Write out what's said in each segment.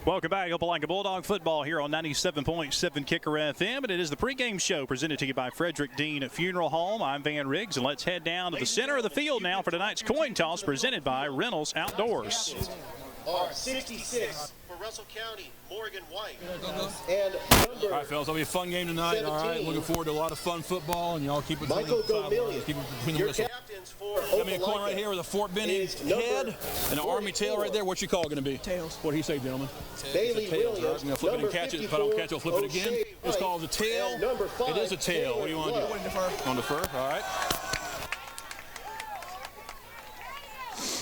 Welcome back, Opelika Bulldog football here on 97.7 Kicker FM, and it is the pregame show presented to you by Frederick Dean Funeral Home. I'm Van Riggs, and let's head down to the center of the field now for tonight's coin toss presented by Reynolds Outdoors. 66 for Russell County, Morgan White. And all right, fellas, it'll be a fun game tonight. 17, all right, looking forward to a lot of fun football, and y'all keep it Michael Gomillion. Keep it between the whistles. Got me a coin right here with a Fort Benning head and an Army tail right there. What's your call going to be? Tails. What do you say, gentlemen? Bailey Tails. Williams. Right, I'm going to flip it and catch it. If I don't catch it, I'll flip it again. It's called a tail. It is a tail. What do you want to do? On defer. All right.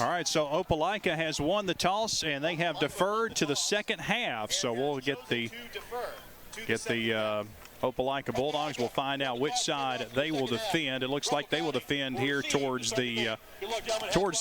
All right, so Opelika has won the toss, and they have deferred to the second half. So we'll get the Opelika Bulldogs. We'll find out which side they will defend. It looks like they will defend here towards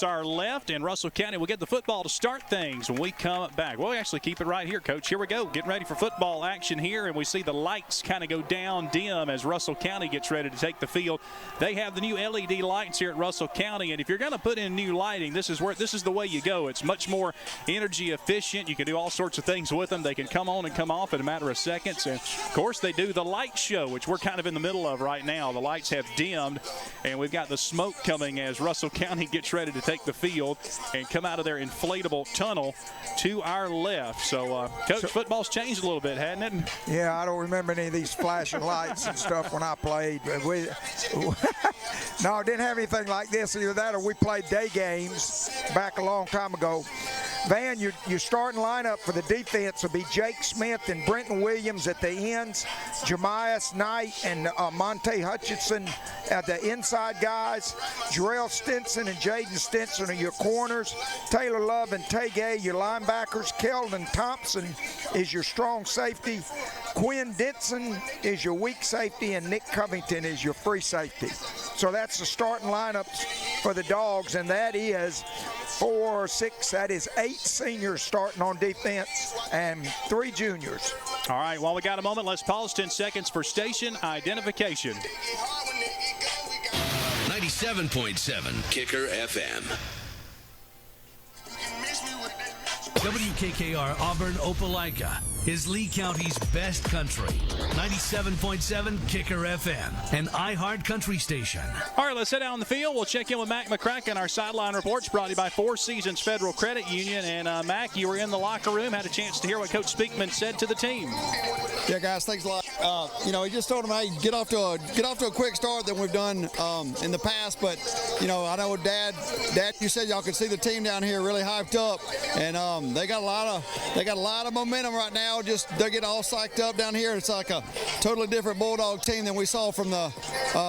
our left, and Russell County will get the football to start things when we come back. We'll actually keep it right here, Coach. Here we go, getting ready for football action here, and we see the lights kind of go down dim as Russell County gets ready to take the field. They have the new LED lights here at Russell County, and if you're going to put in new lighting, this is the way you go. It's much more energy efficient. You can do all sorts of things with them. They can come on and come off in a matter of seconds, and of course they do the light show, which we're kind of in the middle of right now. The lights have dimmed, and we've got the smoke coming as Russell County gets ready to take the field and come out of their inflatable tunnel to our left. So, Coach, football's changed a little bit, hasn't it? Yeah, I don't remember any of these flashing lights and stuff when I played. No, I didn't have anything like this. Either that or we played day games back a long time ago. Van, your starting lineup for the defense will be Jake Smith and Brenton Williams at the ends, Jemias Knight and Monte Hutchinson at the inside guys, Jarrell Stinson and Jaden Stinson are your corners, Taylor Love and Tay Gay your linebackers, Keldon Thompson is your strong safety, Quinn Denson is your weak safety, and Nick Covington is your free safety. So that's the starting lineup for the Dogs, and that is 4, 6, that is 8 seniors starting on defense and 3 juniors. All right, while we got a moment, let's pause 10 seconds for station identification. 97.7 Kicker FM. WKKR Auburn Opelika is Lee County's best country. 97.7 Kicker FM, an iHeart country station. All right, let's head out on the field. We'll check in with Mac McCracken. Our sideline reports brought to you by Four Seasons Federal Credit Union. And Mac, you were in the locker room, had a chance to hear what Coach Speakman said to the team. Yeah, guys, thanks a lot. He just told them, hey, get off to a quick start than we've done in the past. But I know Dad, you said y'all could see the team down here really hyped up, and they got a lot of momentum right now. They get all psyched up down here. It's like a totally different Bulldog team than we saw from the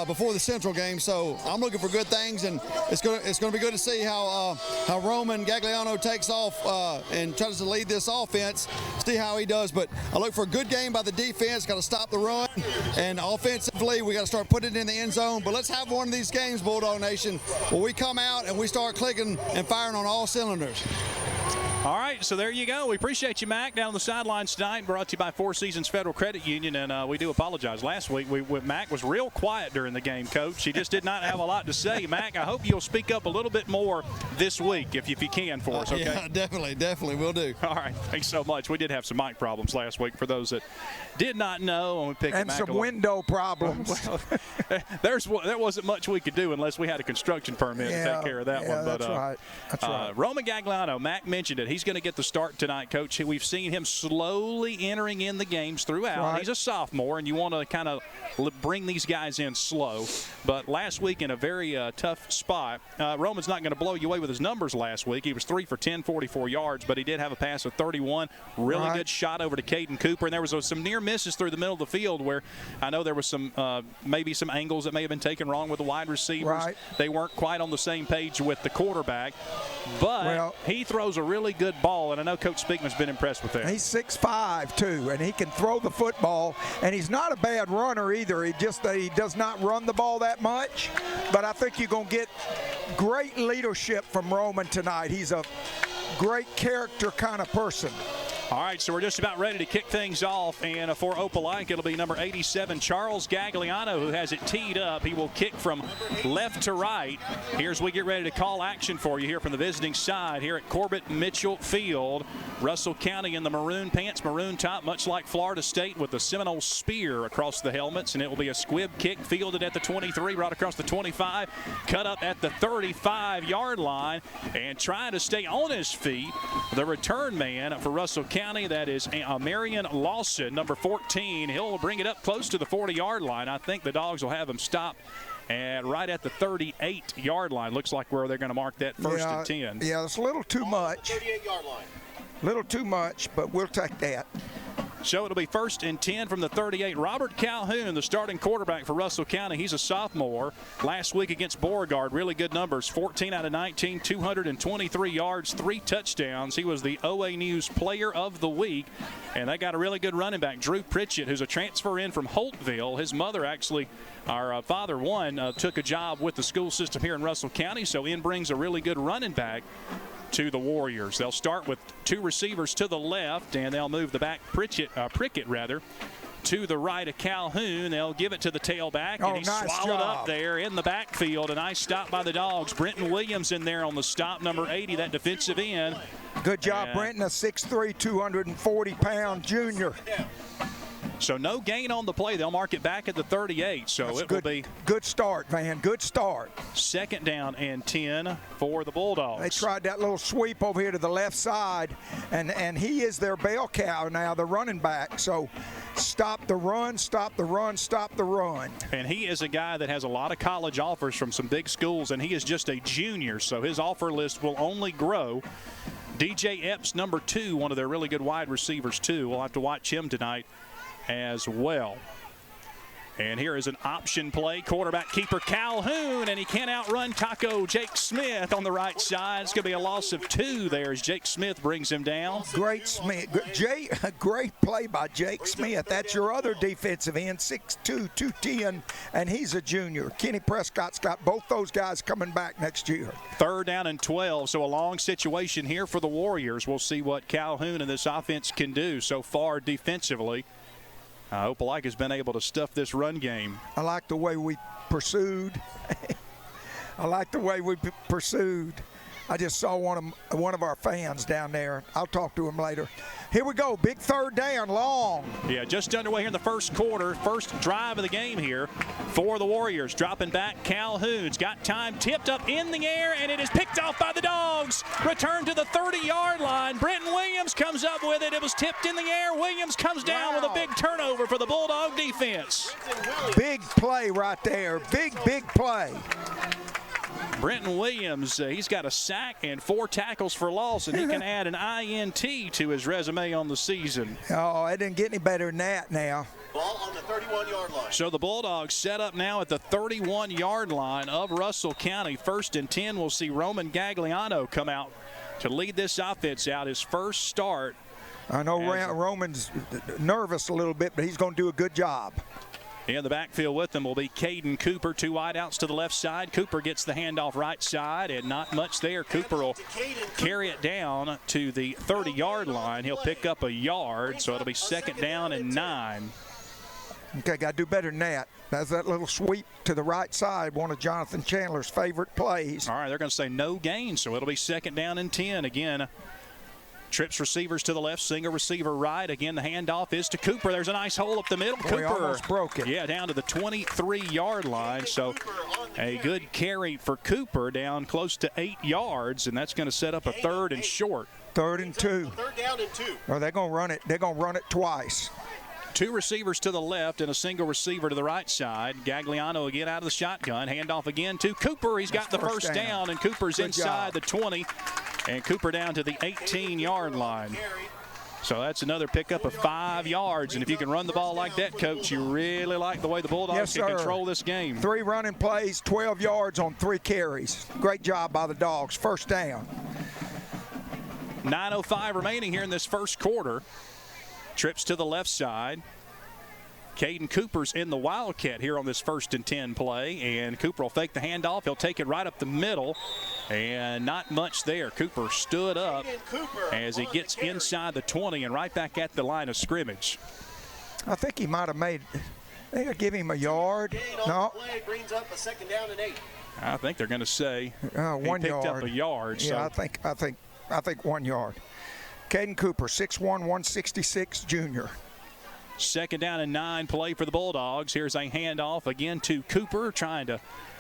before the Central game. So I'm looking for good things, and it's gonna be good to see how Roman Gagliano takes off and tries to lead this offense. See how he does. But I look for a good game by the defense. Got to stop the run, and offensively we got to start putting it in the end zone. But let's have one of these games, Bulldog Nation, where we come out and we start clicking and firing on all cylinders. All right, so there you go. We appreciate you, Mac, down on the sidelines tonight. Brought to you by Four Seasons Federal Credit Union, and we do apologize. Last week, Mac was real quiet during the game, Coach. He just did not have a lot to say. Mac, I hope you'll speak up a little bit more this week if you can for us, okay? Yeah, definitely, will do. All right, thanks so much. We did have some mic problems last week for those that did not know. And some window problems. Well, there wasn't much we could do unless we had a construction permit to take care of that one. But, that's right. That's right. Roman Gagliano, Mac mentioned it. He's going to get the start tonight, Coach. We've seen him slowly entering in the games throughout. Right. He's a sophomore, and you want to kind of bring these guys in slow. But last week in a very tough spot, Roman's not going to blow you away with his numbers last week. He was 3 for 10, 44 yards, but he did have a pass of 31. Really good shot over to Caden Cooper, and there was some near misses through the middle of the field where I know there was some maybe some angles that may have been taken wrong with the wide receivers. Right. They weren't quite on the same page with the quarterback, but he throws a really good ball, and I know Coach Speakman's been impressed with that. He's 6'5", too, and he can throw the football, and he's not a bad runner either. He does not run the ball that much, but I think you're going to get great leadership from Roman tonight. He's a great character kind of person. All right, so we're just about ready to kick things off, and for Opelika, it'll be number 87, Charles Gagliano, who has it teed up. He will kick from left to right. Here's we get ready to call action for you here from the visiting side here at Corbett Mitchell Field. Russell County in the maroon pants, maroon top, much like Florida State, with the Seminole spear across the helmets, and it will be a squib kick fielded at the 23, right across the 25, cut up at the 35-yard line, and trying to stay on his feet, the return man for Russell County. That is Marion Lawson, number 14. He'll bring it up close to the 40-yard line. I think the Dogs will have him stop and right at the 38-yard line. Looks like where they're going to mark that first and 10. Yeah, it's a little too much. 38-yard line. Little too much, but we'll take that. So it'll be first and 10 from the 38. Robert Calhoun, the starting quarterback for Russell County. He's a sophomore. Last week against Beauregard, really good numbers. 14 out of 19, 223 yards, 3 touchdowns. He was the OA News Player of the Week. And they got a really good running back, Drew Pritchett, who's a transfer in from Holtville. His mother actually, our father took a job with the school system here in Russell County. So in brings a really good running back to the Warriors. They'll start with 2 receivers to the left, and they'll move the back Prickett to the right of Calhoun. They'll give it to the tailback, and he's nice swallowed job up there in the backfield. A nice stop by the Dogs. Brenton Williams in there on the stop, number 80, that defensive end. Good job, Brenton, a 6'3", 240-pound junior. So no gain on the play. They'll mark it back at the 38. So That's it will be good start, Van. Good start. second down and 10 for the Bulldogs. They tried that little sweep over here to the left side, and he is their bell cow now, the running back. So stop the run, stop the run, stop the run. And he is a guy that has a lot of college offers from some big schools, and he is just a junior, so his offer list will only grow. DJ Epps, number 2, one of their really good wide receivers, too. We'll have to watch him tonight as well. And here is an option play. Quarterback keeper Calhoun, and he can't outrun Taco Jake Smith on the right side. It's going to be a loss of 2 there as Jake Smith brings him down. Great play by Jake Smith. That's your other defensive end, 6'2", 210, and he's a junior. Kenny Prescott's got both those guys coming back next year. 3rd down and 12, so a long situation here for the Warriors. We'll see what Calhoun and this offense can do so far defensively. Opelika has been able to stuff this run game. I like the way we pursued. I like the way we pursued. I just saw one of our fans down there. I'll talk to him later. Here we go. Big 3rd down, long. Yeah, just underway here in the first quarter. First drive of the game here for the Warriors. Dropping back, Calhoun's got time, tipped up in the air, and it is picked off by the Dogs. Returned to the 30-yard line. Brenton Williams comes up with it. It was tipped in the air. Williams comes down with a big turnover for the Bulldog defense. Big play right there. Big play. Brenton Williams, he's got a sack and 4 tackles for loss, and he can add an INT to his resume on the season. Oh, it didn't get any better than that now. Ball on the 31-yard line. So the Bulldogs set up now at the 31-yard line of Russell County. 1st and 10, we'll see Roman Gagliano come out to lead this offense out, his first start. I know Roman's nervous a little bit, but he's going to do a good job. In the backfield with them will be Caden Cooper, 2 wideouts to the left side. Cooper gets the handoff right side, and not much there. Cooper will carry it down to the 30-yard line. He'll pick up a yard, so it'll be 2nd down and 9. Okay, got to do better than that. That's that little sweep to the right side, one of Jonathan Chandler's favorite plays. All right, they're going to say no gain, so it'll be 2nd down and 10. Again, trips receivers to the left, single receiver right. Again, the handoff is to Cooper. There's a nice hole up the middle. Cooper almost broke it. Yeah, down to the 23-yard line. So a good carry for Cooper down close to 8 yards, and that's going to set up a 3rd and short. 3rd and 2. 3rd down and 2. Or they're going to run it. They're going to run it twice. 2 receivers to the left and a single receiver to the right side. Gagliano again out of the shotgun. Handoff again to Cooper. He's got the first down, and Cooper's inside the 20. And Cooper down to the 18-yard line. So that's another pickup of 5 yards. And if you can run the ball like that, Coach, you really like the way the Bulldogs can control this game. 3 running plays, 12 yards on 3 carries. Great job by the Dogs. First down. 9:05 remaining here in this first quarter. Trips to the left side. Caden Cooper's in the Wildcat here on this 1st and 10 play, and Cooper will fake the handoff. He'll take it right up the middle, and not much there. Cooper stood up as he gets inside the 20 and right back at the line of scrimmage. I think he might have made, they'll give him a yard. No. Play brings up a 2nd down and 8. I think they're going to say 1 he picked yard. up a yard. Yeah, So. I think 1 yard. Caden Cooper, 6'1", 166, junior. 2nd down and 9 play for the Bulldogs. Here's a handoff again to Cooper, trying to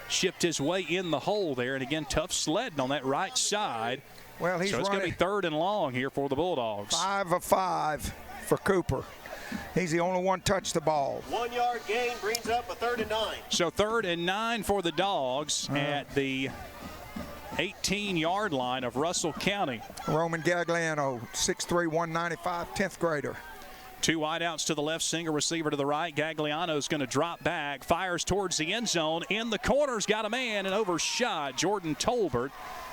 shift his way in the hole there. And again, tough sledding on that right side. Well, he's so it's going to be 3rd and long here for the Bulldogs. 5 of 5 for Cooper. He's the only one touch the ball. 1 yard gain brings up a 3rd and 9. So 3rd and 9 for the Dogs at the 18-yard line of Russell County. Roman Gagliano, 6'3", 195, 10th grader. 2 wideouts to the left, single receiver to the right. Gagliano's going to drop back, fires towards the end zone. In the corner's got a man and overshot. Jordan Tolbert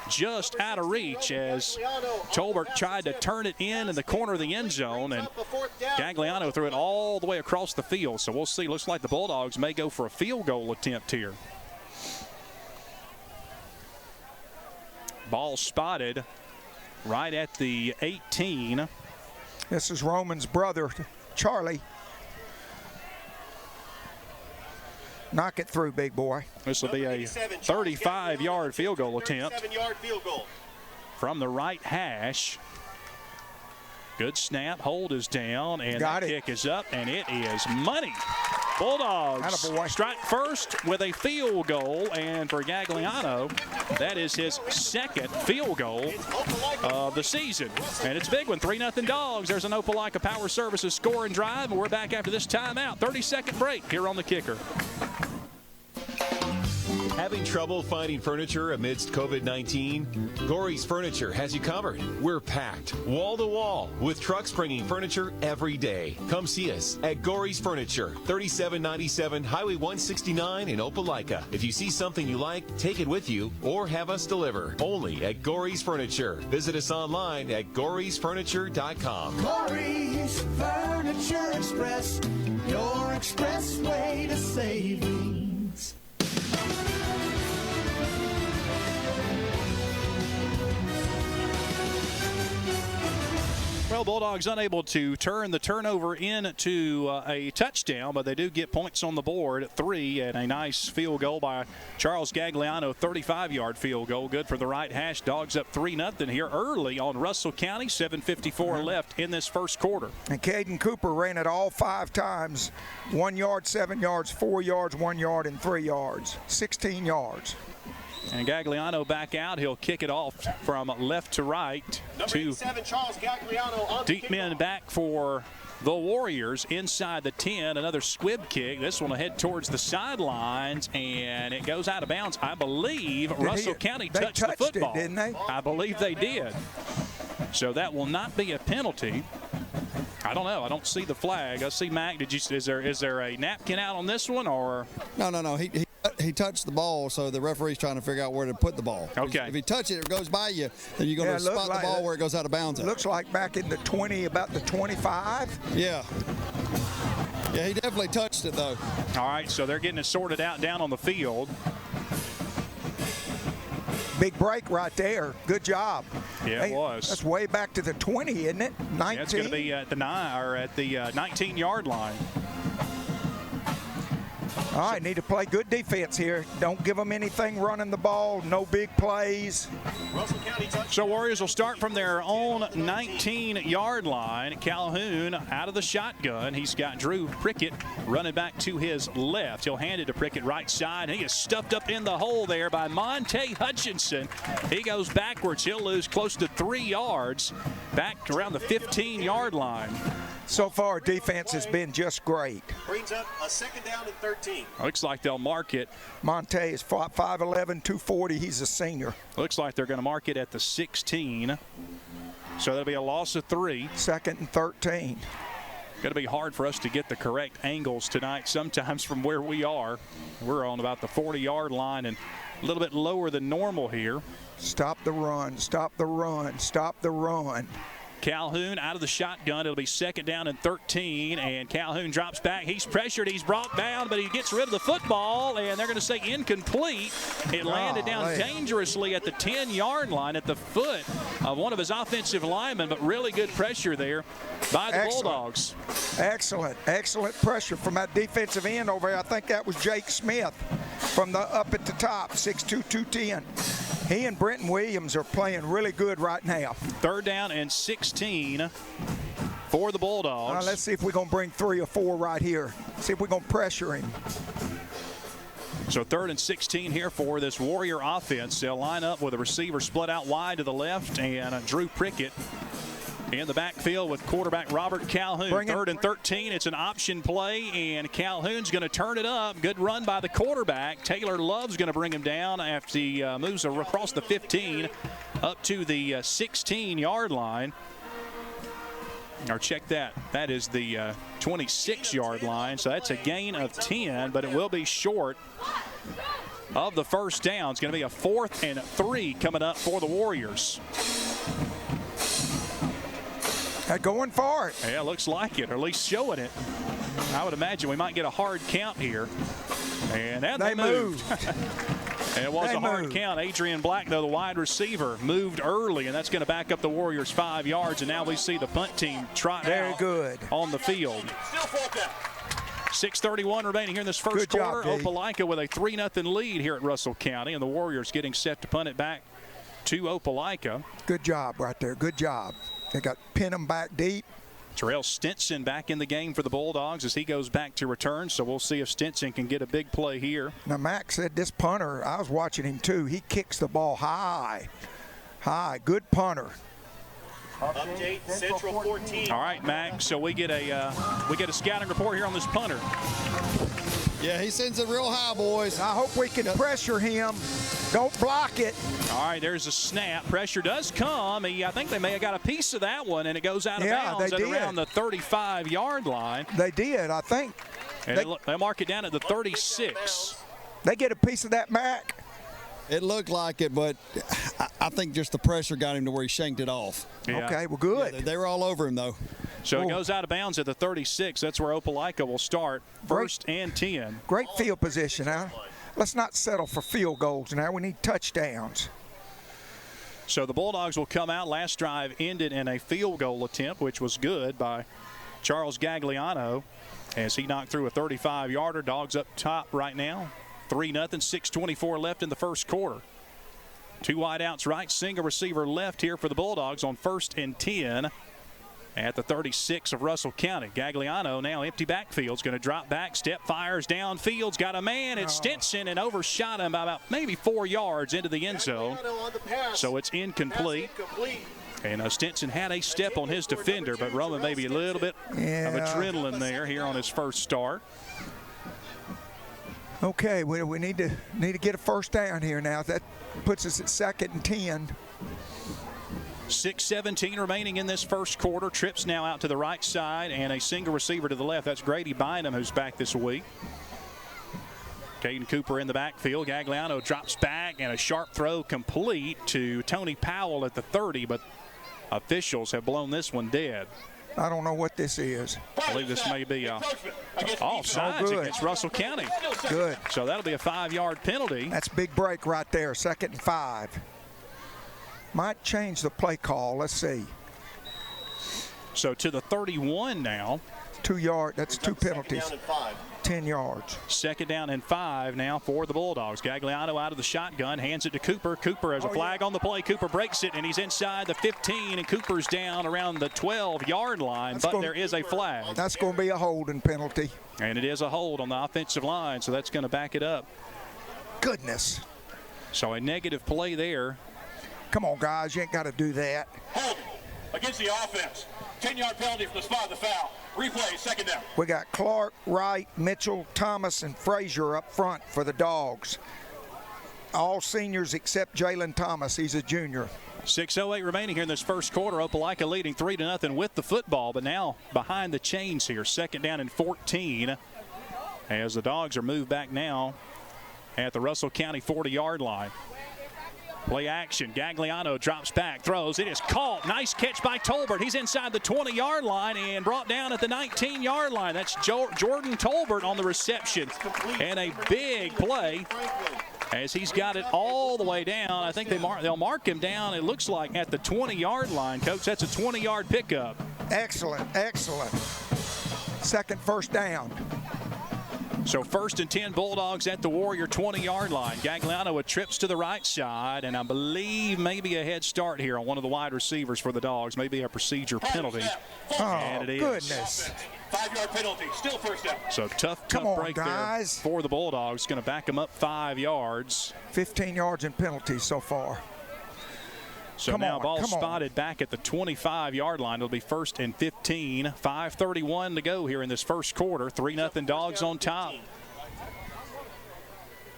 just out of reach as Tolbert tried to turn it in the corner of the end zone, and Gagliano threw it all the way across the field. So we'll see. Looks like the Bulldogs may go for a field goal attempt here. Ball spotted right at the 18. This is Roman's brother, Charlie. Knock it through, big boy. This will be a 35-yard field goal attempt from the right hash. Good snap, hold is down, and that kick is up, and it is money. Bulldogs strike first with a field goal, and for Gagliano, that is his 2nd field goal of the season. And it's a big one, 3-0 Dogs. There's an Opelika Power Services score and drive, and we're back after this timeout. 30-second break here on the Kicker. Having trouble finding furniture amidst COVID-19? Gory's Furniture has you covered. We're packed wall to wall with trucks bringing furniture every day. Come see us at Gory's Furniture, 3797 Highway 169 in Opelika. If you see something you like, take it with you or have us deliver. Only at Gory's Furniture. Visit us online at gorysfurniture.com. Gory's Furniture Express, your express way to savings. Well, Bulldogs unable to turn the turnover into a touchdown, but they do get points on the board, 3, and a nice field goal by Charles Gagliano, 35-yard field goal, good for the right hash. Dogs up 3-0 here early on Russell County, 7:54 left in this first quarter. And Caden Cooper ran it all 5 times, 1 yard, 7 yards, 4 yards, 1 yard, and 3 yards, 16 yards. And Gagliano back out. He'll kick it off from left to right. To Charles Gagliano on deep men back for the Warriors inside the 10. Another squib kick. This one will head towards the sidelines, and it goes out of bounds. I believe Russell County touched the football. It, didn't they? I believe they did. So that will not be a penalty. I don't know. I don't see the flag. I see Mac. Is there a napkin out on this one, or? No. He touched the ball, so the referee's trying to figure out where to put the ball. Okay. If he touches it, it goes by you, then you're going to spot the ball where it goes out of bounds. Looks like back in the 20, about the 25. Yeah. Yeah, he definitely touched it, though. All right, so they're getting it sorted out down on the field. Big break right there. Good job. Yeah, it was. That's way back to the 20, isn't it? 19. Yeah, it's going to be at the 19-yard line. All right, need to play good defense here. Don't give them anything running the ball. No big plays. So Warriors will start from their own 19-yard line. Calhoun out of the shotgun. He's got Drew Prickett running back to his left. He'll hand it to Prickett right side. He is stuffed up in the hole there by Monte Hutchinson. He goes backwards. He'll lose close to 3 yards back around the 15-yard line. So far, defense has been just great. Brings up a 2nd down and 13. Looks like they'll mark it. Monte is 5'11", 240. He's a senior. Looks like they're going to mark it at the 16. So that'll be a loss of 3. 2nd and 13. Going to be hard for us to get the correct angles tonight sometimes from where we are. We're on about the 40-yard line and a little bit lower than normal here. Stop the run. Stop the run. Stop the run. Calhoun out of the shotgun. It'll be 2nd down and 13, and Calhoun drops back. He's pressured. He's brought down, but he gets rid of the football, and they're going to say incomplete. It landed down dangerously at the 10-yard line at the foot of one of his offensive linemen, but really good pressure there by the Bulldogs. Excellent pressure from that defensive end over there. I think that was Jake Smith from the up at the top, 6'2", 210. He and Brenton Williams are playing really good right now. 3rd down and 16 for the Bulldogs. Let's see if we're going to bring 3 or 4 right here. See if we're going to pressure him. So 3rd and 16 here for this Warrior offense. They'll line up with a receiver split out wide to the left and Drew Prickett in the backfield with quarterback Robert Calhoun. 3rd and 13. It's an option play, and Calhoun's going to turn it up. Good run by the quarterback. Taylor Love's going to bring him down after he moves across the 15 up to the 16-yard line. Or check that. That is the 26-yard line. So that's a gain of 10, but it will be short of the first down. It's going to be a 4th and 3 coming up for the Warriors. Going for it. Yeah, looks like it, or at least showing it. I would imagine we might get a hard count here. And they moved. And it was a hard count. Adrian Black, though, the wide receiver, moved early, and that's going to back up the Warriors 5 yards. And now we see the punt team trot out on the field. 6:31 remaining here in this first quarter. Opelika with a 3-0 lead here at Russell County, and the Warriors getting set to punt it back to Opelika. Good job right there. Good job. They got pin them back deep. Terrell Stinson back in the game for the Bulldogs as he goes back to return. So we'll see if Stinson can get a big play here. Now, Max said this punter, I was watching him too, he kicks the ball high. Good punter. Update Central 14. All right, Max. So we get a scouting report here on this punter. Yeah, he sends it real high, boys. I hope we can pressure him. Don't block it. All right, there's a snap. Pressure does come. I think they may have got a piece of that one, and it goes out of bounds at around the 35-yard line. They did, I think. And they mark it down at the 36. They get a piece of that back. It looked like it, but I think just the pressure got him to where he shanked it off. Yeah. Okay, well, good. Yeah, they were all over him, though. So it goes out of bounds at the 36. That's where Opelika will start. 1st and 10. Great field position now. Let's not settle for field goals now. We need touchdowns. So the Bulldogs will come out. Last drive ended in a field goal attempt, which was good by Charles Gagliano as he knocked through a 35-yarder. Dogs up top right now. 3-0, 6:24 left in the first quarter. 2 wideouts right, single receiver left here for the Bulldogs on 1st and 10 at the 36 of Russell County. Gagliano now empty backfield's going to drop back, step fires downfield's got a man. It's Stinson and overshot him by about maybe 4 yards into the end zone. So it's incomplete. And Stinson had a step on his defender, but Roman maybe a little bit of adrenaline there here on his first start. Okay, we need to get a first down here now. That puts us at 2nd and 10. 6:17 remaining in this first quarter. Trips now out to the right side and a single receiver to the left. That's Grady Bynum, who's back this week. Caden Cooper in the backfield. Gagliano drops back and a sharp throw complete to Tony Powell at the 30, but officials have blown this one dead. I don't know what this is. I believe this may be offsides against Russell County. Good. So that'll be a 5-yard penalty. That's a big break right there, 2nd and 5. Might change the play call. Let's see. So to the 31 now. 2 yard. That's 2 penalties. 10 yards. 2nd down and 5 now for the Bulldogs. Gagliano out of the shotgun, hands it to Cooper. Cooper has a flag on the play. Cooper breaks it, and he's inside the 15, and Cooper's down around the 12-yard line, but there is a flag. That's going to be a holding penalty. And it is a hold on the offensive line, so that's going to back it up. Goodness. So a negative play there. Come on, guys. You ain't got to do that. Hold against the offense. 10-yard penalty from the spot of the foul. Replay, 2nd down. We got Clark, Wright, Mitchell, Thomas, and Frazier up front for the Dogs. All seniors except Jalen Thomas. He's a junior. 6:08 remaining here in this first quarter. Opelika leading 3-0 with the football, but now behind the chains here. 2nd down and 14 as the Dogs are moved back now at the Russell County 40-yard line. Play action. Gagliano drops back, throws. It is caught. Nice catch by Tolbert. He's inside the 20-yard line and brought down at the 19-yard line. That's Jordan Tolbert on the reception. And a big play as he's got it all the way down. I think they'll mark him down, it looks like, at the 20-yard line. Coach, that's a 20-yard pickup. Excellent, excellent. Second first down. So 1st and 10 Bulldogs at the Warrior 20-yard line. Gagliano with trips to the right side, and I believe maybe a head start here on one of the wide receivers for the Dogs. Maybe a procedure penalty. Oh, and it is. Goodness. 5-yard penalty, still first down. So tough break there for the Bulldogs. Going to back them up 5 yards. 15 yards in penalties so far. So now ball spotted back at the 25-yard line. It'll be 1st and 15. 5:31 to go here in this first quarter. 3-0 Dogs on top.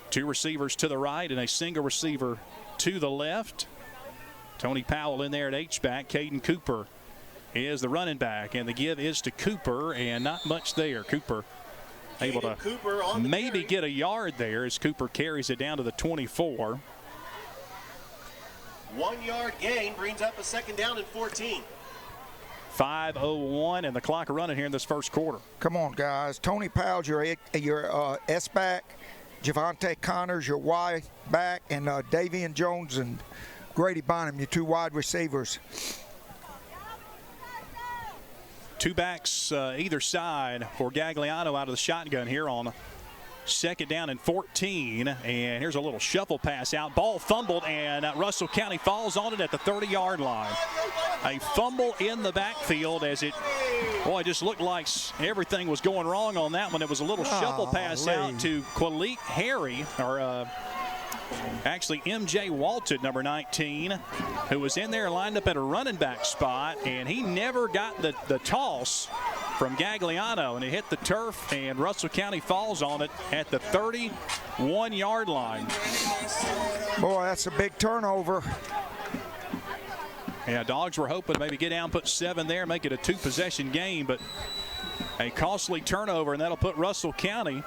2 receivers to the right and a single receiver to the left. Tony Powell in there at H-back. Caden Cooper is the running back, and the give is to Cooper, and not much there. Cooper able to maybe get a yard there as Cooper carries it down to the 24. 1-yard gain brings up a 2nd down and 14. 5:01 and the clock running here in this first quarter. Come on, guys. Tony Powell's your S-back. Javante Connors, your Y-back. And Davian Jones and Grady Bynum, your 2 wide receivers. 2 backs either side for Gagliano out of the shotgun here on 2nd down and 14, and here's a little shuffle pass out. Ball fumbled, and Russell County falls on it at the 30-yard line. A fumble in the backfield as it just looked like everything was going wrong on that one. It was a little shuffle pass out to Qualik Harry, or actually MJ Walton, number 19, who was in there lined up at a running back spot, and he never got the toss from Gagliano, and it hit the turf, and Russell County falls on it at the 31-yard line. Boy, that's a big turnover. Yeah, Dogs were hoping to maybe get down, put 7 there, make it a 2-possession game, but a costly turnover, and that'll put Russell County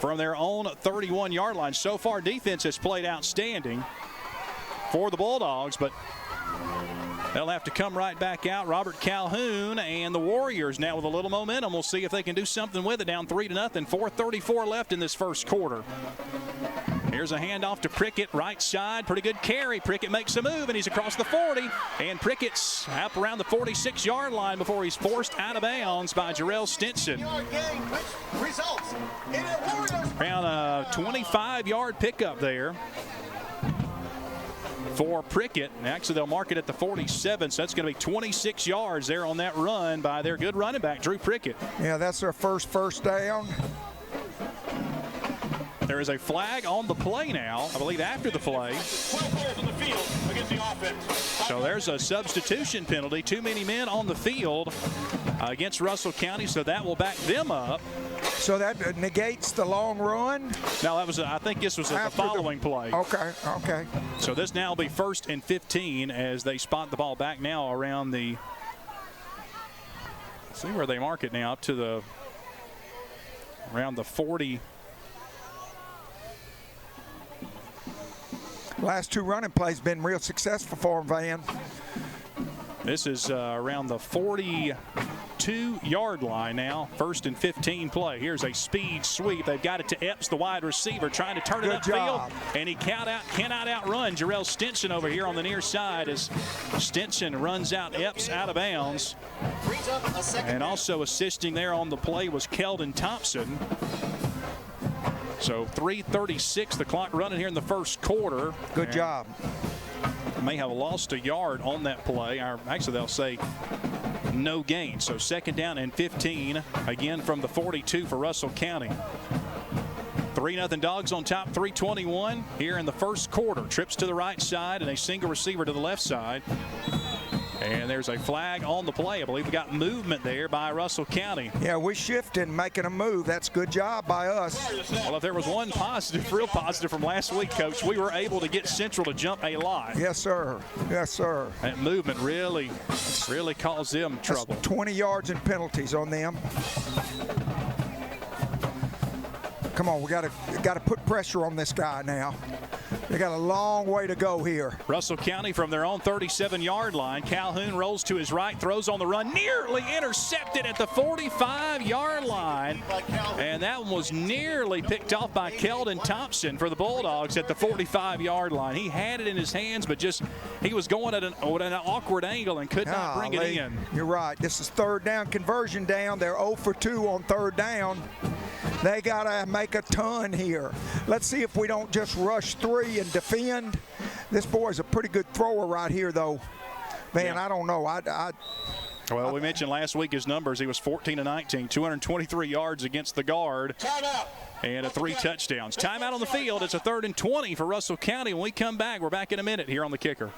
from their own 31-yard line. So far, defense has played outstanding for the Bulldogs, but they'll have to come right back out. Robert Calhoun and the Warriors now with a little momentum. We'll see if they can do something with it. Down 3-0. 4:34 left in this first quarter. Here's a handoff to Prickett, right side. Pretty good carry. Prickett makes a move, and he's across the 40. And Prickett's up around the 46-yard line before he's forced out of bounds by Jarrell Stinson. Around a 25-yard pickup there for Prickett. And actually, they'll mark it at the 47, so that's going to be 26 yards there on that run by their good running back, Drew Prickett. Yeah, that's their first down. There is a flag on the play now, I believe after the play. So there's a substitution penalty. Too many men on the field against Russell County, so that will back them up. So that negates the long run? No, that was I think this was the following play. Okay. So this now will be 1st and 15 as they spot the ball back now around the, see where they mark it now, to the, around the 40. Last 2 running plays been real successful for them, Van. This is around the 42-yard line now. 1st and 15 play. Here's a speed sweep. They've got it to Epps, the wide receiver, trying to turn it upfield. And he cannot outrun Jarrell Stinson over here on the near side as Stinson runs out Epps out of bounds. And also assisting there on the play was Keldon Thompson. So 3:36, the clock running here in the first quarter. Good job. May have lost a yard on that play. Actually, they'll say no gain. So 2nd down and 15, again from the 42 for Russell County. 3-0 Dogs on top, 3:21 here in the first quarter. Trips to the right side and a single receiver to the left side. And there's a flag on the play. I believe we got movement there by Russell County. Yeah, we're shifting, making a move. That's good job by us. Well, if there was one positive, real positive from last week, Coach, we were able to get Central to jump a lot. Yes, sir. Yes, sir. That movement really caused them trouble. That's 20 yards in penalties on them. Come on, we got to put pressure on this guy now. They got a long way to go here. Russell County from their own 37-yard line. Calhoun rolls to his right, throws on the run, nearly intercepted at the 45-yard line. And that one was nearly picked off by Keldon Thompson for the Bulldogs at the 45-yard line. He had it in his hands, but just he was going at an awkward angle and could not bring it in. You're right. This is third down, conversion down. They're 0 for 2 on third down. They got to make a ton here. Let's see if we don't just rush 3 and defend. This boy's a pretty good thrower right here, though. Man, I don't know. Well, we mentioned last week his numbers. He was 14 of 19, 223 yards against the guard, and 3 touchdowns. Timeout on the field. It's a 3rd and 20 for Russell County. When we come back, we're back in a minute here on the Kicker.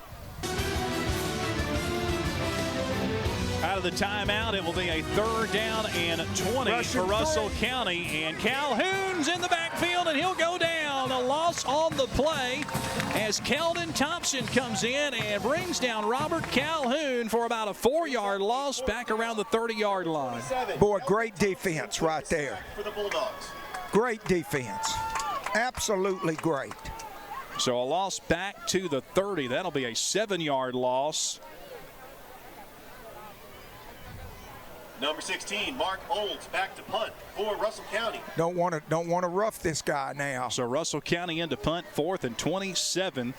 Out of the timeout, it will be a 3rd down and 20 for Russell County. And Calhoun's in the backfield, and he'll go down. A loss on the play as Keldon Thompson comes in and brings down Robert Calhoun for about a 4-yard loss back around the 30-yard line. Boy, great defense right there. For the Bulldogs. Great defense. Absolutely great. So a loss back to the 30. That'll be a 7-yard loss. Number 16, Mark Olds, back to punt for Russell County. Don't want to rough this guy now. So Russell County into punt, 4th and 27,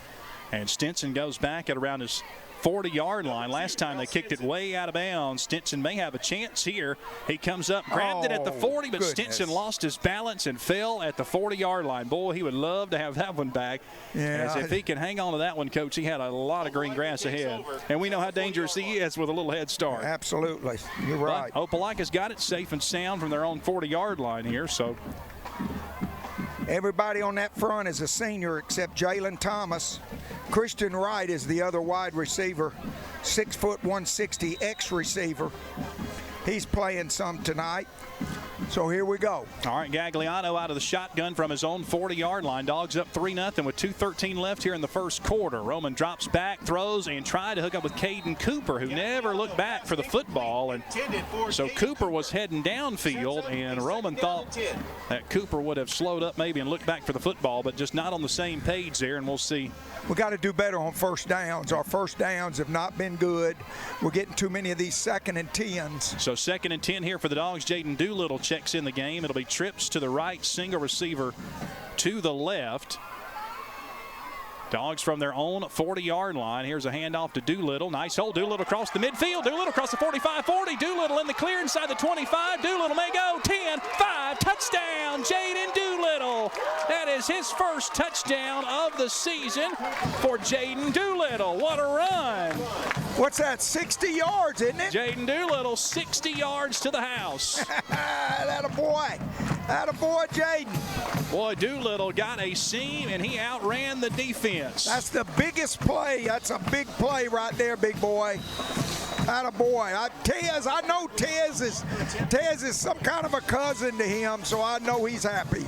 and Stinson goes back at around his 40-yard line. Last time they kicked it way out of bounds. Stinson may have a chance here. He comes up, grabbed it at the 40, but Stinson lost his balance and fell at the 40-yard line. Boy, he would love to have that one back. Yeah. As if he can hang on to that one, Coach, he had a lot of green grass ahead. And we know how dangerous he is with a little head start. Absolutely. You're right. But Opelika's got it safe and sound from their own 40-yard line here, so. Everybody on that front is a senior except Jalen Thomas. Christian Wright is the other wide receiver, 6 foot 160 ex-receiver. He's playing some tonight. So here we go. All right, Gagliano out of the shotgun from his own 40-yard line. Dogs up 3-0 with 2:13 left here in the first quarter. Roman drops back, throws, and tried to hook up with Caden Cooper, who never looked back for the football. And so Cooper was heading downfield, and Roman thought that Cooper would have slowed up maybe and looked back for the football, but just not on the same page there, and we'll see. We got to do better on first downs. Our first downs have not been good. We're getting too many of these 2nd and 10s. So 2nd and 10 here for the Dogs. Jaden Doolittle checks in the game. It'll be trips to the right, single receiver to the left. Dogs from their own 40-yard line. Here's a handoff to Doolittle. Nice hold. Doolittle across the midfield. Doolittle across the 45-40. Doolittle in the clear inside the 25. Doolittle may go 10-5. Touchdown, Jaden Doolittle. That is his first touchdown of the season for Jaden Doolittle. What a run. What's that, 60 yards, isn't it? Jaden Doolittle, 60 yards to the house. Attaboy. Attaboy, Jaden. Boy, Doolittle got a seam, and he outran the defense. That's the biggest play. That's a big play right there, big boy. Attaboy. Tez, I know Tez is some kind of a cousin to him, so I know he's happy.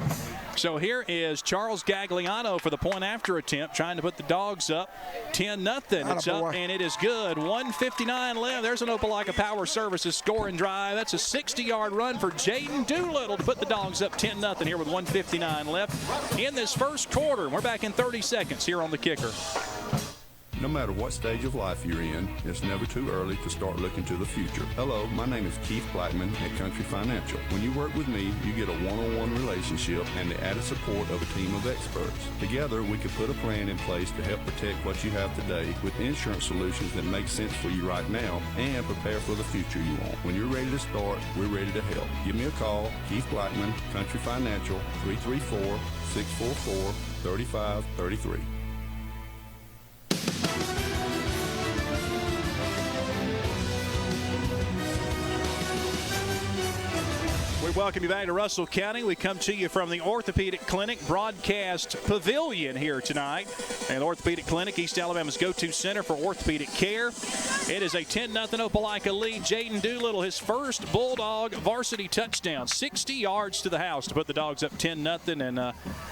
So here is Charles Gagliano for the point after attempt, trying to put the Dogs up 10-0. It's up, and it is good. 1:59 left. There's an Opelika Power Services scoring drive. That's a 60-yard run for Jaden Doolittle to put the Dogs up 10-0 here with 1:59 left in this first quarter. We're back in 30 seconds here on the Kicker. No matter what stage of life you're in, it's never too early to start looking to the future. Hello, my name is Keith Blackman at Country Financial. When you work with me, you get a one-on-one relationship and the added support of a team of experts. Together, we can put a plan in place to help protect what you have today with insurance solutions that make sense for you right now and prepare for the future you want. When you're ready to start, we're ready to help. Give me a call, Keith Blackman, Country Financial, 334-644-3533. We welcome you back to Russell County. We come to you from the Orthopedic Clinic Broadcast Pavilion here tonight. And Orthopedic Clinic, East Alabama's go-to center for orthopedic care. It is a 10-0 Opelika lead. Jaden Doolittle, his first Bulldog varsity touchdown. 60 yards to the house to put the Dogs up 10-0. And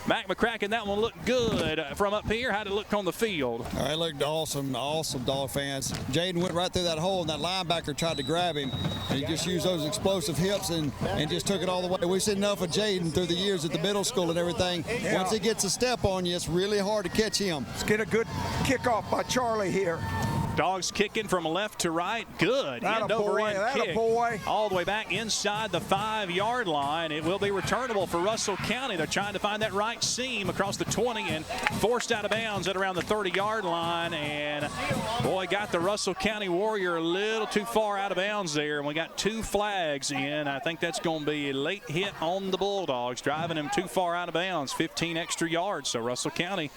Mac McCracken, that one looked good from up here. How did it look on the field? All right, it looked awesome, Dog fans. Jaden went right through that hole, and that linebacker tried to grab him. And he just used those explosive hips and just took it all the way. We've seen enough of Jaden through the years at the middle school and everything. Yeah. Once he gets a step on you, it's really hard to catch him. Let's get a good kickoff by Charlie here. Dogs kicking from left to right. Good. That End a over boy, end that a kick. boy. All the way back inside the 5-yard line. It will be returnable for Russell County. They're trying to find that right seam across the 20 and forced out of bounds at around the 30-yard line. And boy, got the Russell County Warrior a little too far out of bounds there. And we got 2 flags in. I think that's going to be a late hit on the Bulldogs, driving them too far out of bounds. 15 extra yards. So Russell County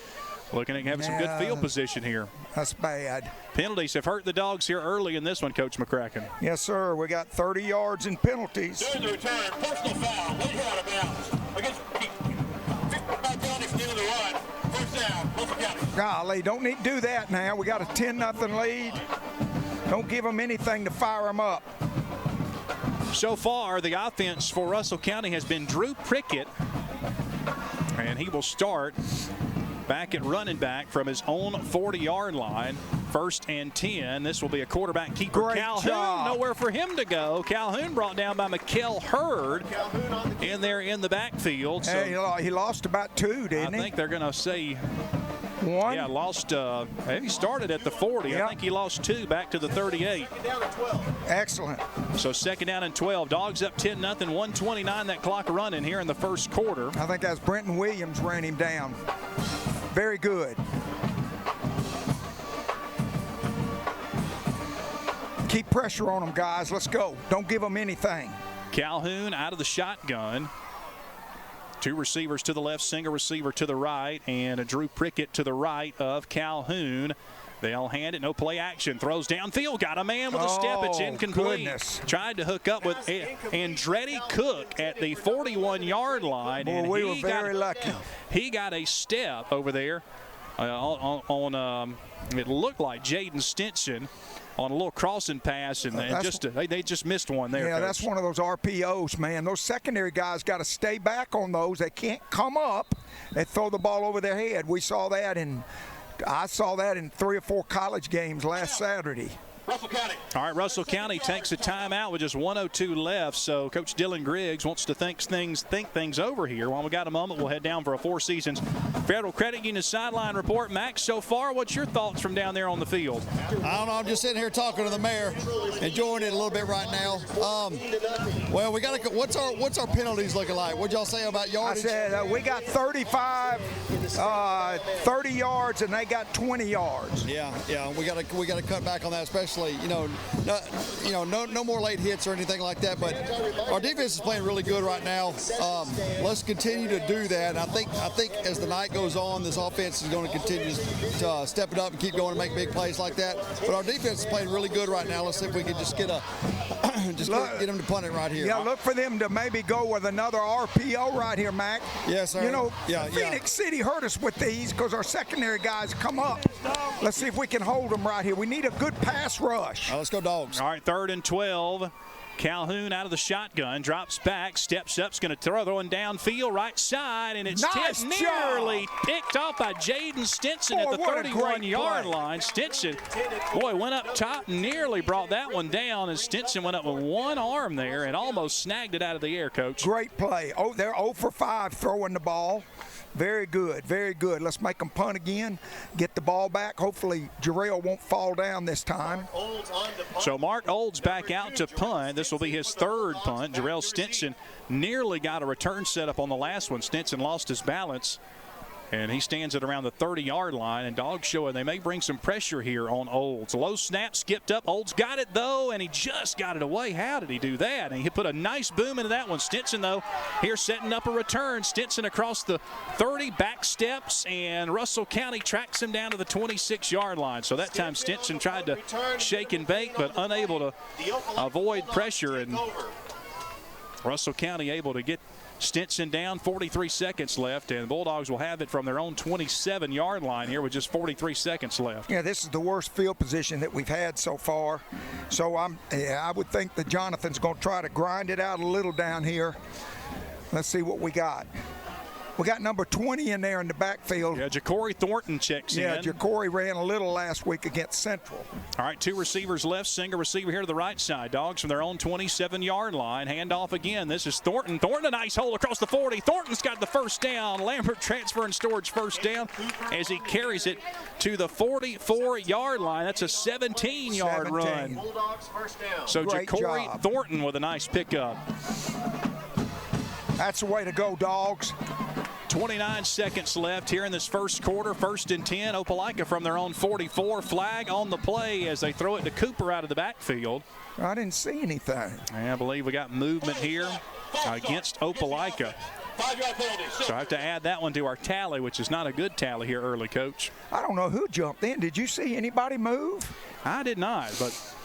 looking at having some good field position here. That's bad. Penalties have hurt the Dogs here early in this one, Coach McCracken. Yes, sir. We got 30 yards in penalties. During the return, personal foul, late out of bounds. Against 55 penalties near the run. First down, Russell County. Golly, don't need to do that now. We got a 10-0 lead. Don't give them anything to fire them up. So far, the offense for Russell County has been Drew Prickett, and he will start back at running back from his own 40-yard line. 1st and 10. This will be a quarterback keeper. Great Calhoun, job. nowhere for him to go. Calhoun brought down by Mikkel Hurd in there in the backfield. So Hey, he lost about 2, didn't I he? think they're going to say 1. Yeah, lost. He started at the 40. Yep. I think he lost 2 back to the 38. Excellent. So 2nd down and 12. Dogs up 10-0. 1:29 that clock running here in the first quarter. I think that's Brenton Williams ran him down. Very good. Keep pressure on them, guys. Let's go. Don't give them anything. Calhoun out of the shotgun. 2 receivers to the left, single receiver to the right, and a Drew Prickett to the right of Calhoun. They'll hand it, no play action. Throws downfield, got a man with a step. It's incomplete. Goodness. Tried to hook up with Andretti Cook at the 41-yard line. Boy, and we were very lucky. He got a step over there on it looked like Jaden Stinson on a little crossing pass, and they just missed one there. Yeah, Coach. that's one of those RPOs, man. Those secondary guys got to stay back on those. They can't come up and throw the ball over their head. I saw that in 3 or 4 college games last Saturday. Russell County. All right, Russell County takes a timeout with just 1:02 left. So Coach Dylan Griggs wants to think things over here. While we got a moment, we'll head down for a Four Seasons Federal Credit Union sideline report. Max, so far, what's your thoughts from down there on the field? I don't know. I'm just sitting here talking to the mayor, enjoying it a little bit right now. Well, we got to. What's our penalties looking like? What'd y'all say about yardage? I said we got 35, 30 yards, and they got 20 yards. Yeah. We got to cut back on that, especially no more late hits or anything like that. But our defense is playing really good right now. Let's continue to do that. And I think as the night goes on, this offense is going to continue to step it up and keep going and make big plays like that. But our defense is playing really good right now. Let's see if we can just get get them to punt it right here. Yeah, look for them to maybe go with another RPO right here, Mac. Yes, sir. Phoenix City hurt us with these because our secondary guys come up. Let's see if we can hold them right here. We need a good pass rush. Let's go Dogs. All right, 3rd and 12. Calhoun out of the shotgun, drops back, steps up, is going to throw one downfield, right side, and it's nearly picked off by Jaden Stinson at the 31-yard line. Stinson, went up top, nearly brought that one down, and Stinson went up with one arm there and almost snagged it out of the air, Coach. Great play. They're 0 for 5 throwing the ball. Very good, very good. Let's make them punt again, get the ball back. Hopefully, Jarrell won't fall down this time. So Mark Olds back out to punt. This will be his 3rd punt. Jarrell Stinson nearly got a return set up on the last one. Stinson lost his balance, and he stands at around the 30-yard line. And Dogs showing they may bring some pressure here on Olds. Low snap, skipped up. Olds got it, though, and he just got it away. How did he do that? And he put a nice boom into that one. Stinson, though, here setting up a return. Stinson across the 30, back steps, and Russell County tracks him down to the 26-yard line. So that time Stinson tried to shake and bake, but unable to avoid pressure. And Russell County able to get Stinson down, 43 seconds left, and the Bulldogs will have it from their own 27-yard line here with just 43 seconds left. Yeah, this is the worst field position that we've had so far. So I would think that Jonathan's going to try to grind it out a little down here. Let's see what we got. We got number 20 in there in the backfield. Yeah, Ja'Cory Thornton checks in. Yeah, Ja'Cory ran a little last week against Central. All right, 2 receivers left. Single receiver here to the right side. Dogs from their own 27-yard line. Handoff again. This is Thornton. Thornton, a nice hole across the 40. Thornton's got the first down. Lambert transfer and storage first down as he carries it to the 44-yard line. That's a 17-yard run. So Ja'Cory Thornton with a nice pickup. That's the way to go, Dogs. 29 seconds left here in this first quarter. 1st and 10. Opelika from their own 44. Flag on the play as they throw it to Cooper out of the backfield. I didn't see anything. I believe we got movement here against Opelika. 5-yard penalty. So I have to add that one to our tally, which is not a good tally here early, Coach. I don't know who jumped in. Did you see anybody move? I did not, but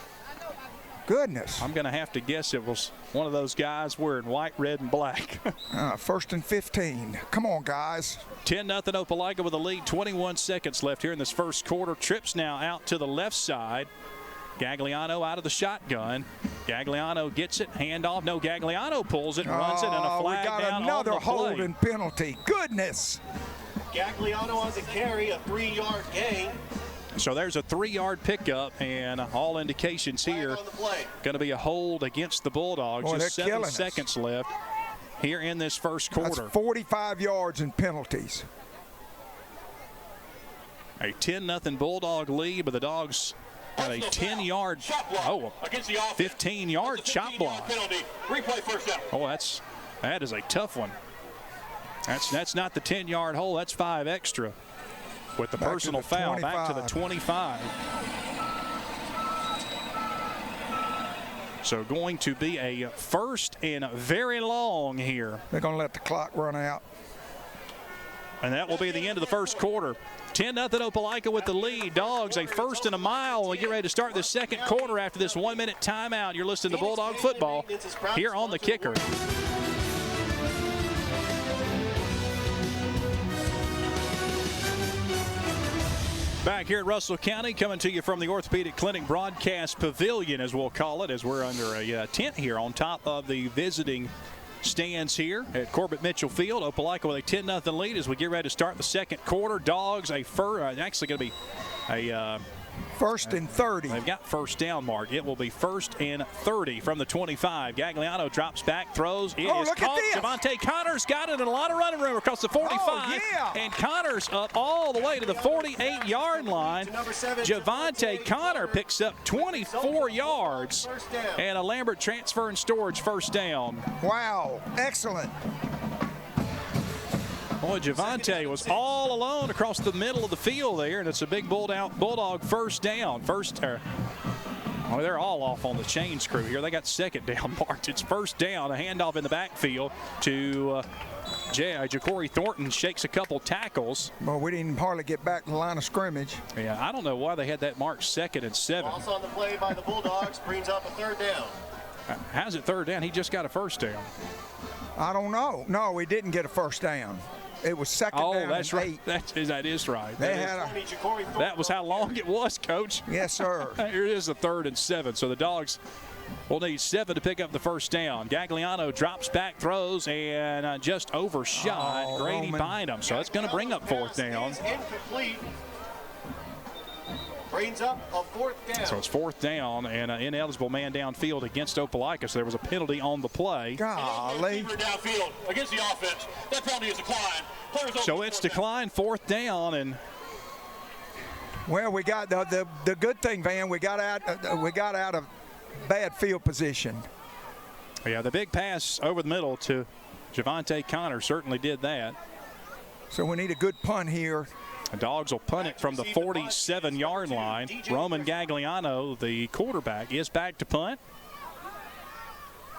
goodness. I'm going to have to guess it was one of those guys wearing white, red, and black. 1st and 15. Come on, guys. 10-0 Opelika with a lead. 21 seconds left here in this first quarter. Trips now out to the left side. Gagliano out of the shotgun. Gagliano gets it. Handoff. No, Gagliano pulls it and runs it, and a flag we got down another on the play. holding penalty. Goodness. Gagliano on the carry, a 3-yard gain. So there's a 3-yard pickup, and all indications here going to be a hold against the Bulldogs. Boy, just 7 us. seconds left here in this first quarter. That's 45 yards in penalties. A 10-0 Bulldog lead, but the Dogs got a 10-yard, 15-yard chop block. Replay first down. Oh, that is a tough one. That's not the 10-yard hole. That's 5 extra. With the personal foul, 25. back to the 25. So going to be a 1st and very long here. They're going to let the clock run out. And that will be the end of the first quarter. 10-0 Opelika with the lead. Dogs a 1st and a mile. We get ready to start the second quarter after this 1-minute timeout. You're listening to Bulldog Football here on the Kicker. Back here at Russell County, coming to you from the Orthopedic Clinic Broadcast Pavilion, as we'll call it, as we're under a tent here on top of the visiting stands here at Corbett Mitchell Field. Opelika with a 10-0 lead as we get ready to start the second quarter. Dogs actually going to be a 1st and 30. They've got first down mark. It will be 1st and 30 from the 25. Gagliano drops back, throws. It is caught. Javante Connors got it, and a lot of running room across the 45. Oh, yeah. And Connors up all the way to the 48-yard line. Javante Connor picks up 24 yards. And a Lambert transfer and storage first down. Wow, excellent. Boy, Javante was all alone across the middle of the field there, and it's a big Bulldog first down. They're all off on the chains crew here. They got second down marked. It's first down, a handoff in the backfield to Ja'Cory Thornton. Shakes a couple tackles. Well, we didn't hardly get back to the line of scrimmage. Yeah, I don't know why they had that marked 2nd and 7. Also on the play by the Bulldogs brings up a 3rd down. How's it 3rd down? He just got a first down. I don't know. No, we didn't get a first down. It was 2nd down. Oh, that's right. That is right. That was how long it was, Coach. Yes, sir. Here it is, a 3rd and 7. So the Dogs will need 7 to pick up the first down. Gagliano drops back, throws, and just overshot Grady Bynum. So that's going to bring up 4th down. Incomplete. Brings up a 4th down. So it's 4th down and an ineligible man downfield against Opelika. So there was a penalty on the play. Golly. Downfield against the offense. That penalty is declined. So it's declined, 4th down, and well, we got the good thing, Van. We got out of bad field position. Yeah, the big pass over the middle to Javante Connor certainly did that. So we need a good punt here. The Dogs will punt it from the 47-yard line. Roman Gagliano, the quarterback, is back to punt.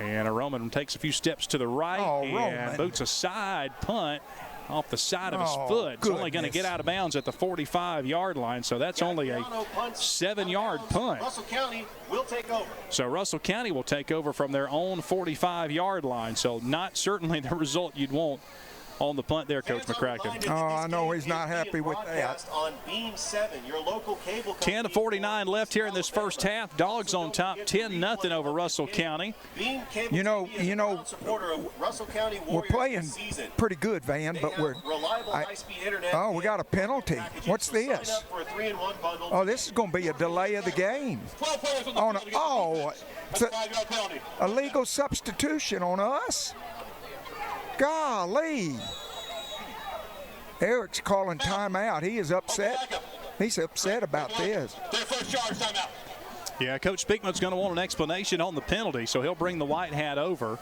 And Roman takes a few steps to the right and boots a side punt off the side of his foot. It's only going to get out of bounds at the 45-yard line, so that's only a 7-yard punt. Russell County will take over. So Russell County will take over from their own 45-yard line, so not certainly the result you'd want on the punt there, Coach McCracken. Oh, I know he's not happy with that. On Beam 7, your local cable 10:49 left here in this first half. Dogs on top, 10-0 over Russell County. You know, we're playing pretty good, Van, but we got a penalty. What's this? Oh, this is going to be a delay of the game. It's a legal substitution on us. Golly. Eric's calling timeout. He is upset. He's upset about this. Yeah, Coach Speakman's going to want an explanation on the penalty, so he'll bring the white hat over.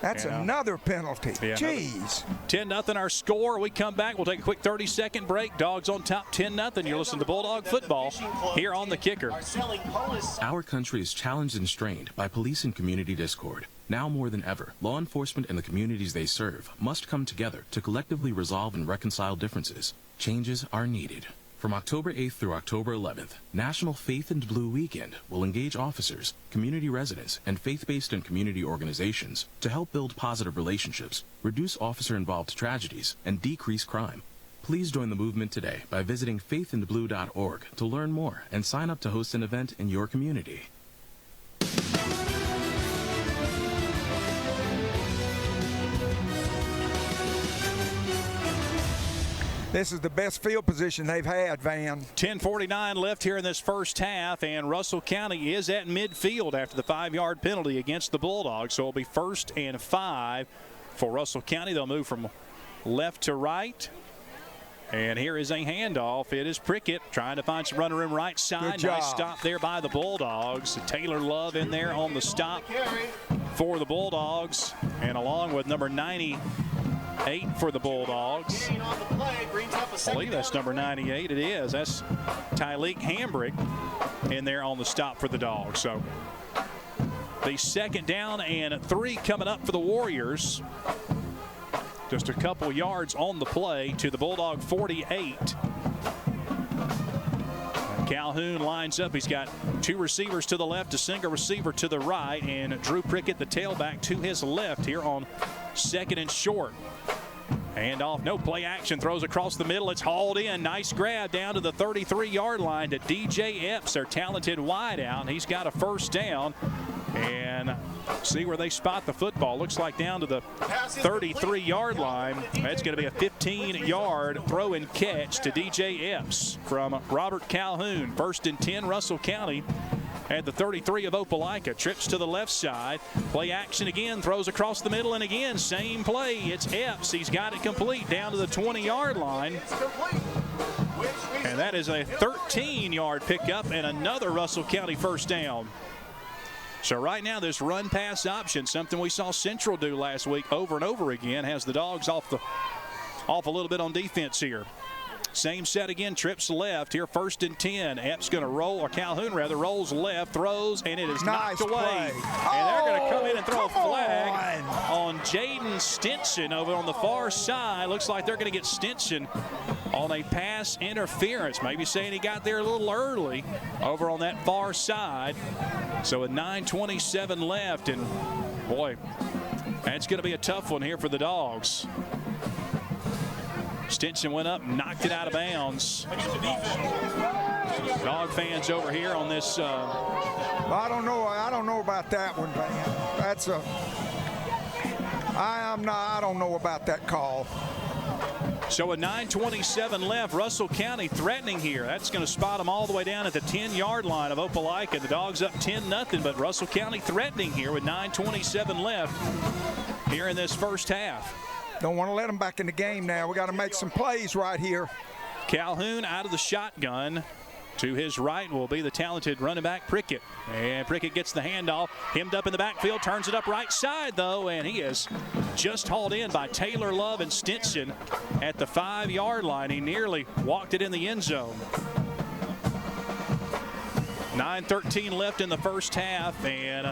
That's another penalty. Yeah, jeez. 10-0 our score. We come back. We'll take a quick 30-second break. Dogs on top 10-0. You're listening to Bulldog Football here on The Kicker. Our country is challenged and strained by police and community discord. Now more than ever, law enforcement and the communities they serve must come together to collectively resolve and reconcile differences. Changes are needed. From October 8th through October 11th, National Faith and Blue Weekend will engage officers, community residents, and faith-based and community organizations to help build positive relationships, reduce officer-involved tragedies, and decrease crime. Please join the movement today by visiting faithandblue.org to learn more and sign up to host an event in your community. This is the best field position they've had, Van. 10:49 left here in this first half, and Russell County is at midfield after the 5-yard penalty against the Bulldogs. So it'll be 1st and 5 for Russell County. They'll move from left to right. And here is a handoff. It is Prickett trying to find some running room right side. Nice stop there by the Bulldogs. Taylor Love in there on the stop for the Bulldogs. And along with number 98 for the Bulldogs. I believe that's number 98. It is. That's Tyleek Hambrick in there on the stop for the Dogs. So the 2nd down and 3 coming up for the Warriors. Just a couple yards on the play to the Bulldog 48. Calhoun lines up. He's got 2 receivers to the left, a single receiver to the right, and Drew Prickett, the tailback, to his left here on 2nd and short. Handoff, no play action, throws across the middle. It's hauled in. Nice grab down to the 33-yard line to DJ Epps, their talented wideout. He's got a 1st down. And see where they spot the football. Looks like down to the 33-yard line. That's going to be a 15-yard throw and catch to DJ Epps from Robert Calhoun. 1st and 10, Russell County at the 33 of Opelika. Trips to the left side. Play action again. Throws across the middle, and again, same play. It's Epps. He's got it complete down to the 20-yard line. And that is a 13-yard pickup and another Russell County 1st down. So right now, this run-pass option, something we saw Central do last week over and over again, has the Dogs off a little bit on defense here. Same set again, trips left here, 1st and 10. Epps going to roll, or Calhoun rather, rolls left, throws, and it is knocked away. And they're going to come in and throw a flag on Jaden Stinson over on the far side. Looks like they're going to get Stinson on a pass interference. Maybe saying he got there a little early over on that far side. So with 9:27 left, and boy, that's going to be a tough one here for the Dogs. Stinson went up, knocked it out of bounds. Dog fans over here on this. I don't know about that one, Van. That's a. I don't know about that call. So with 9:27 left, Russell County threatening here. That's going to spot them all the way down at the 10-yard line of Opelika. The Dogs up 10-0, but Russell County threatening here with 9:27 left here in this first half. Don't want to let them back in the game now. We got to make some plays right here. Calhoun out of the shotgun. To his right will be the talented running back Prickett. And Prickett gets the handoff. Hemmed up in the backfield. Turns it up right side, though. And he is just hauled in by Taylor Love and Stinson at the 5-yard line. He nearly walked it in the end zone. 9:13 left in the first half, and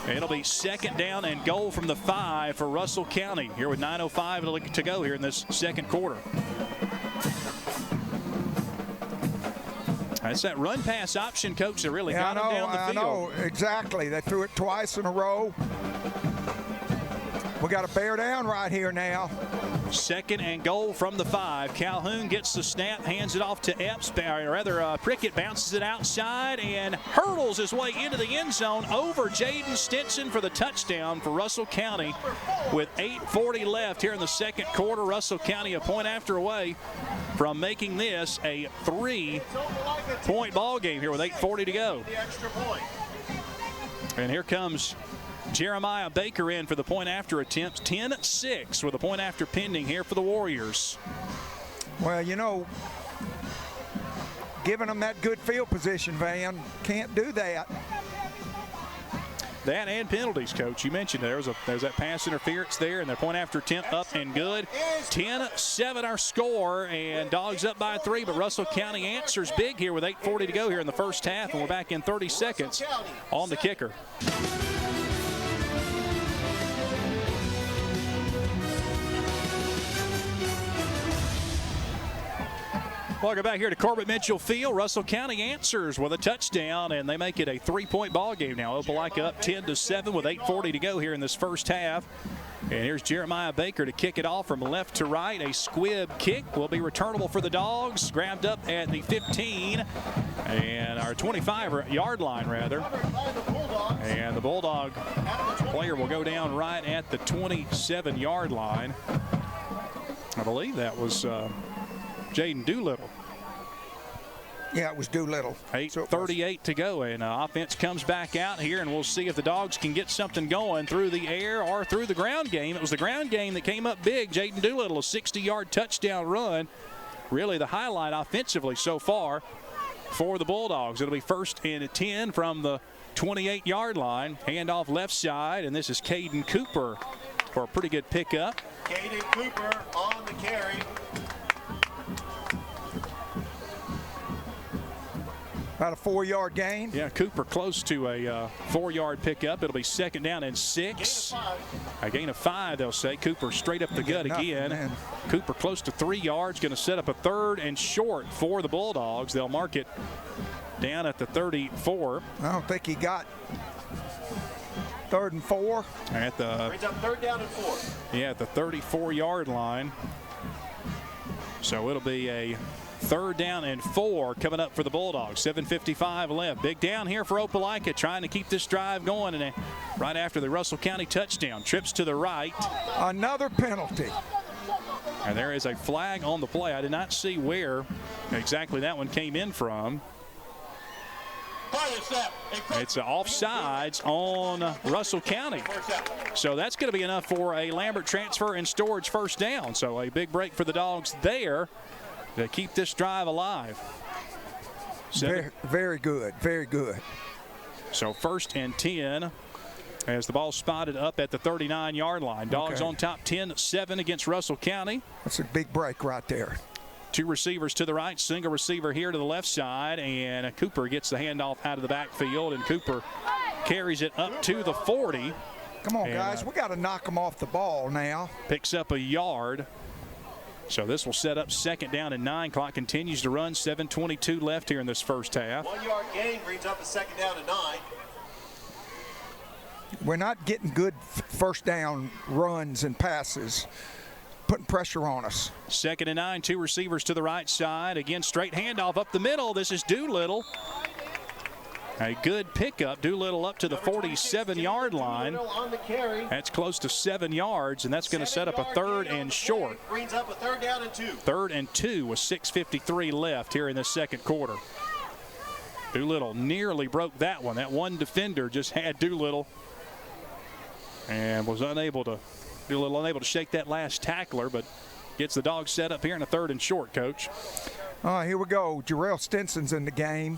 it'll be 2nd down and goal from the 5 for Russell County here with 9:05 to go here in this 2nd quarter. That's that run-pass option, coach, that really got him down the field. I know, exactly. They threw it twice in a row. We got to bear down right here now. 2nd and goal from the 5. Calhoun gets the snap, hands it off to Epps, or rather Prickett bounces it outside and hurdles his way into the end zone over Jaden Stinson for the touchdown for Russell County with 8:40 left here in the second quarter. Russell County a point after away from making this a 3-point ball game here with 8:40 to go. And here comes Jeremiah Baker in for the point after attempt. 10-6 with a point after pending here for the Warriors. Well, you know, giving them that good field position, Van, can't do that. That and penalties, Coach. You mentioned there's that pass interference there, and their point after attempt up and good. 10-7 our score, and Dogs up by 3, but Russell County answers big here with 8:40 to go here in the first half, and we're back in 30 seconds on the kicker. Welcome back here to Corbett Mitchell Field. Russell County answers with a touchdown, and they make it a 3-point ball game now. Opelika up 10-7 with 8:40 to go here in this first half. And here's Jeremiah Baker to kick it off from left to right. A squib kick will be returnable for the Dogs. Grabbed up at the 15 and our 25-yard line, rather. And the Bulldog player will go down right at the 27-yard line. I believe that was Jaden Doolittle. Yeah, it was Doolittle. 8:38 to go, and offense comes back out here, and we'll see if the Dogs can get something going through the air or through the ground game. It was the ground game that came up big. Jaden Doolittle, a 60-yard touchdown run. Really the highlight offensively so far for the Bulldogs. It'll be 1st and 10 from the 28-yard line. Handoff left side, and this is Caden Cooper for a pretty good pickup. Caden Cooper on the carry. About a 4-yard gain. Yeah, Cooper close to a 4-yard pickup. It'll be 2nd down and 6. A gain of 5, they'll say. Cooper straight up the gut again. Man. Cooper close to 3 yards, going to set up a 3rd and short for the Bulldogs. They'll mark it down at the 34. I don't think he got 3rd and 4. At the Brings up 3rd down and 4. Yeah, at the 34-yard line. So it'll be a 3rd down and 4 coming up for the Bulldogs. 7:55 left. Big down here for Opelika, trying to keep this drive going. And right after the Russell County touchdown, trips to the right. Another penalty. And there is a flag on the play. I did not see where exactly that one came in from. It's offsides on Russell County. So that's going to be enough for a Lambert transfer and storage 1st down. So a big break for the Dogs there to keep this drive alive. Very good, very good. So 1st and 10 as the ball spotted up at the 39-yard line. Dogs on top 10-7 against Russell County. That's a big break right there. 2 receivers to the right, single receiver here to the left side, and Cooper gets the handoff out of the backfield, and Cooper carries it up to the 40. Come on, guys, we got to knock them off the ball now. Picks up a yard. So this will set up 2nd down and 9. Clock continues to run. 7:22 left here in this first half. 1-yard gain brings up a 2nd down and 9. We're not getting good 1st down runs and passes, putting pressure on us. 2nd and 9, 2 receivers to the right side. Again, straight handoff up the middle. This is Doolittle. A good pickup. Doolittle up to the 47-yard line. That's close to 7 yards, and that's going to set up a 3rd and short. Brings up a 3rd down and 2. 3rd and 2 with 6:53 left here in the second quarter. Doolittle nearly broke that one. That one defender just had Doolittle and was unable to shake that last tackler, but gets the Dogs set up here in a 3rd and short, Coach. All right, here we go. Jarrell Stinson's in the game.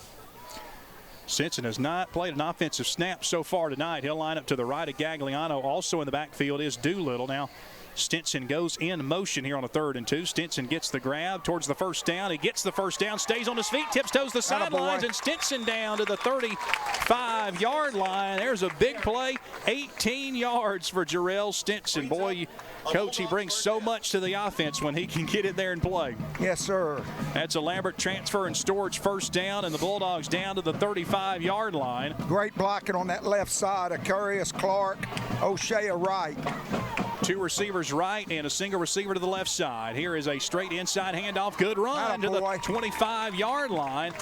Stinson has not played an offensive snap so far tonight. He'll line up to the right of Gagliano. Also in the backfield is Doolittle. Now Stinson goes in motion here on a 3rd and 2. Stinson gets the grab towards the 1st down. He gets the 1st down, stays on his feet, tiptoes the sidelines, and Stinson down to the 35-yard line. There's a big play. 18 yards for Jarrell Stinson. Boy, Coach, he brings so much to the offense when he can get in there and play. Yes, sir. That's a Lambert transfer and storage 1st down, and the Bulldogs down to the 35-yard line. Great blocking on that left side. Aquarius, Clark, O'Shea right. Two receivers right and a single receiver to the left side. Here is a straight inside handoff. Good run to the 25-yard line.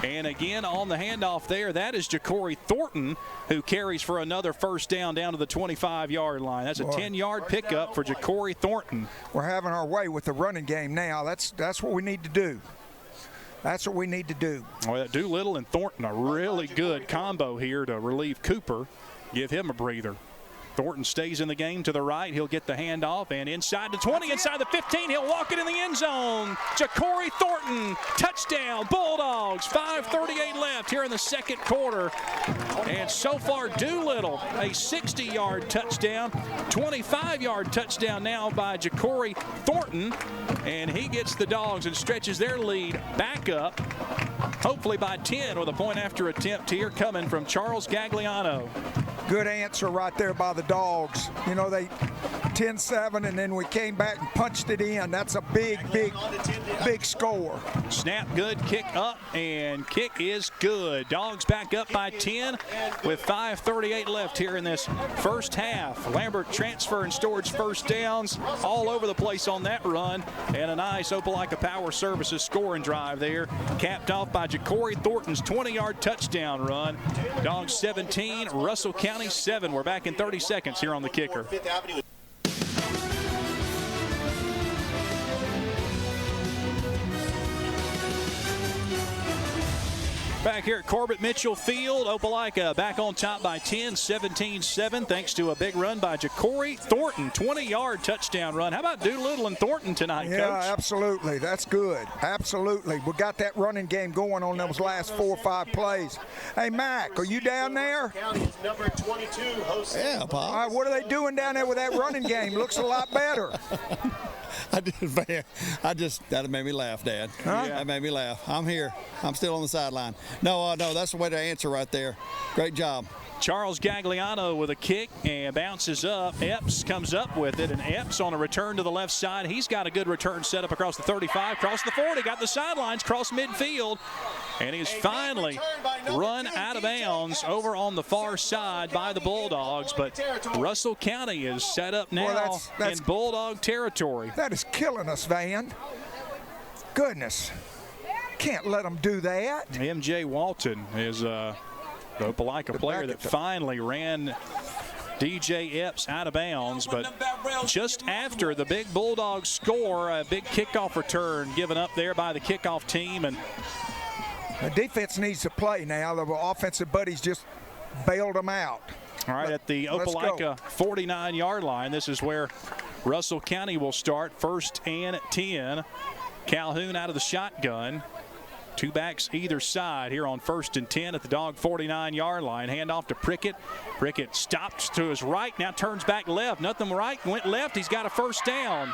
And again on the handoff there, that is Ja'Cory Thornton, who carries for another first down to the 25-yard line. That's a 10-yard pickup for Ja'Cory Thornton. We're having our way with the running game now. That's what we need to do. That's what we need to do. Well, Doolittle and Thornton, a really good combo here to relieve Cooper. Give him a breather. Thornton stays in the game to the right. He'll get the handoff and inside the 20, inside the 15. He'll walk it in the end zone. Ja'Cory Thornton, touchdown, Bulldogs. 5:38 left here in the second quarter. And so far, Doolittle, a 60-yard touchdown, 25-yard touchdown now by Ja'Cory Thornton. And he gets the Dogs and stretches their lead back up, hopefully by 10, with a point after attempt here coming from Charles Gagliano. Good answer right there by the Dogs. You know, they 10-7, and then we came back and punched it in. That's a big score. Snap good, kick up, and kick is good. Dogs back up by 10 with 5:38 left here in this first half. Lambert transfer and storage first downs all over the place on that run, and a nice Opelika Power Services scoring drive there, capped off by Ja'Cory Thornton's 20-yard touchdown run. Dogs 17, Russell County 7. We're back in 30 seconds here on the kicker. Back here at Corbett Mitchell Field, Opelika back on top by 10, 17-7, thanks to a big run by Ja'Cory Thornton, 20-yard touchdown run. How about Doolittle and Thornton tonight, Coach? Yeah, absolutely. That's good. Absolutely. We got that running game going on those last 4 or 5 plays. Hey, Mac, are you down there? Number 22 hosts. Yeah, Pop. All right, what are they doing down there with that running game? Looks a lot better. That made me laugh, Dad. Huh? That made me laugh. I'm here. I'm still on the sideline. No, that's the way to answer right there. Great job. Charles Gagliano with a kick and bounces up. Epps comes up with it, and Epps on a return to the left side. He's got a good return set up across the 35, across the 40, got the sidelines, cross midfield, and he's finally run out of bounds over on the far side by the Bulldogs. But Russell County is set up now in Bulldog territory. That is killing us, Van. Goodness. Can't let them do that. MJ Walton is the Opelika player that finally ran DJ Epps out of bounds, but just after the big Bulldogs score, a big kickoff return given up there by the kickoff team. And the defense needs to play now. The offensive buddies just bailed them out. All right, at the Opelika 49-yard line, this is where Russell County will start. 1st and 10. Calhoun out of the shotgun. 2 backs either side here on 1st and 10 at the Dog 49-yard line. Handoff to Prickett. Prickett stops to his right, now turns back left. Nothing right, went left. He's got a first down.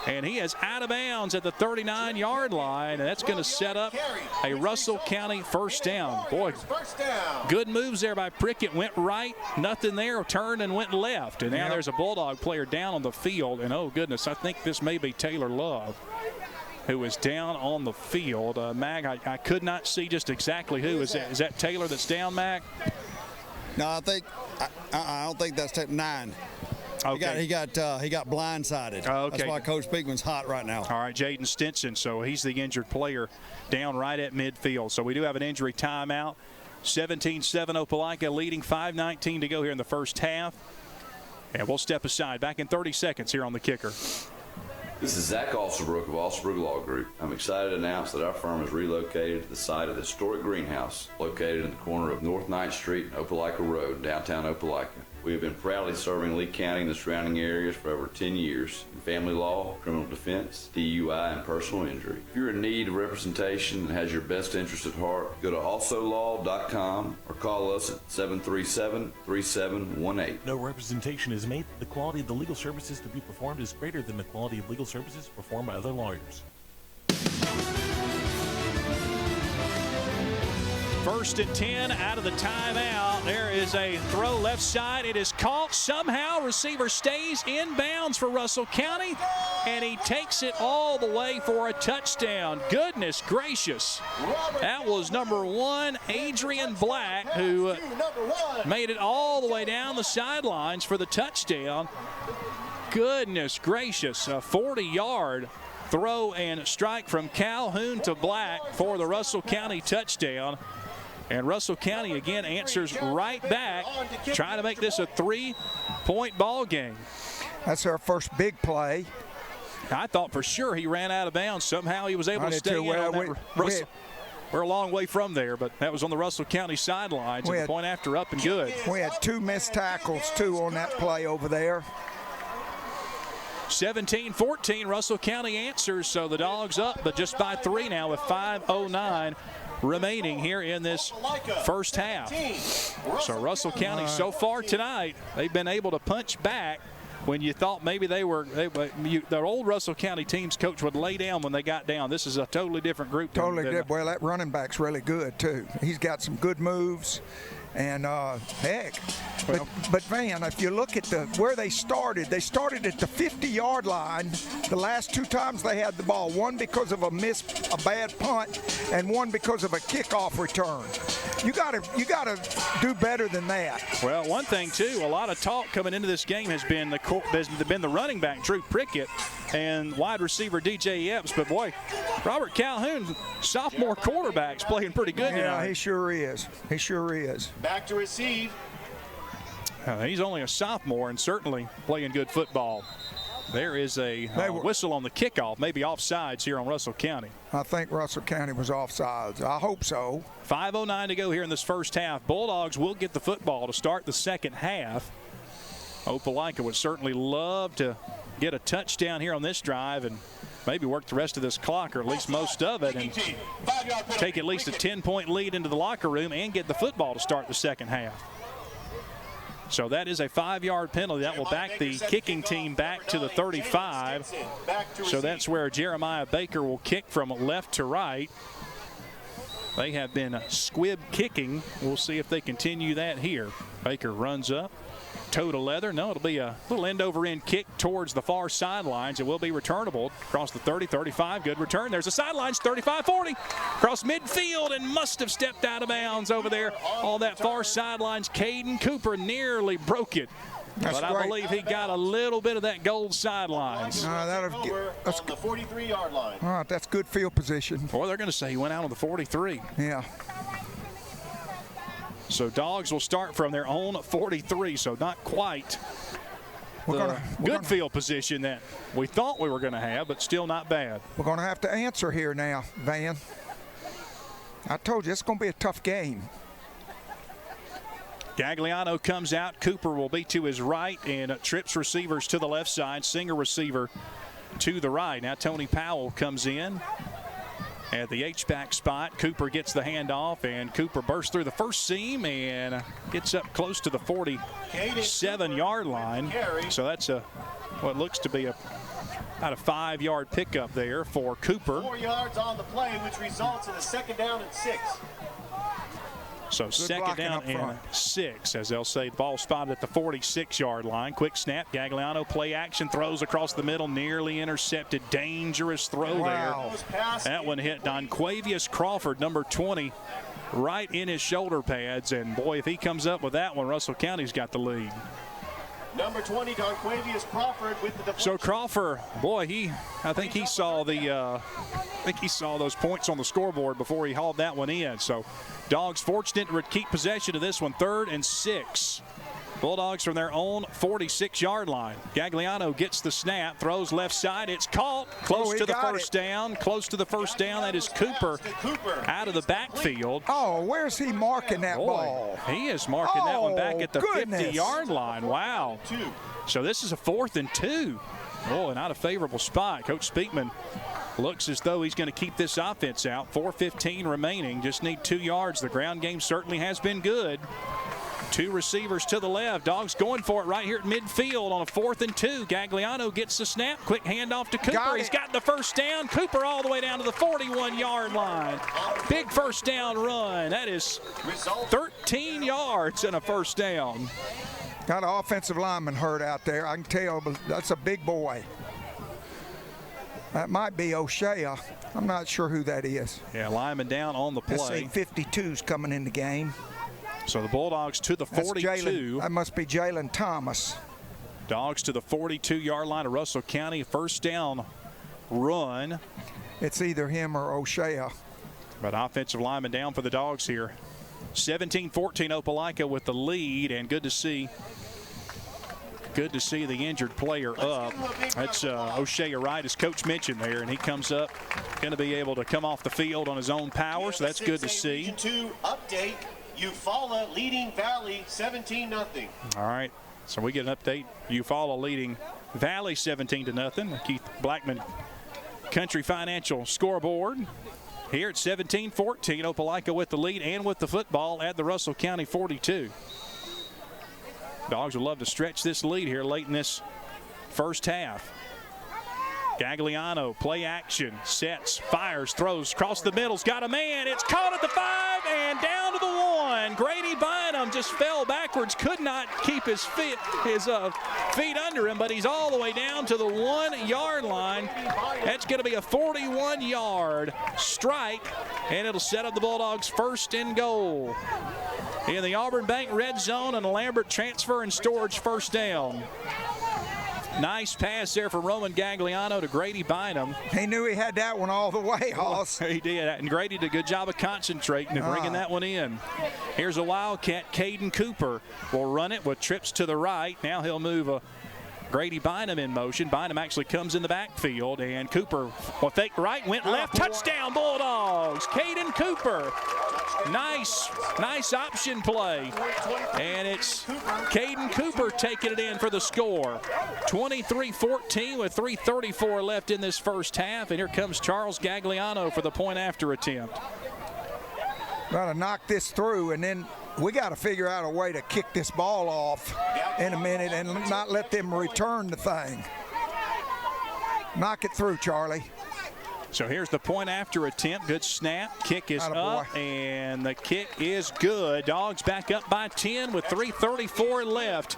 And he is out of bounds at the 39-yard line. And that's going to set up a Russell County first down. Boy, good moves there by Prickett. Went right, nothing there, turned and went left. And now there's a Bulldog player down on the field. And oh, goodness, I think this may be Taylor Love, who is down on the field. Mac, I could not see just exactly who. Is that Taylor that's down, Mac? No, I don't think that's 9. Okay. He got blindsided. Okay. That's why Coach Beekman's hot right now. All right, Jaden Stinson. So he's the injured player down right at midfield. So we do have an injury timeout. 17-7 Opelika leading, 5:19 to go here in the first half. And we'll step aside. Back in 30 seconds here on the kicker. This is Zach Alsterbrook of Alsterbrook Law Group. I'm excited to announce that our firm has relocated to the site of the historic greenhouse located in the corner of North 9th Street and Opelika Road, downtown Opelika. We have been proudly serving Lee County and the surrounding areas for over 10 years in family law, criminal defense, DUI, and personal injury. If you're in need of representation and has your best interest at heart, go to alsolaw.com or call us at 737-3718. No representation is made. The quality of the legal services to be performed is greater than the quality of legal services performed by other lawyers. 1st and 10 out of the timeout. There is a throw left side. It is caught somehow. Receiver stays in bounds for Russell County, and he takes it all the way for a touchdown. Goodness gracious. That was number 1, Adrian Black, who made it all the way down the sidelines for the touchdown. goodness gracious. A 40-yard throw and strike from Calhoun to Black for the Russell County touchdown. And Russell County again answers right back, trying to make this a 3-point ball game. That's our first big play. I thought for sure he ran out of bounds. Somehow he was able to stay in on that Russell. We're a long way from there, but that was on the Russell County sidelines. And the point after up and good. We had 2 missed tackles, too, on that play over there. 17-14, Russell County answers, so the Dogs up, but just by 3 now with 5:09 remaining here in this first half. So Russell County so far tonight, they've been able to punch back when you thought maybe the old Russell County team's coach would lay down when they got down. This is a totally different group. Totally different. Well, that running back's really good, too. He's got some good moves. And heck, but Van, if you look at where they started at the 50-yard line. The last 2 times they had the ball, one because of a bad punt, and one because of a kickoff return. You gotta do better than that. Well, one thing too, a lot of talk coming into this game has been the running back Drew Prickett and wide receiver DJ Epps. But boy, Robert Calhoun, sophomore quarterback's playing pretty good tonight. Yeah, he sure is. He sure is. Back to receive. He's only a sophomore and certainly playing good football. There is a whistle on the kickoff, maybe offsides here on Russell County. I think Russell County was offsides. I hope so. 5:09 to go here in this first half. Bulldogs will get the football to start the second half. Opelika would certainly love to get a touchdown here on this drive and maybe work the rest of this clock, or at least most of it, and take at least a 10-point lead into the locker room and get the football to start the second half. So that is a 5-yard penalty. That will back the kicking team back to the 35. So that's where Jeremiah Baker will kick from left to right. They have been squib kicking. We'll see if they continue that here. Baker runs up. Toe to leather. No, it'll be a little end-over-end kick towards the far sidelines. It will be returnable across the 30, 35. Good return. There's the sidelines, 35, 40. Across midfield and must have stepped out of bounds over there on that far sidelines. Caden Cooper nearly broke it. But I believe he got a little bit of that gold sidelines. That's on the 43-yard line. All right, that's good field position. Boy, they're going to say he went out on the 43. Yeah. So Dogs will start from their own 43, so not quite the good field position that we thought we were going to have, but still not bad. We're going to have to answer here now, Van. I told you, it's going to be a tough game. Gagliano comes out. Cooper will be to his right, and trips receivers to the left side. Singer receiver to the right. Now Tony Powell comes in at the H-back spot. Cooper gets the handoff, and Cooper bursts through the first seam and gets up close to the 47-yard line. So that's what looks to be about a 5-yard pickup there for Cooper. 4 yards on the play, which results in a 2nd down and 6. So good 2nd down and 6, as they'll say. The ball spotted at the 46-yard line. Quick snap. Gagliano play action. Throws across the middle. Nearly intercepted. Dangerous throw there. That one hit Donquavius Crawford, number 20, right in his shoulder pads. And, boy, if he comes up with that one, Russell County's got the lead. Number 20, Donquavius Crawford with the deflection. So Crawford, boy, I think he saw those points on the scoreboard before he hauled that one in. So Dogs fortunate to keep possession of this one. 3rd and 6. Bulldogs from their own 46-yard line. Gagliano gets the snap, throws left side. It's caught close to the first down. Close to the first down. That is Cooper out of the backfield. Oh, where's he marking that ball? He is marking that one back at the 50-yard line. Wow. So this is a 4th and 2. Oh, and out of favorable spot. Coach Speakman looks as though he's going to keep this offense out. 4:15 remaining. Just need 2 yards. The ground game certainly has been good. 2 receivers to the left. Dogs going for it right here at midfield on a 4th and 2. Gagliano gets the snap. Quick handoff to Cooper. He's got the first down. Cooper all the way down to the 41-yard line. Big first down run. That is 13 yards and a first down. Got an offensive lineman hurt out there. I can tell, but that's a big boy. That might be O'Shea. I'm not sure who that is. Yeah, lineman down on the play. Let's see, 52's coming in the game. So the Bulldogs to the 42. That must be Jalen Thomas. Dogs to the 42-yard line of Russell County. First down run. It's either him or O'Shea. But offensive lineman down for the Dogs here. 17-14 Opelika with the lead, and good to see the injured player up. That's O'Shea Wright, as Coach mentioned there, and he comes up, going to be able to come off the field on his own power, so that's good to see. Region 2 update, Eufaula leading Valley 17-0. All right, so we get an update. Eufaula leading Valley 17-0. Keith Blackman Country Financial scoreboard. Here at 17-14, Opelika with the lead and with the football at the Russell County 42. Dogs would love to stretch this lead here late in this first half. Gagliano, play action, sets, fires, throws, across the middle's got a man. It's caught at the 5 and down to the 1. Grady Bynum just fell backwards, could not keep his feet under him, but he's all the way down to the 1-yard line. That's going to be a 41-yard strike, and it'll set up the Bulldogs' first and goal. In the Auburn Bank red zone, and a Lambert transfer and storage first down. Nice pass there from Roman Gagliano to Grady Bynum. He knew he had that one all the way, Hoss. He did, and Grady did a good job of concentrating and bringing that one in. Here's a Wildcat. Caden Cooper will run it with trips to the right. Now he'll move Grady Bynum in motion. Bynum actually comes in the backfield, and Cooper will fake right, went left. Touchdown, Bulldogs. Caden Cooper. Nice option play. And it's Caden Cooper taking it in for the score. 23-14 with 3:34 left in this first half. And here comes Charles Gagliano for the point after attempt. Got to knock this through, and then we got to figure out a way to kick this ball off in a minute and not let them return the thing. Knock it through, Charlie. So here's the point after attempt. Good snap. Kick is up, and the kick is good. Dogs back up by 10 with 3:34 left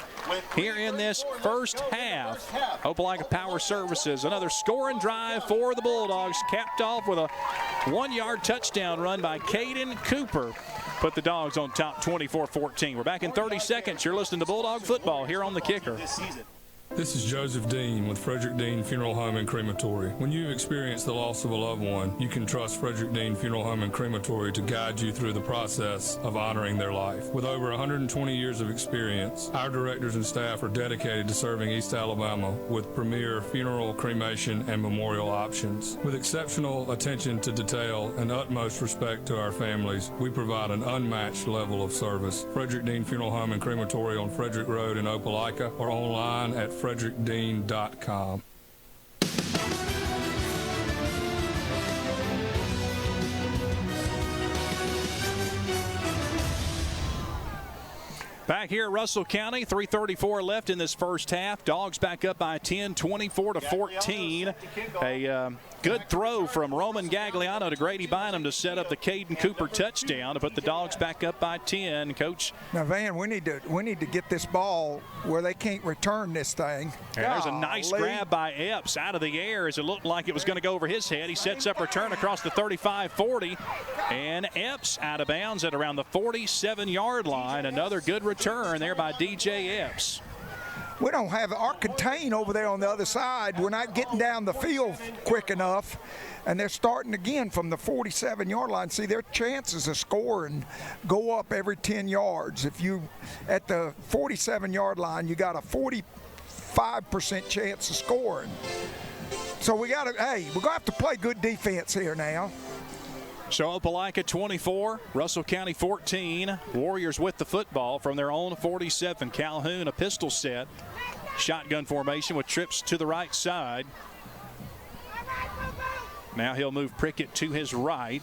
here in this first half. Opelika Power Services, another scoring drive for the Bulldogs, capped off with a 1-yard touchdown run by Caden Cooper. Put the Dogs on top 24-14. We're back in 30 seconds. You're listening to Bulldog Football here on The Kicker. This is Joseph Dean with Frederick Dean Funeral Home and Crematory. When you've experienced the loss of a loved one, you can trust Frederick Dean Funeral Home and Crematory to guide you through the process of honoring their life. With over 120 years of experience, our directors and staff are dedicated to serving East Alabama with premier funeral, cremation, and memorial options. With exceptional attention to detail and utmost respect to our families, we provide an unmatched level of service. Frederick Dean Funeral Home and Crematory on Frederick Road in Opelika, or online at frederickdean.com. Back here at Russell County, 3:34 left in this first half. Dogs back up by 10, 24-14. A good throw from Roman Gagliano to Grady Bynum to set up the Caden Cooper touchdown to put the Dogs back up by 10. Coach. Now, Van, we need to get this ball where they can't return this thing. And there's a nice grab by Epps out of the air as it looked like it was going to go over his head. He sets up return across the 35-40, and Epps out of bounds at around the 47-yard line. Another good return there by DJ Epps. We don't have our contain over there on the other side. We're not getting down the field quick enough, and they're starting again from the 47-yard line. See, their chances of scoring go up every 10 yards. If you, at the 47-yard line, you got a 45% chance of scoring. So we're going to have to play good defense here now. So Opelika 24, Russell County 14. Warriors with the football from their own 47. Calhoun, a pistol set. Shotgun formation with trips to the right side. Now he'll move Prickett to his right.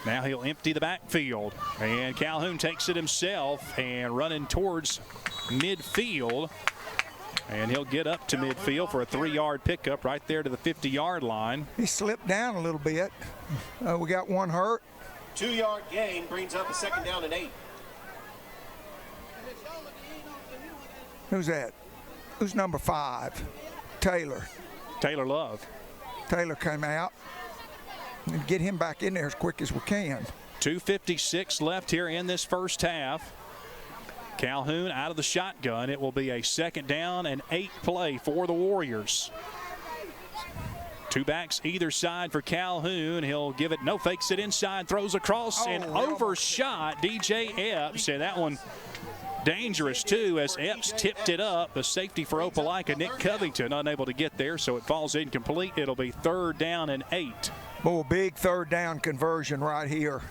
Now he'll empty the backfield. And Calhoun takes it himself and running towards midfield. And he'll get up to midfield for a 3-yard pickup right there to the 50-yard line. He slipped down a little bit. We got one hurt. 2-yard gain brings up a 2nd down and 8. Who's that? Who's number 5? Taylor. Taylor Love. Taylor came out. And get him back in there as quick as we can. 2:56 left here in this first half. Calhoun out of the shotgun. It will be a 2nd down and 8 play for the Warriors. 2 backs either side for Calhoun. He'll give it, no, fakes it inside, throws across, and overshot DJ Epps. And that one dangerous, too, as Epps tipped it up. The safety for Opelika, Nick Covington, unable to get there, so it falls incomplete. It'll be 3rd down and 8. Oh, big 3rd down conversion right here.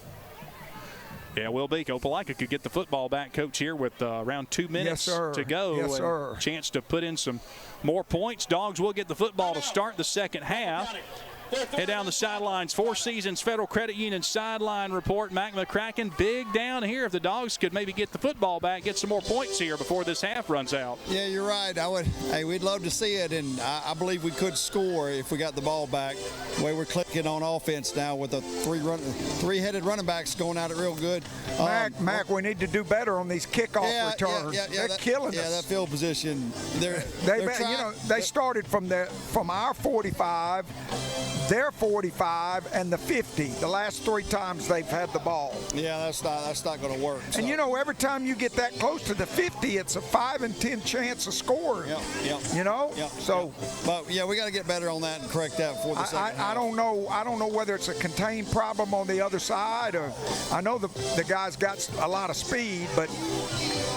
Yeah, will be. Opelika could get the football back, Coach, here with around 2 minutes to go. Yes, sir. Chance to put in some more points. Dogs will get the football to start the 2nd half. Head down the sidelines. Four Seasons Federal Credit Union sideline report. Mac McCracken, big down here. If the Dogs could maybe get the football back, get some more points here before this half runs out. Yeah, you're right. Hey, we'd love to see it, and I believe we could score if we got the ball back. The way we're clicking on offense now with the three-headed running backs going at it real good. Mac, we need to do better on these kickoff returns. They're killing us. Yeah, that field position. They started from our 45. Their 45 and the 50, the last 3 times they've had the ball. Yeah, that's not going to work. So. And every time you get that close to the 50, it's a 5 in 10 chance of scoring. Yep. So, but yeah, we got to get better on that and correct that before the second half. I don't know whether it's a contained problem on the other side, or I know the guy's got a lot of speed, but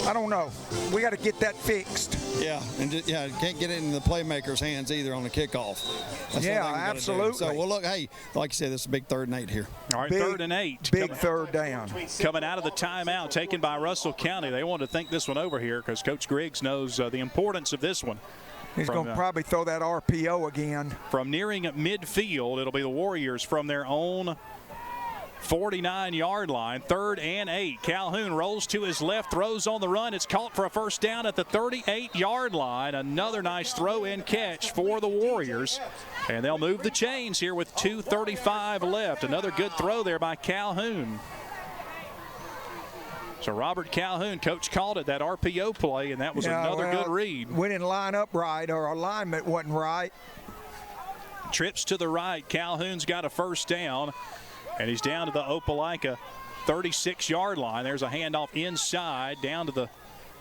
I don't know. We got to get that fixed. Yeah, and can't get it in the playmakers' hands either on the kickoff. Absolutely. So, well, look, hey, like you said, this is a big 3rd and 8 here. All right, 3rd and 8. Big 3rd down. Coming out of the timeout taken by Russell County. They want to think this one over here because Coach Griggs knows the importance of this one. He's going to probably throw that RPO again. From nearing midfield, it'll be the Warriors from their own 49-yard line, 3rd and 8. Calhoun rolls to his left, throws on the run. It's caught for a 1st down at the 38-yard line. Another nice throw and catch for the Warriors. And they'll move the chains here with 2:35 left. Another good throw there by Calhoun. So Robert Calhoun, coach called it that RPO play, and that was another good read. We didn't line up right. Our alignment wasn't right. Trips to the right. Calhoun's got a 1st down. And he's down to the Opelika 36-yard line. There's a handoff inside down to the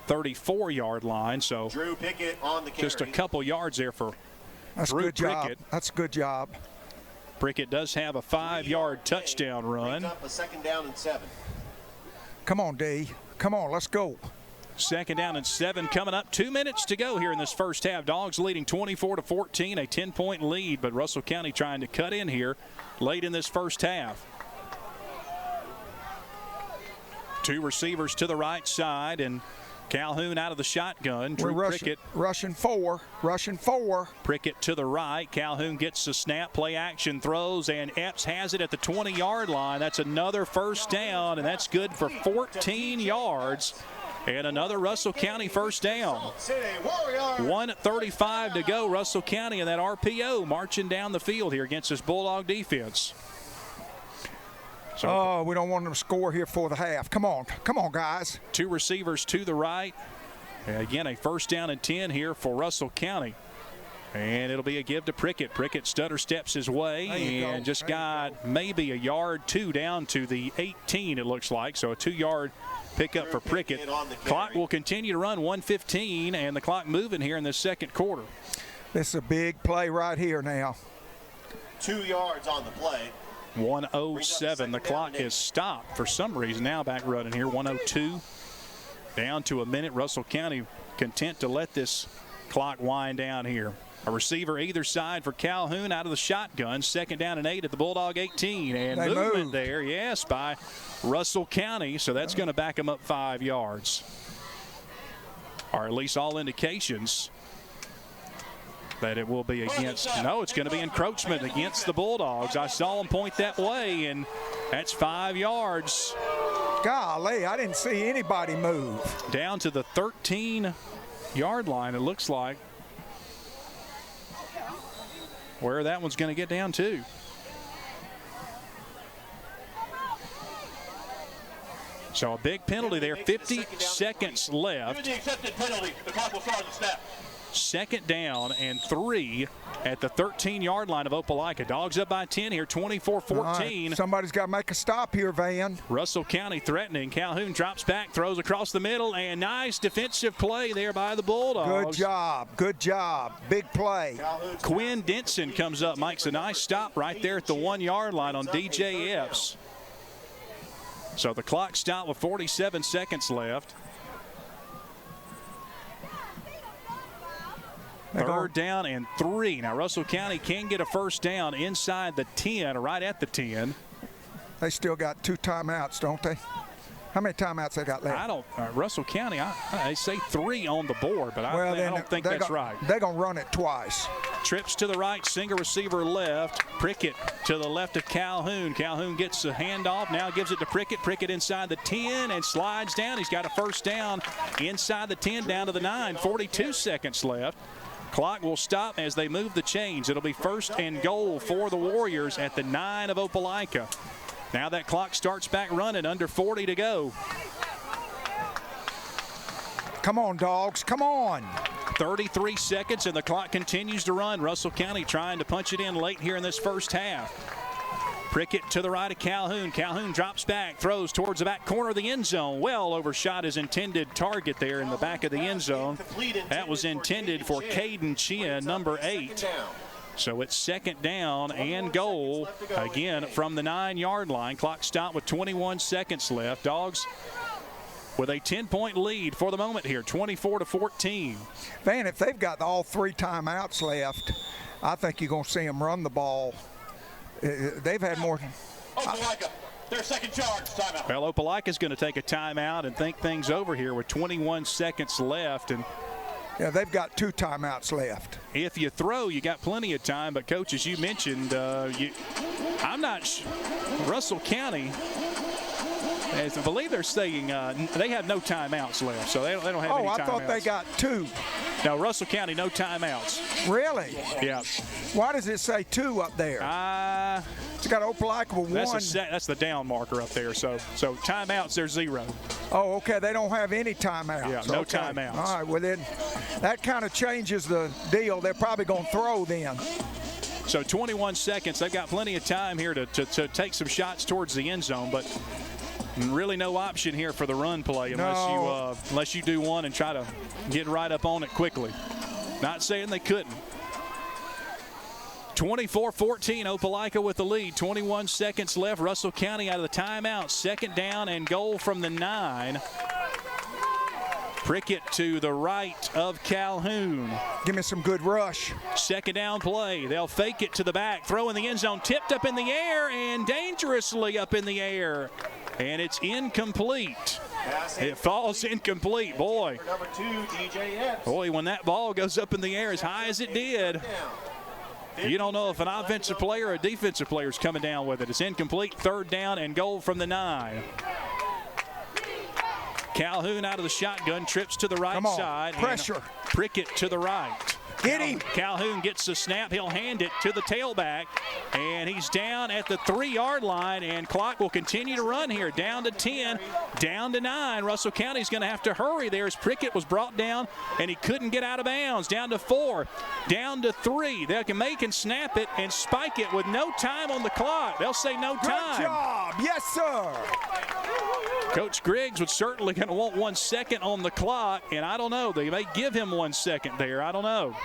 34-yard line. So Drew Pickett on the carry. Just a couple yards there for Drew Pickett. That's a good job. Pickett does have a 5-yard touchdown run. Up a 2nd down and 7. Come on, D. Come on, let's go. 2nd down and 7 coming up. 2 minutes to go here in this first half. Dogs leading 24-14, a 10-point lead, but Russell County trying to cut in here late in this first half. 2 receivers to the right side, and Calhoun out of the shotgun. Drew Pickett. Rushing four. Pickett to the right. Calhoun gets the snap, play action, throws, and Epps has it at the 20-yard line. That's another 1st down, and that's good for 14 yards. And another Russell County 1st down. 1:35 to go. Russell County and that RPO marching down the field here against this Bulldog defense. So, we don't want them to score here for the half. Come on, guys. 2 receivers to the right. And again, a 1st down and 10 here for Russell County. And it'll be a give to Pickett. Pickett stutter steps his way and just got maybe a yard 2 down to the 18, it looks like. So a 2-yard pickup for Pickett. Clock will continue to run, 1:15, and the clock moving here in the 2nd quarter. This is a big play right here now. 2 yards on the play. 1:07. The clock has stopped for some reason. Now back running here. 1:02. Down to a minute. Russell County content to let this clock wind down here. A receiver either side for Calhoun out of the shotgun. 2nd down and 8 at the Bulldog 18. And movement there, yes, by Russell County. So that's going to back them up 5 yards. Or at least all indications that it will be against. No, it's going to be encroachment against the Bulldogs. I saw them point that way, and that's 5 yards. Golly, I didn't see anybody move. Down to the 13-yard line, it looks like. Where that one's going to get down to. So a big penalty there, 50 seconds left. Given the accepted penalty, the clock will start the snap. Second down and 3 at the 13-yard line of Opelika. Dogs up by 10 here, 24-14. Right. Somebody's got to make a stop here, Van. Russell County threatening. Calhoun drops back, throws across the middle, and nice defensive play there by the Bulldogs. Good job. Good job. Big play. Quinn Denson comes up, makes a nice stop right there at the 1-yard line on DJ Epps. So the clock stopped with 47 seconds left. Third down and 3. Now Russell County can get a first down inside the 10, right at the 10. They still got 2 timeouts, don't they? How many timeouts they got left? I don't. Russell County, they say 3 on the board, but I don't think that's right. They're going to run it twice. Trips to the right, single receiver left. Prickett to the left of Calhoun. Calhoun gets a handoff, now gives it to Prickett. Prickett inside the 10 and slides down. He's got a first down inside the 10 down to the 9. 42 seconds left. Clock will stop as they move the chains. It'll be first and goal for the Warriors at the 9 of Opelika. Now that clock starts back running, under 40 to go. Come on, dogs, come on. 33 seconds and the clock continues to run. Russell County trying to punch it in late here in this first half. Prickett to the right of Calhoun. Calhoun drops back, throws towards the back corner of the end zone. Well overshot his intended target there in the back of the end zone. That was intended for Caden Chien, number 8. So it's second down and goal again from the 9-yard line. Clock stopped with 21 seconds left. Dogs with a 10-point lead for the moment here, 24-14. Man, if they've got all 3 timeouts left, I think you're going to see them run the ball. They've had more. Opelika, their second charge, timeout. Well, Opelika's going to take a timeout and think things over here with 21 seconds left. And yeah, they've got 2 timeouts left. If you throw, you got plenty of time. But, Coach, as you mentioned, I'm not Russell County, I believe they're saying they have no timeouts left, so they don't have any timeouts. Oh, I thought they got 2. No, Russell County, no timeouts. Really? Yeah. Why does it say 2 up there? It's got Opelika with 1. That's the down marker up there. So timeouts, there's 0. Oh, okay. They don't have any timeouts. Yeah, no timeouts. All right. Well, then that kind of changes the deal. They're probably going to throw then. So 21 seconds. They've got plenty of time here to take some shots towards the end zone, but really no option here for the run play unless you do one and try to get right up on it quickly. Not saying they couldn't. 24-14, Opelika with the lead. 21 seconds left. Russell County out of the timeout. Second down and goal from the 9. Prickett to the right of Calhoun. Give me some good rush. Second down play. They'll fake it to the back. Throw in the end zone. Tipped up in the air and dangerously up in the air. And it's incomplete. It falls incomplete. Boy, Number 2, DJ Epps. Boy, when that ball goes up in the air as high as it did, you don't know if an offensive player or a defensive player is coming down with it. It's incomplete. Third down and goal from the 9. Calhoun out of the shotgun, trips to the right side. Pressure. Prickett to the right. Get him. Calhoun gets the snap. He'll hand it to the tailback, and he's down at the 3-yard line, and clock will continue to run here. Down to 10, down to 9. Russell County's going to have to hurry there as Prickett was brought down, and he couldn't get out of bounds. Down to 4, down to 3. They can make and snap it and spike it with no time on the clock. They'll say no time. Good job. Yes, sir. Coach Griggs was certainly going to want 1 second on the clock, and I don't know. They may give him 1 second there. I don't know.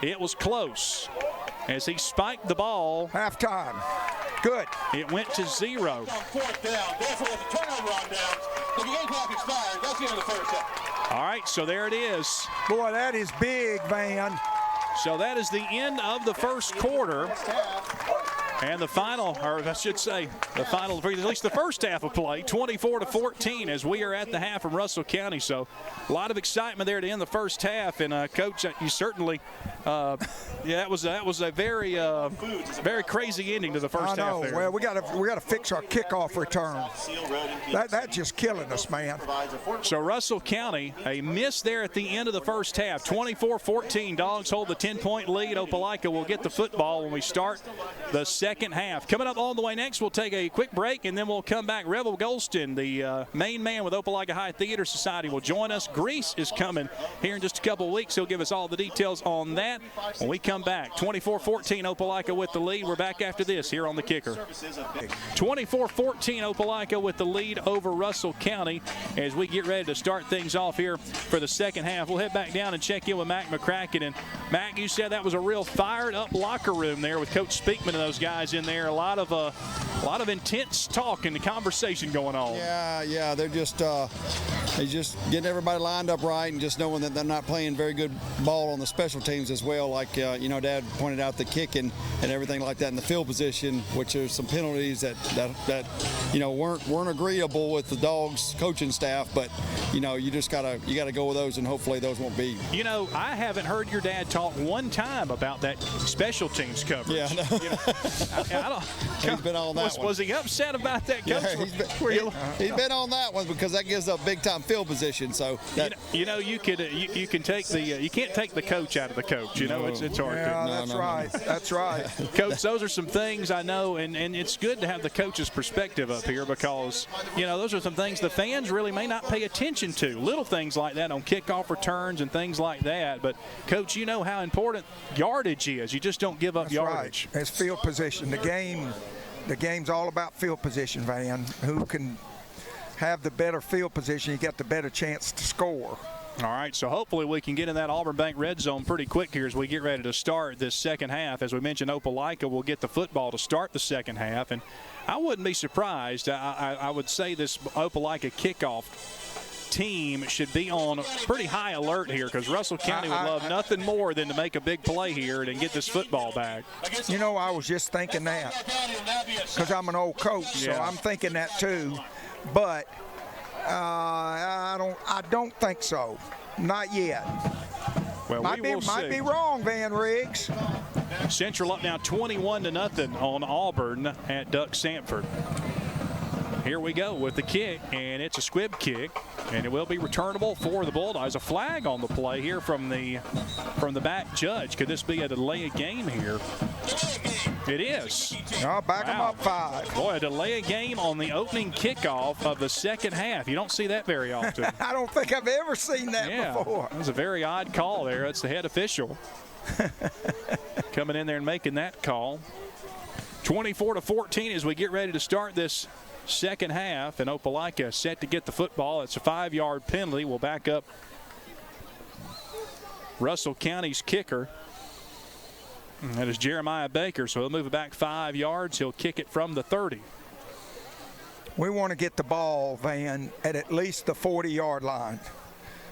It was close as he spiked the ball. Halftime. Good. It went to 0. Fourth down. Therefore, with the turnover on downs, the game clock expired. That's the end of the first half. All right, so there it is. Boy, that is big, Van. So that is the end of the first quarter. And the final, or I should say, the final, at least the first half of play, 24-14, as we are at the half from Russell County. So a lot of excitement there to end the first half. And Coach, you certainly, that was a very, very crazy ending to the first half there. Well, we got to fix our kickoff return. That's just killing us, man. So Russell County, a miss there at the end of the first half. 24-14, Dogs hold the 10-point lead. Opelika will get the football when we start the second second half. Coming up all the way next, we'll take a quick break, and then we'll come back. Revel Golston, the main man with Opelika High Theater Society, will join us. Grease is coming here in just a couple of weeks. He'll give us all the details on that when we come back. 24-14, Opelika with the lead. We're back after this here on the Kicker. 24-14, Opelika with the lead over Russell County as we get ready to start things off here for the second half. We'll head back down and check in with Mac McCracken. And Mac, you said that was a real fired up locker room there with Coach Speakman and those guys in there. A lot of intense talk and the conversation going on. Yeah, they're just getting everybody lined up right and just knowing that they're not playing very good ball on the special teams as well. Like Dad pointed out the kicking and everything like that in the field position, which are some penalties that weren't agreeable with the Dogs coaching staff. But you gotta go with those, and hopefully those won't be. I haven't heard your dad talk one time about that special teams coverage. Yeah, I don't. He's been on that one. Was he upset about that, Coach? Yeah, he's been on that one because that gives up big time field position. So you can take you can't take the coach out of the coach. It's hard. Yeah, that's right. Coach, those are some things I know, and it's good to have the coach's perspective up here because those are some things the fans really may not pay attention to. Little things like that on kickoff returns and things like that. But Coach, you know how important yardage is. You just don't give up yardage. Right. It's field position. The game's all about field position, Van. Who can have the better field position, you got the better chance to score. All right, so hopefully we can get in that Auburn Bank red zone pretty quick here as we get ready to start this second half. As we mentioned, Opelika will get the football to start the second half, and I wouldn't be surprised. I would say this Opelika kickoff team should be on pretty high alert here because Russell County would love nothing more than to make a big play here and get this football back. I was just thinking that because I'm an old coach, so I'm thinking that too. But I don't think so. Not yet. Well, might be wrong, Van Riggs. Central up now 21-0 on Auburn at Duck Sanford. Here we go with the kick, and it's a squib kick, and it will be returnable for the Bulldogs. A flag on the play here from the back judge. Could this be a delay of game here? It is. Back them up 5. Boy, a delay of game on the opening kickoff of the second half. You don't see that very often. I don't think I've ever seen that before. It was a very odd call there. That's the head official coming in there and making that call. 24-14 as we get ready to start this second half, and Opelika set to get the football. It's a 5-yard penalty. We'll back up Russell County's kicker. That is Jeremiah Baker, so he'll move it back 5 yards. He'll kick it from the 30. We want to get the ball, Van, at least the 40-yard line.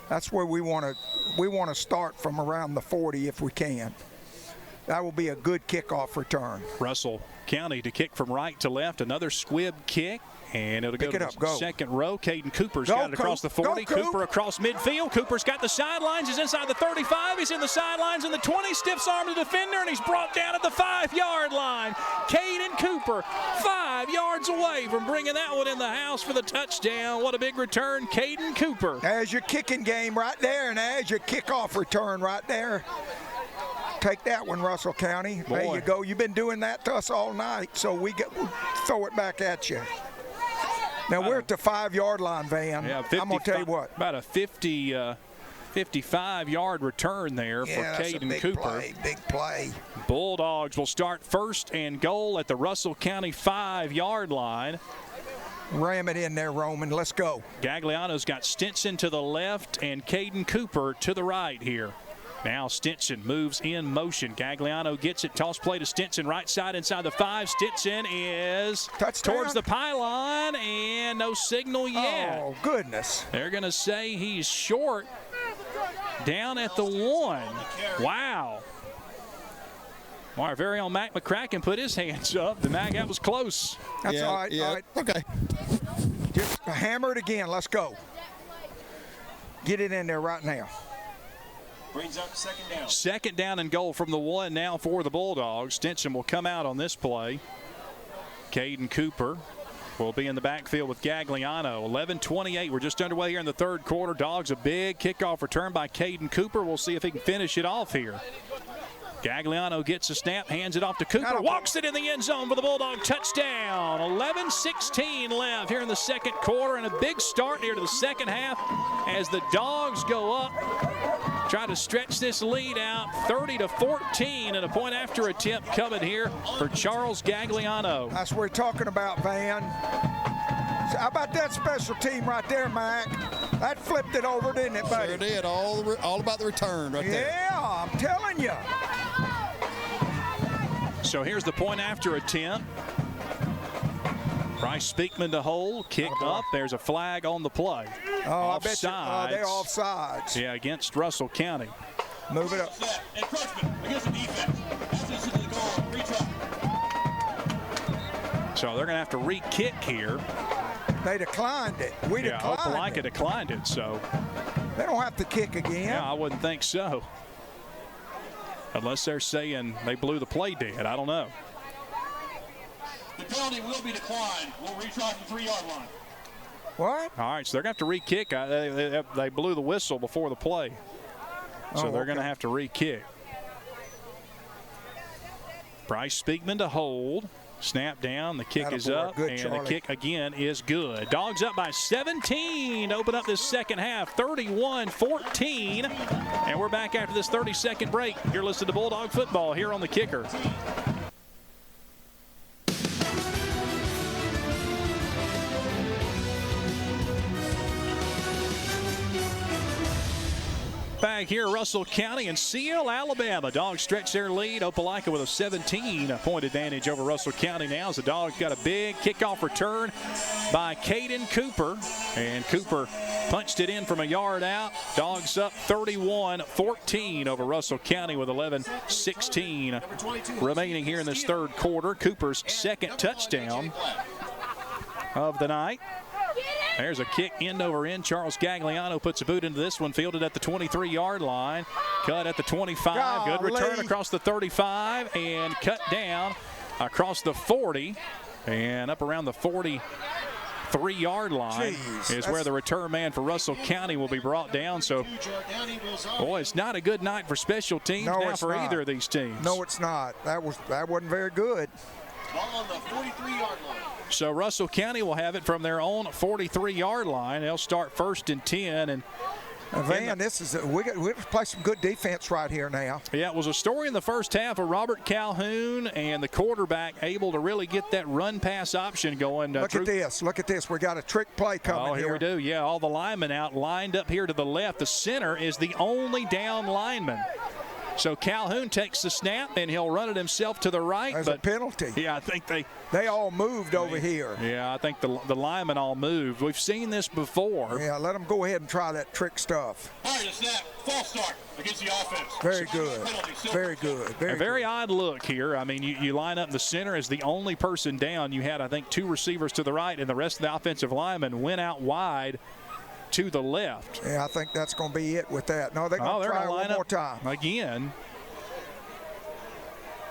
That's where we want to start, from around the 40 if we can. That will be a good kickoff return. Russell County to kick from right to left. Another squib kick. And it'll go to the second row. Caden Cooper's got it across the 40. Cooper across midfield. Cooper's got the sidelines. He's inside the 35. He's in the sidelines in the 20. Stiffs arm the defender, and he's brought down at the 5-yard line. Caden Cooper 5 yards away from bringing that one in the house for the touchdown. What a big return, Caden Cooper. There's your kicking game right there, and there's your kickoff return right there. Take that one, Russell County. Boy. There you go. You've been doing that to us all night, so we'll throw it back at you. Now, we're at the 5-yard line, Van. Yeah, I'm going to tell you what. About a 55-yard return there for Caden Cooper. Big play. Bulldogs will start first and goal at the Russell County 5-yard line. Ram it in there, Roman. Let's go. Gagliano's got Stinson to the left and Caden Cooper to the right here. Now Stinson moves in motion. Gagliano gets it. Toss play to Stinson. Right side inside the 5. Stinson is towards the pylon, and no signal yet. Oh, goodness. They're going to say he's short down at the 1. Wow. Our very own Mac McCracken put his hands up. The Mac, that was close. That's all right. Yeah. All right. Okay. Just hammer it again. Let's go. Get it in there right now. Brings up second down. Second down and goal from the 1 now for the Bulldogs. Stinson will come out on this play. Caden Cooper will be in the backfield with Gagliano. 11:28. We're just underway here in the third quarter. Dogs, a big kickoff return by Caden Cooper. We'll see if he can finish it off here. Gagliano gets a snap, hands it off to Cooper, walks it in the end zone for the Bulldog touchdown. 11:16 left here in the second quarter, and a big start here to the second half as the Dogs go up, try to stretch this lead out 30-14, and a point after attempt coming here for Charles Gagliano. That's what we're talking about, Van. So how about that special team right there, Mac? That flipped it over, didn't it, buddy? Sure did. All about the return right there. Yeah, I'm telling you. So here's the point after attempt. Bryce Speakman to hold, kicked up. There's a flag on the play. Oh, I bet you, they're offsides. Yeah, against Russell County. Move it up. So they're going to have to re-kick here. They declined it. We declined it. Opelika declined it, so. They don't have to kick again. Yeah, I wouldn't think so. Unless they're saying they blew the play dead. I don't know. The penalty will be declined. We'll retry from 3-yard line. What? All right, so they're going to have to re-kick. They blew the whistle before the play. So they're going to have to re-kick. Bryce Speakman to hold. Snap down, the kick is up, and the kick again is good. Dogs up by 17 to open up this second half, 31-14. And we're back after this 30-second break. You're listening to Bulldog Football here on The Kicker. Back here, Russell County and Seal, Alabama. Dogs stretch their lead. Opelika with a 17-point advantage over Russell County now as the Dogs got a big kickoff return by Caden Cooper. And Cooper punched it in from a yard out. Dogs up 31-14 over Russell County with 11:16 remaining here in this third quarter. Cooper's second touchdown of the night. There's a kick end over end. Charles Gagliano puts a boot into this one, fielded at the 23-yard line. Cut at the 25. Good return across the 35 and cut down across the 40 and up around the 43-yard line. Is where the return man for Russell County will be brought down. So, boy, it's not a good night for special teams now for either of these teams. No, it's not. That wasn't very good. Ball on the 43-yard line. So Russell County will have it from their own 43-yard line. They'll start 1st and 10. And Van, we got to play some good defense right here now. Yeah, it was a story in the first half of Robert Calhoun and the quarterback able to really get that run-pass option going. Look at this. Look at this. We got a trick play coming here. Oh, here we do. Yeah, all the linemen out lined up here to the left. The center is the only down lineman. So Calhoun takes the snap, and he'll run it himself to the right. There's a penalty. Yeah, I think they all moved over here. Yeah, I think the linemen all moved. We've seen this before. Yeah, let them go ahead and try that trick stuff. All right, a snap, false start against the offense. Very good. Very good. A very odd look here. I mean, you line up in the center as the only person down. You had, I think, 2 receivers to the right, and the rest of the offensive linemen went out wide to the left. Yeah, I think that's going to be it with that. No, they're going to try it one more time. Again.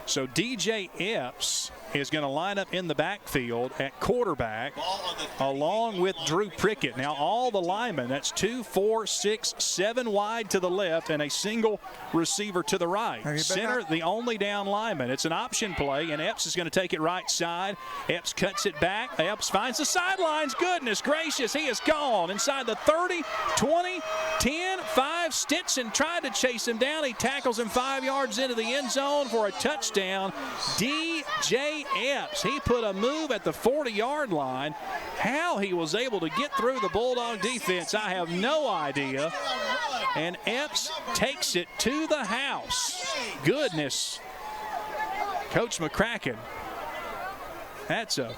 So DJ Epps is going to line up in the backfield at quarterback along with Drew Prickett. Now all the linemen, that's 2, 4, 6, 7 wide to the left and a single receiver to the right. Center, the only down lineman. It's an option play, and Epps is going to take it right side. Epps cuts it back. Epps finds the sidelines. Goodness gracious, he is gone inside the 30, 20, 10, 5. Stinson tried to chase him down. He tackles him 5 yards into the end zone for a touchdown. DJ Epps, he put a move at the 40-yard line. How he was able to get through the Bulldog defense, I have no idea. And Epps takes it to the house. Goodness. Coach McCracken. That's a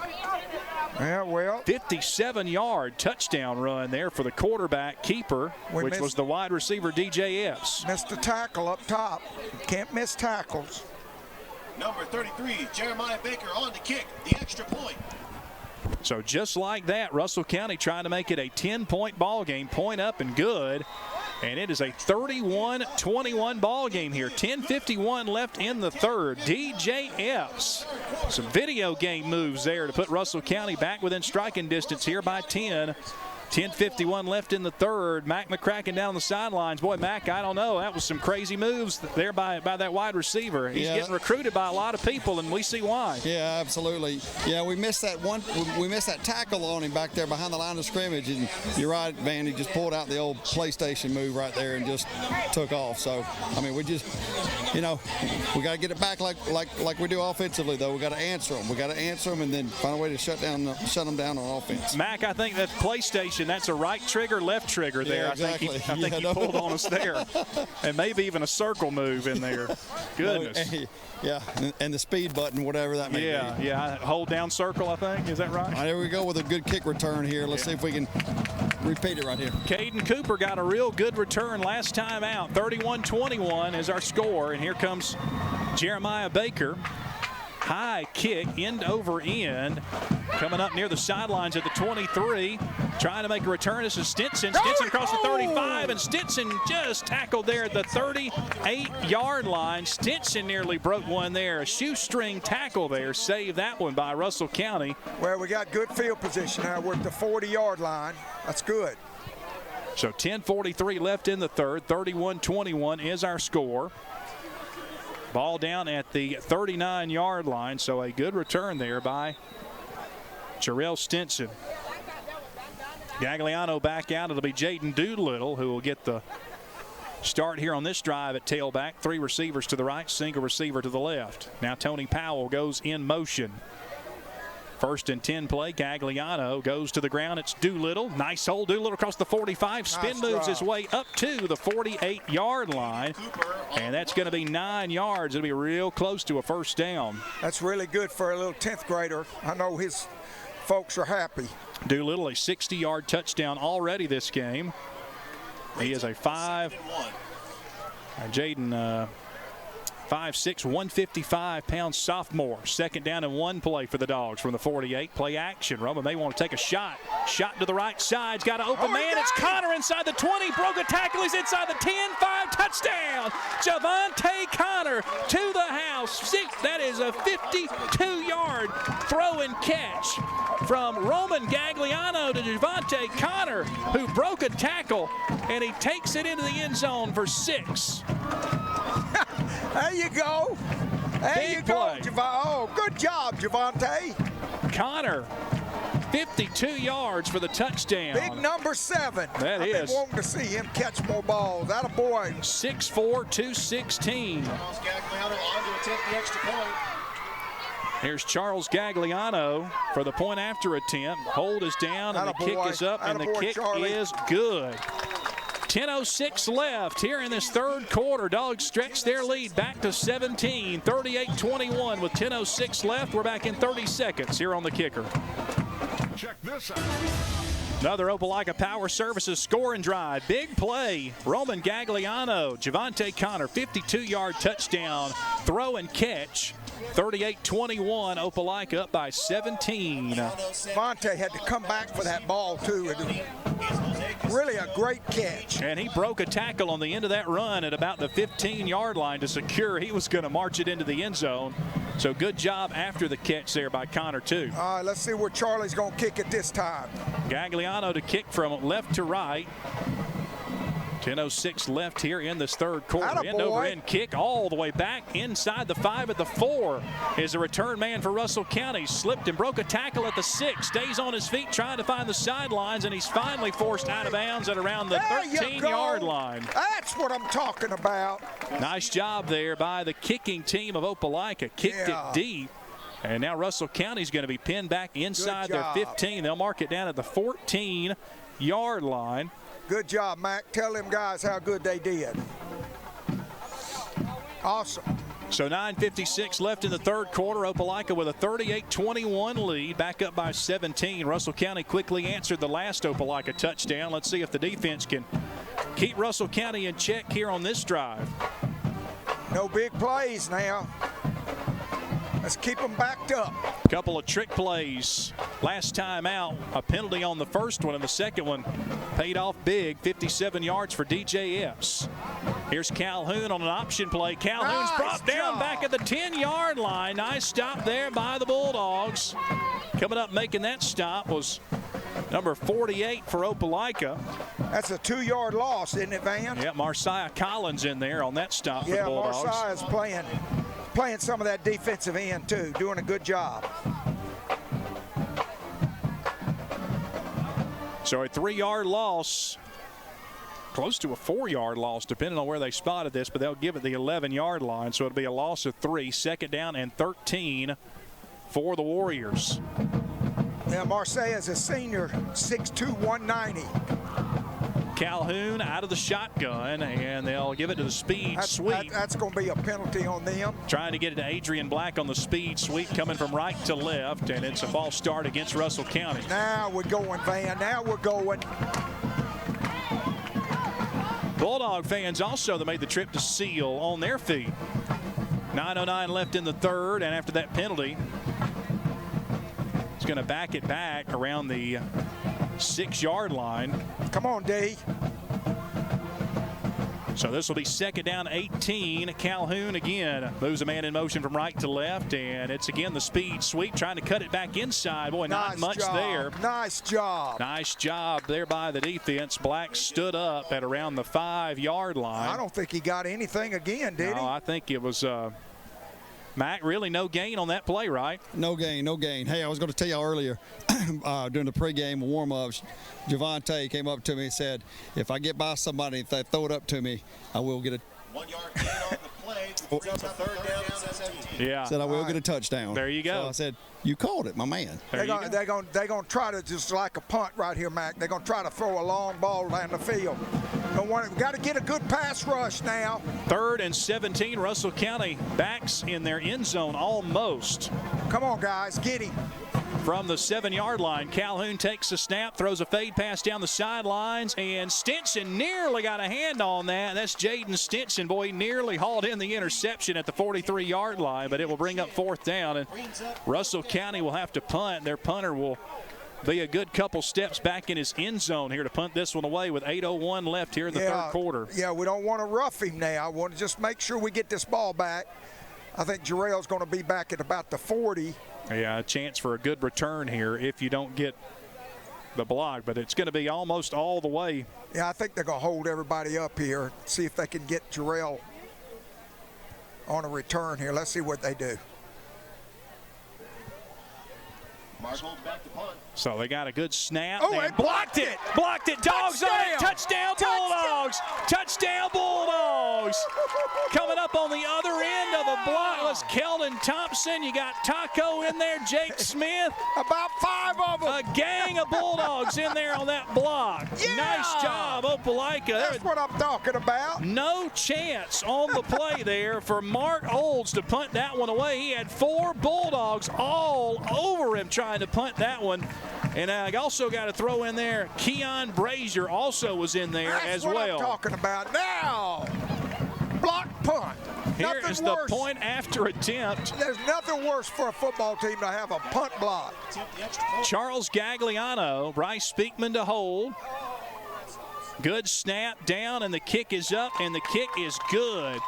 57-yard touchdown run there for the quarterback keeper, which was the wide receiver DJ Epps. Missed a tackle up top. Can't miss tackles. Number 33, Jeremiah Baker on the kick, the extra point. So just like that, Russell County trying to make it a 10-point ball game, point up and good. And it is a 31-21 ball game here. 10:51 left in the third. DJ Epps. Some video game moves there to put Russell County back within striking distance here by 10. 10:51 left in the third. Mac McCracken down the sidelines. Boy, Mac, I don't know. That was some crazy moves there by that wide receiver. He's getting recruited by a lot of people, and we see why. Yeah, absolutely. Yeah, we missed that tackle on him back there behind the line of scrimmage, and you're right, Van. He just pulled out the old PlayStation move right there and just took off. So, I mean, we just, we got to get it back like we do offensively, though. We got to answer them. We got to answer them, and then find a way to shut them down on offense. Mac, I think that's PlayStation. That's a right trigger, left trigger there. Yeah, exactly. I think he pulled on us there. And maybe even a circle move in there. Goodness. Yeah, and the speed button, whatever that may be. Yeah, hold down circle, I think. Is that right? All right, here we go with a good kick return here. Let's see if we can repeat it right here. Caden Cooper got a real good return last time out. 31-21 is our score. And here comes Jeremiah Baker. High kick, end over end. Coming up near the sidelines at the 23. Trying to make a return. This is Stinson. Stinson across the 35, and Stinson just tackled there at the 38-yard line. Stinson nearly broke one there. A shoestring tackle there. Saved that one by Russell County. Well, we got good field position now. We're at the 40-yard line. That's good. So 10:43 left in the third. 31-21 is our score. Ball down at the 39-yard line, so a good return there by Jarrell Stinson. Gagliano back out. It'll be Jaden Doolittle who will get the start here on this drive at tailback. 3 receivers to the right, single receiver to the left. Now Tony Powell goes in motion. 1st and 10 play. Gagliano goes to the ground. It's Doolittle. Nice hold. Doolittle across the 45. Spin moves his way up to the 48-yard line. And that's going to be 9 yards. It'll be real close to a first down. That's really good for a little 10th grader. I know his folks are happy. Doolittle, a 60-yard touchdown already this game. He is a 5. Jaden, 5'6", 155-pound sophomore. 2nd down and 1 play for the Dogs from the 48. Play action. Roman may want to take a shot. Shot to the right side. He's got an open man. It's Connor inside the 20. Broke a tackle. He's inside the 10. 5 touchdown. Javante Connor to the house. That is a 52-yard throw and catch from Roman Gagliano to Javante Connor, who broke a tackle, and he takes it into the end zone for 6. There you go. There you go, Javante. Oh, good job, Javante. Connor, 52 yards for the touchdown. Big number 7. That I've is. been wanting to see him catch more balls. That a boy. 6'4", 216. Here's Charles Gagliano for the point after attempt. Hold is down, and the kick is up, and the kick is good. 10:06 left here in this third quarter. Dogs stretch their lead back to 17, 38-21 with 10:06 left. We're back in 30 seconds here on the kicker. Check this out. Another Opelika Power Services score and drive. Big play. Roman Gagliano, Javante Connor, 52-yard touchdown, throw and catch. 38-21, Opelika up by 17. Javante had to come back for that ball, too. Really a great catch. And he broke a tackle on the end of that run at about the 15-yard line to secure. He was going to march it into the end zone. So good job after the catch there by Connor, too. All right, let's see where Charlie's going to kick it this time. Gagliano to kick from left to right. 10:06 left here in this third quarter. End over end kick all the way back inside the 5 at the 4 is a return man for Russell County. Slipped and broke a tackle at the 6. Stays on his feet trying to find the sidelines, and he's finally forced out of bounds at around the 13-yard line. That's what I'm talking about. Nice job there by the kicking team of Opelika. Kicked it deep. And now Russell County's going to be pinned back inside their 15. They'll mark it down at the 14-yard line. Good job, Mac. Tell them guys how good they did. Awesome. So 9:56 left in the third quarter. Opelika with a 38-21 lead, back up by 17. Russell County quickly answered the last Opelika touchdown. Let's see if the defense can keep Russell County in check here on this drive. No big plays now. Let's keep them backed up. Couple of trick plays last time out. A penalty on the first one, and the second one paid off big. 57 yards for DJ Epps. Here's Calhoun on an option play. Calhoun's brought down back at the 10-yard line. Nice stop there by the Bulldogs. Coming up making that stop was Number 48 for Opelika. That's a 2-yard loss, isn't it, Van? Yeah, Marciah Collins in there on that stop for the Bulldogs. Yeah, Marciah's playing some of that defensive end, too, doing a good job. So a 3-yard loss, close to a 4-yard loss, depending on where they spotted this, but they'll give it the 11-yard line, so it'll be a loss of 3. Second down and 13 for the Warriors. Yeah, Marciah is a senior, 6'2", 190. Calhoun out of the shotgun, and they'll give it to the speed sweep. That's going to be a penalty on them. Trying to get it to Adrian Black on the speed sweep, coming from right to left, and it's a false start against Russell County. Now we're going, Van. Now we're going. Bulldog fans also that made the trip to Seal on their feet. 9:09 left in the third, and after that penalty, it's going to back it back around the 6-yard line. Come on, D. So this will be second down 18. Calhoun again moves a man in motion from right to left, and it's again the speed sweep trying to cut it back inside. Boy, not much there. Nice job. Nice job there by the defense. Black stood up at around the 5-yard line. I don't think he got anything again, did he? No, I think it was Mac, really no gain on that play, right? No gain, no gain. Hey, I was going to tell y'all earlier during the pregame warm-ups, Javante came up to me and said, if I get by somebody, if they throw it up to me, I will get a 1-yard gain on the play. It's a third down and 17. Yeah. Said I will get a touchdown. There you go. So I said, you called it, my man. They're going to try to, just like a punt right here, Mac. They're going to try to throw a long ball down the field. We got to get a good pass rush now. 3rd and 17. Russell County backs in their end zone almost. Come on, guys, get him. From the 7-yard line, Calhoun takes the snap, throws a fade pass down the sidelines, and Stinson nearly got a hand on that. That's Jaden Stinson. Boy, he nearly hauled in the interception at the 43-yard line, but it will bring up 4th down, and Russell County will have to punt. Their punter will be a good couple steps back in his end zone here to punt this one away with 8:01 left here in the third quarter. Yeah, we don't want to rough him now. I want to just make sure we get this ball back. I think Jarrell's going to be back at about the 40. Yeah, a chance for a good return here if you don't get the block, but it's going to be almost all the way. Yeah, I think they're going to hold everybody up here, see if they can get Jarrell on a return here. Let's see what they do. Marshall back to punt. So they got a good snap. Oh, they blocked it. Blocked it. Dogs Touchdown. on it. Touchdown Bulldogs. Touchdown Bulldogs. Coming up on the other end of a block was Keldon Thompson. You got Taco in there, Jake Smith. About 5 of them. A gang of Bulldogs in there on that block. Yeah. Nice job, Opelika. That's what I'm talking about. No chance on the play there for Mark Olds to punt that one away. He had 4 Bulldogs all over him trying to punt that one. And I also got to throw in there, Keon Brazier also was in there as well. That's what I'm talking about now. Block punt. Here is the point after attempt. There's nothing worse for a football team to have a punt block. Charles Gagliano, Bryce Speakman to hold. Good snap down, and the kick is up, and the kick is good.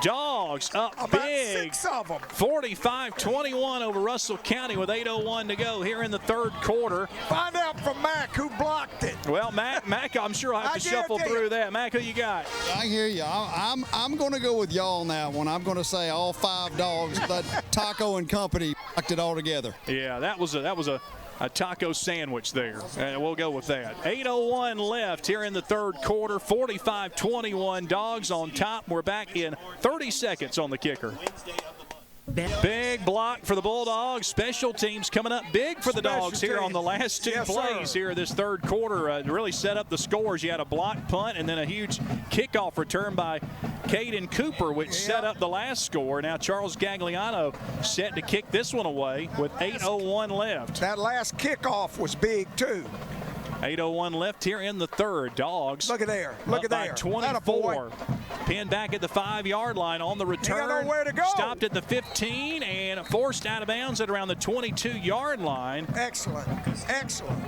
Dogs up about big. 6 of them. 45-21 over Russell County with 8:01 to go here in the third quarter. Find out from Mac who blocked it. Well, Mac, I'm sure I'll have to shuffle through that. Mac, who you got? I hear you. I'm going to go with y'all on that one. I'm going to say all 5 dogs, but Taco and company blocked it all together. Yeah, that was a taco sandwich there, and we'll go with that. 8:01 left here in the third quarter. 45-21, Dogs on top. We're back in 30 seconds on the kicker. Big block for the Bulldogs. Special teams coming up big for the Dogs here on the last 2 plays here this third quarter. Really set up the scores. You had a block punt and then a huge kickoff return by Caden Cooper, which set up the last score. Now Charles Gagliano set to kick this one away with 8:01 left. That last kickoff was big too. 8:01 left here in the third. Dogs. Look at there. Look at there. 24. Pinned back at the 5-yard line on the return. He got nowhere to go. Stopped at the 15 and forced out of bounds at around the 22-yard line. Excellent. Excellent.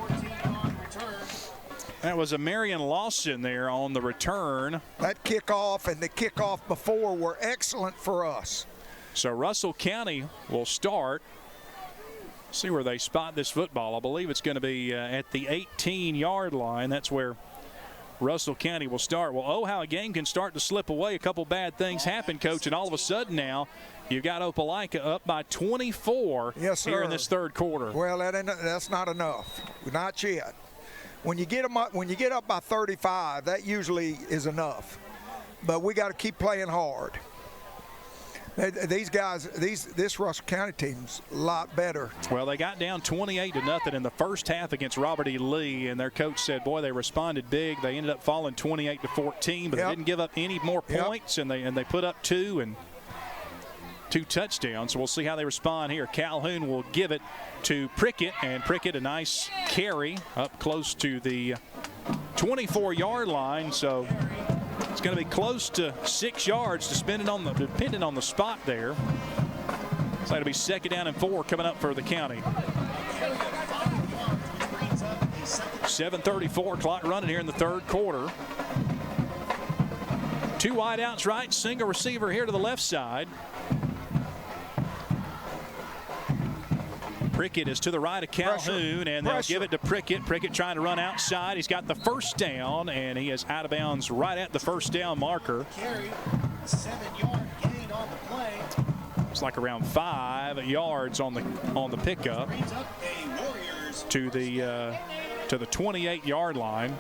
That was a Marion Lawson there on the return. That kickoff and the kickoff before were excellent for us. So Russell County will start See where they spot this football. I believe it's going to be at the 18-yard line. That's where Russell County will start. Well, oh, how a game can start to slip away. A couple bad things happen, Coach, and all of a sudden now you've got Opelika up by 24 here in this third quarter. Well, that's not enough. Not yet. When you get up by 35, that usually is enough. But we got to keep playing hard. These guys, this Russell County team's a lot better. Well, they got down 28-0 in the first half against Robert E. Lee, and their coach said, boy, they responded big. They ended up falling 28-14, but they didn't give up any more points, and they put up 2 and 2 touchdowns. So we'll see how they respond here. Calhoun will give it to Prickett, and Prickett a nice carry up close to the 24-yard line. So it's going to be close to 6 yards, depending on the spot there. So it'll be 2nd down and 4 coming up for the county. 7:34 clock running here in the third quarter. 2 wide outs right, single receiver here to the left side. Prickett is to the right of Calhoun, and they'll give it to Prickett. Prickett trying to run outside. He's got the first down, and he is out of bounds right at the first down marker. 7-yard gain on the play. It's like around 5 yards on the pickup to the 28-yard line.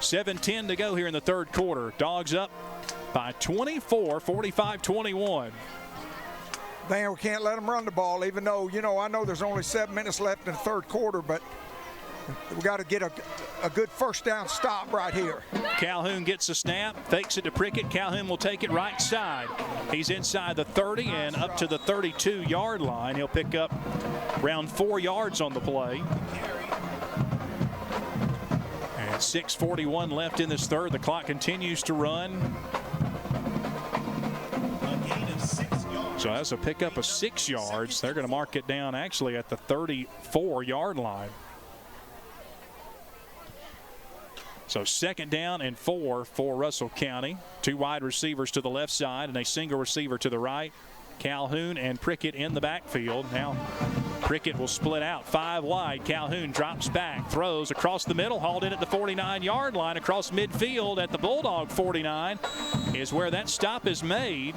7:10 to go here in the third quarter. Dogs up by 24, 45-21. Man, we can't let them run the ball, even though, I know there's only 7 minutes left in the third quarter, but we got to get a good first down stop right here. Calhoun gets the snap, fakes it to Prickett. Calhoun will take it right side. He's inside the 30 and up to the 32-yard line. He'll pick up around 4 yards on the play. And 6:41 left in this third. The clock continues to run. So that's a pickup of 6 yards. They're going to mark it down actually at the 34-yard line. So 2nd down and 4 for Russell County. 2 wide receivers to the left side and a single receiver to the right. Calhoun and Prickett in the backfield. Now Prickett will split out 5 wide. Calhoun drops back, throws across the middle, hauled in at the 49-yard line. Across midfield at the Bulldog 49 is where that stop is made.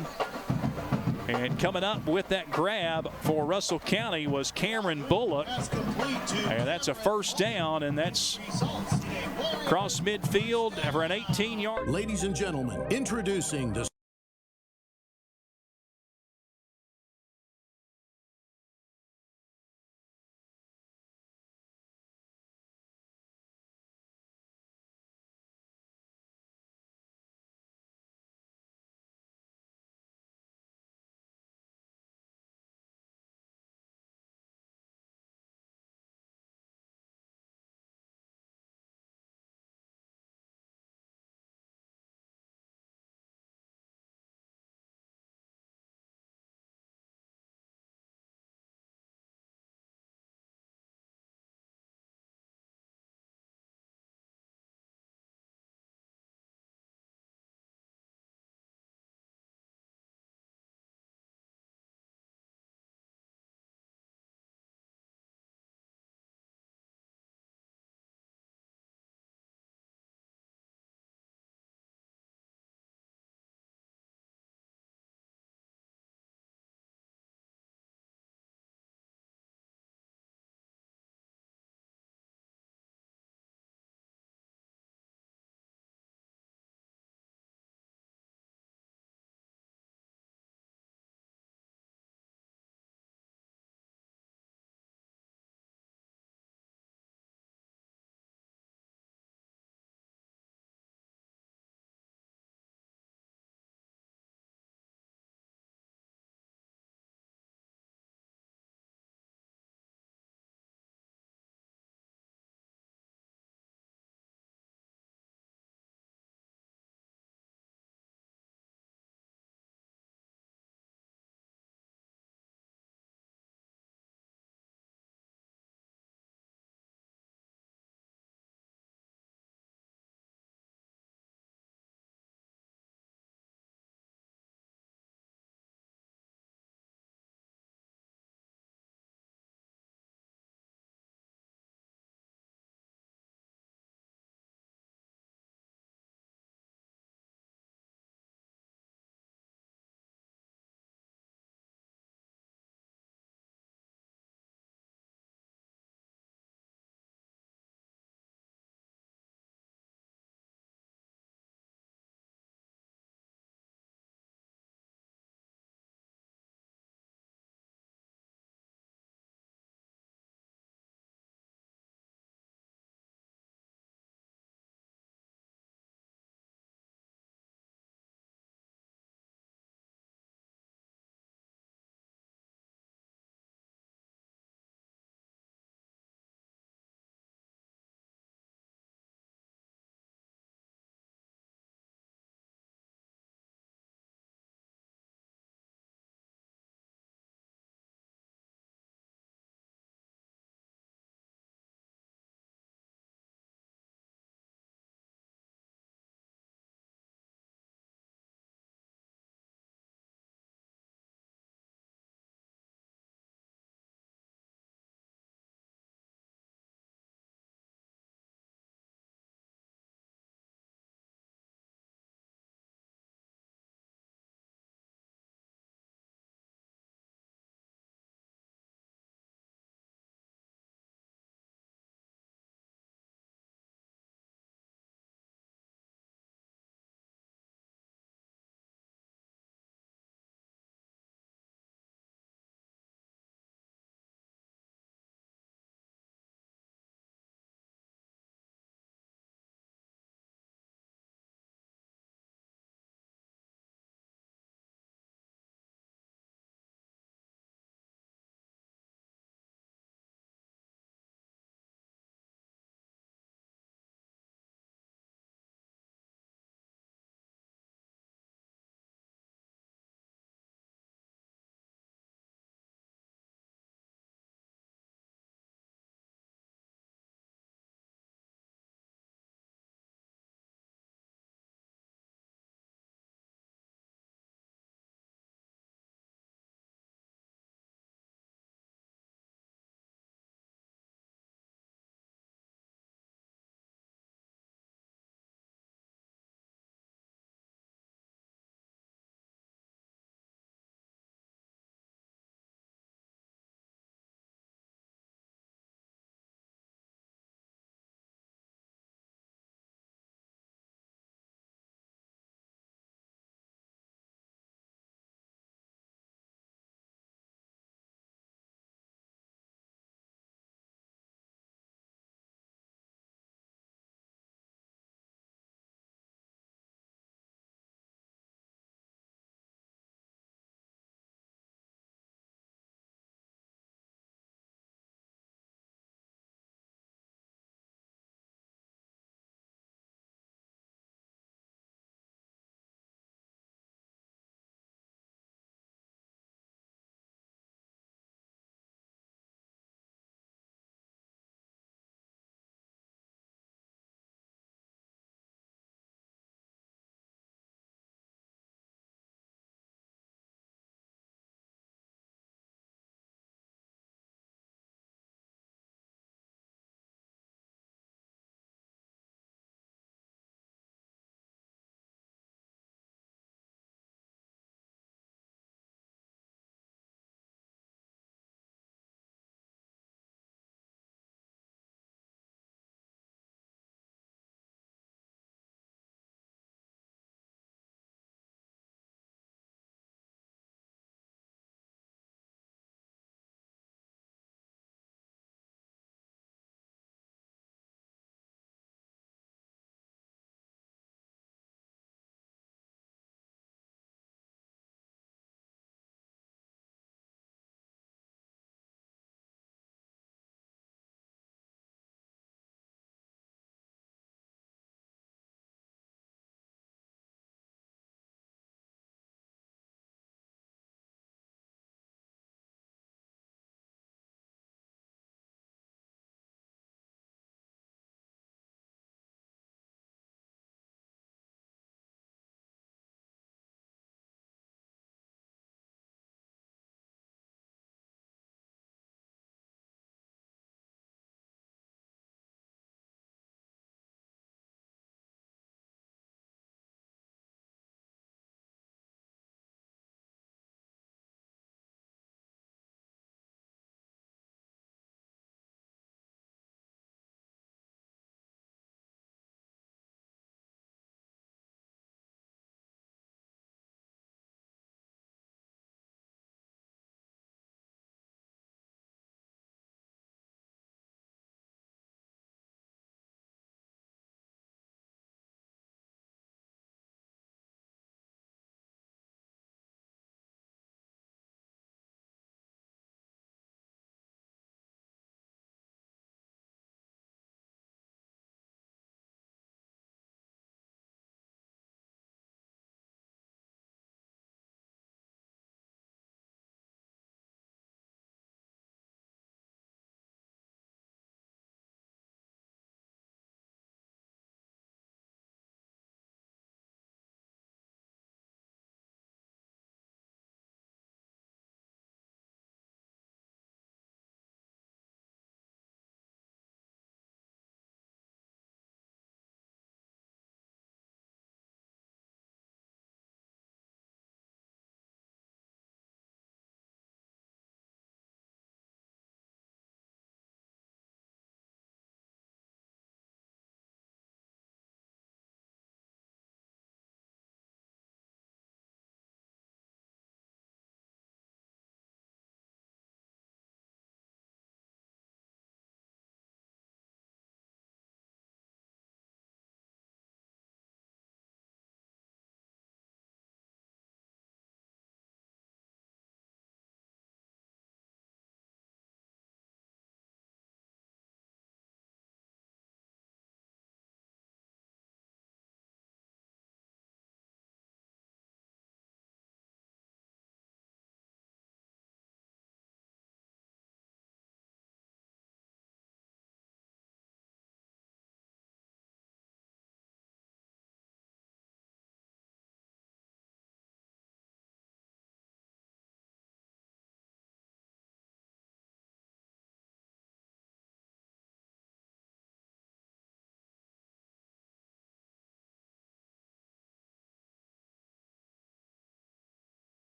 And coming up with that grab for Russell County was Cameron Bullock. And that's a first down, and that's across midfield for an 18-yard. Ladies and gentlemen, introducing the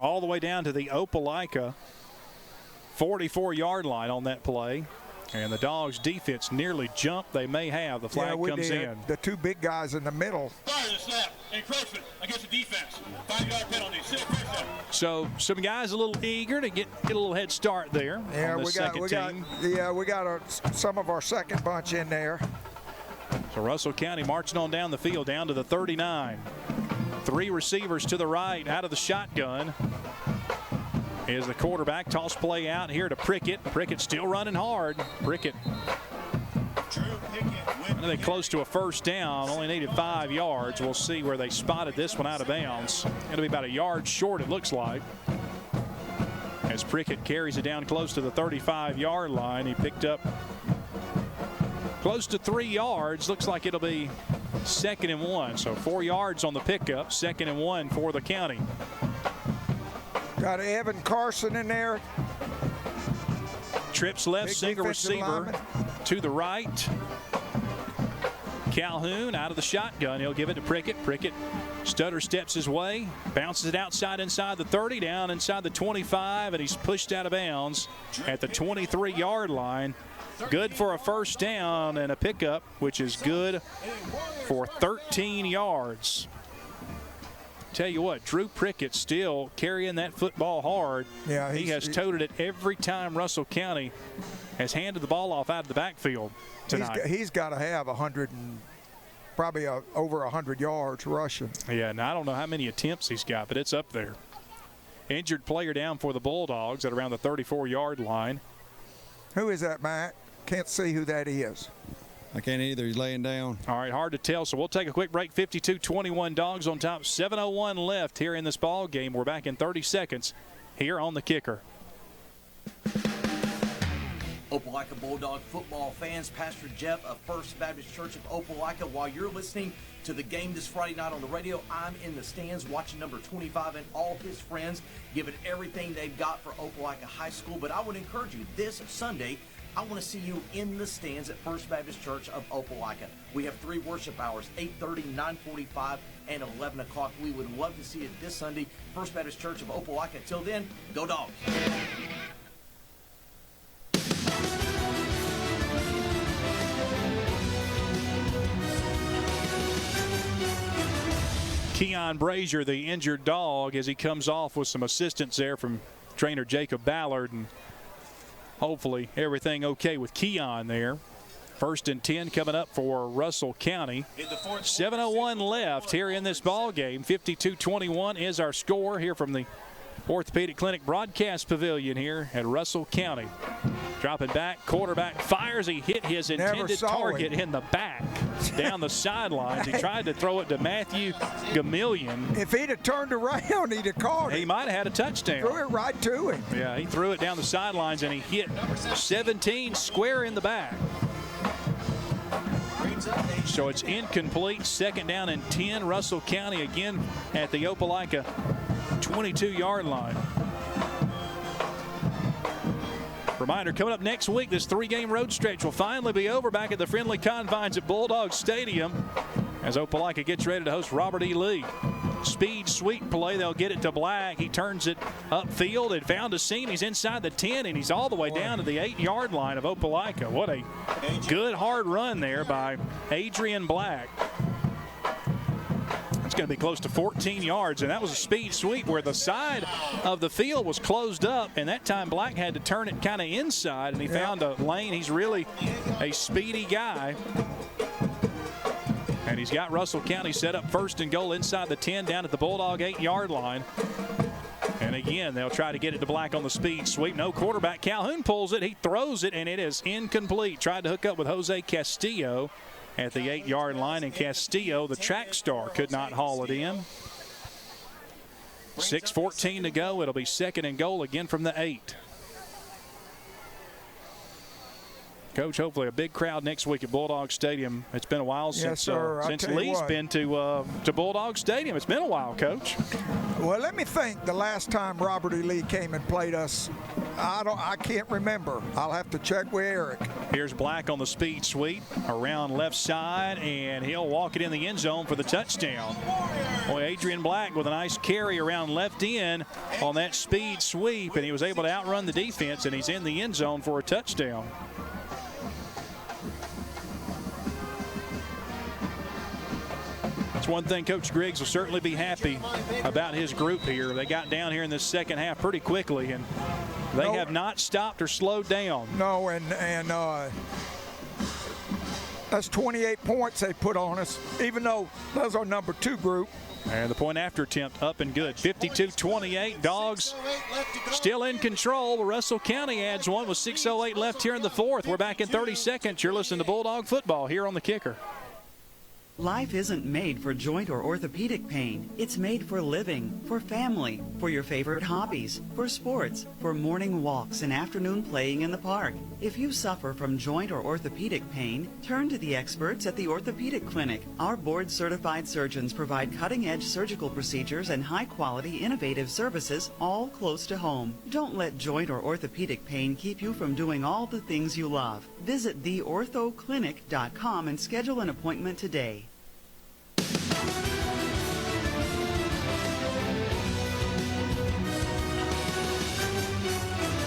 all the way down to the Opelika 44-yard line on that play. And the Dogs' defense nearly jumped. They may have. The flag comes in. The two big guys in the middle. Fire the snap. Encroachment against the defense. 5-yard penalty. First down. So some guys a little eager to get a little head start there. Yeah, on the we got some of our second bunch in there. So Russell County marching on down the field, down to the 39. 3 receivers to the right out of the shotgun. Is the quarterback. Toss play out here to Prickett. Prickett still running hard. Prickett. I think close to a first down. Only needed 5 yards. We'll see where they spotted this one out of bounds. Going to be about a yard short, it looks like. As Prickett carries it down close to the 35-yard line. He picked up close to 3 yards. Looks like it'll be 2nd and 1. So 4 yards on the pickup. 2nd and 1 for the county. Got Evan Carson in there. Trips left, single receiver to the right. Calhoun out of the shotgun. He'll give it to Prickett. Prickett stutter steps his way, bounces it outside inside the 30, down inside the 25, and he's pushed out of bounds at the 23-yard line. Good for a first down and a pickup, which is good for 13 yards. Tell you what, Drew Prickett still carrying that football hard. Yeah, he has toted it every time Russell County has handed the ball off out of the backfield tonight. He's got to have 100 and probably over 100 yards rushing. Yeah, and I don't know how many attempts he's got, but it's up there. Injured player down for the Bulldogs at around the 34-yard line. Who is that, Matt? Can't see who that is. I can't either. He's laying down. All right, hard to tell. So we'll take a quick break. 52-21 Dogs on top. 7:01 left here in this ball game. We're back in 30 seconds here on the Kicker. Opelika Bulldog football fans, Pastor Jeff of First Baptist Church of Opelika. While you're listening to the game this Friday night on the radio, I'm in the stands watching number 25 and all his friends giving everything they've got for Opelika High School. But I would encourage you this Sunday, I want to see you in the stands at First Baptist Church of Opelika. We have 3 worship hours, 8:30, 9:45, and 11 o'clock. We would love to see you this Sunday, First Baptist Church of Opelika. Until then, go Dogs. Keon Brazier, the injured dog, as he comes off with some assistance there from trainer Jacob Ballard, and hopefully everything okay with Keon there. 1st and 10 coming up for Russell County. 7:01 left here in this ball game. 52-21 is our score here from the Orthopedic Clinic Broadcast Pavilion here at Russell County. Dropping back, quarterback fires. He hit his intended target in the back down the sidelines. He tried to throw it to Matthew Gamillion. If he'd have turned around, he'd have caught it. He might have had a touchdown. Threw it right to him. Yeah, he threw it down the sidelines, and he hit 17 square in the back. So it's incomplete. 2nd down and 10. Russell County again at the Opelika 22-yard line. Reminder, coming up next week, this 3-game road stretch will finally be over back at the friendly confines at Bulldog Stadium as Opelika gets ready to host Robert E. Lee. Speed sweep play. They'll get it to Black. He turns it upfield and found a seam. He's inside the 10, and he's all the way down to the 8-yard line of Opelika. What a good hard run there by Adrian Black. It's going to be close to 14 yards, and that was a speed sweep where the side of the field was closed up, and that time Black had to turn it kind of inside, and he found a lane. He's really a speedy guy. And he's got Russell County set up 1st and goal inside the 10 down at the Bulldog 8-yard line. And again, they'll try to get it to Black on the speed sweep. No quarterback. Calhoun pulls it. He throws it, and it is incomplete. Tried to hook up with Jose Castillo at the 8-yard line, and Castillo, the track star, could not haul it in. 6:14 to go. It'll be 2nd and goal again from the 8. Coach, hopefully a big crowd next week at Bulldog Stadium. It's been a while since Lee's been to Bulldog Stadium. It's been a while, Coach. Well, let me think. The last time Robert E. Lee came and played us, I can't remember. I'll have to check with Eric. Here's Black on the speed sweep around left side, and he'll walk it in the end zone for the touchdown. Boy, Adrian Black with a nice carry around left end on that speed sweep, and he was able to outrun the defense, and he's in the end zone for a touchdown. That's one thing Coach Griggs will certainly be happy about his group here. They got down here in the second half pretty quickly, and they have not stopped or slowed down. No, and that's 28 points they put on us, even though that's our number 2 group. And the point after attempt up and good. 52-28. Dogs still in control. Russell County adds one with 6:08 left here in the fourth. We're back in 30 seconds. You're listening to Bulldog Football here on the Kicker. Life isn't made for joint or orthopedic pain. It's made for living, for family, for your favorite hobbies, for sports, for morning walks and afternoon playing in the park. If you suffer from joint or orthopedic pain, turn to the experts at the Orthopedic Clinic. Our board-certified surgeons provide cutting-edge surgical procedures and high-quality, innovative services all close to home. Don't let joint or orthopedic pain keep you from doing all the things you love. Visit theorthoclinic.com and schedule an appointment today.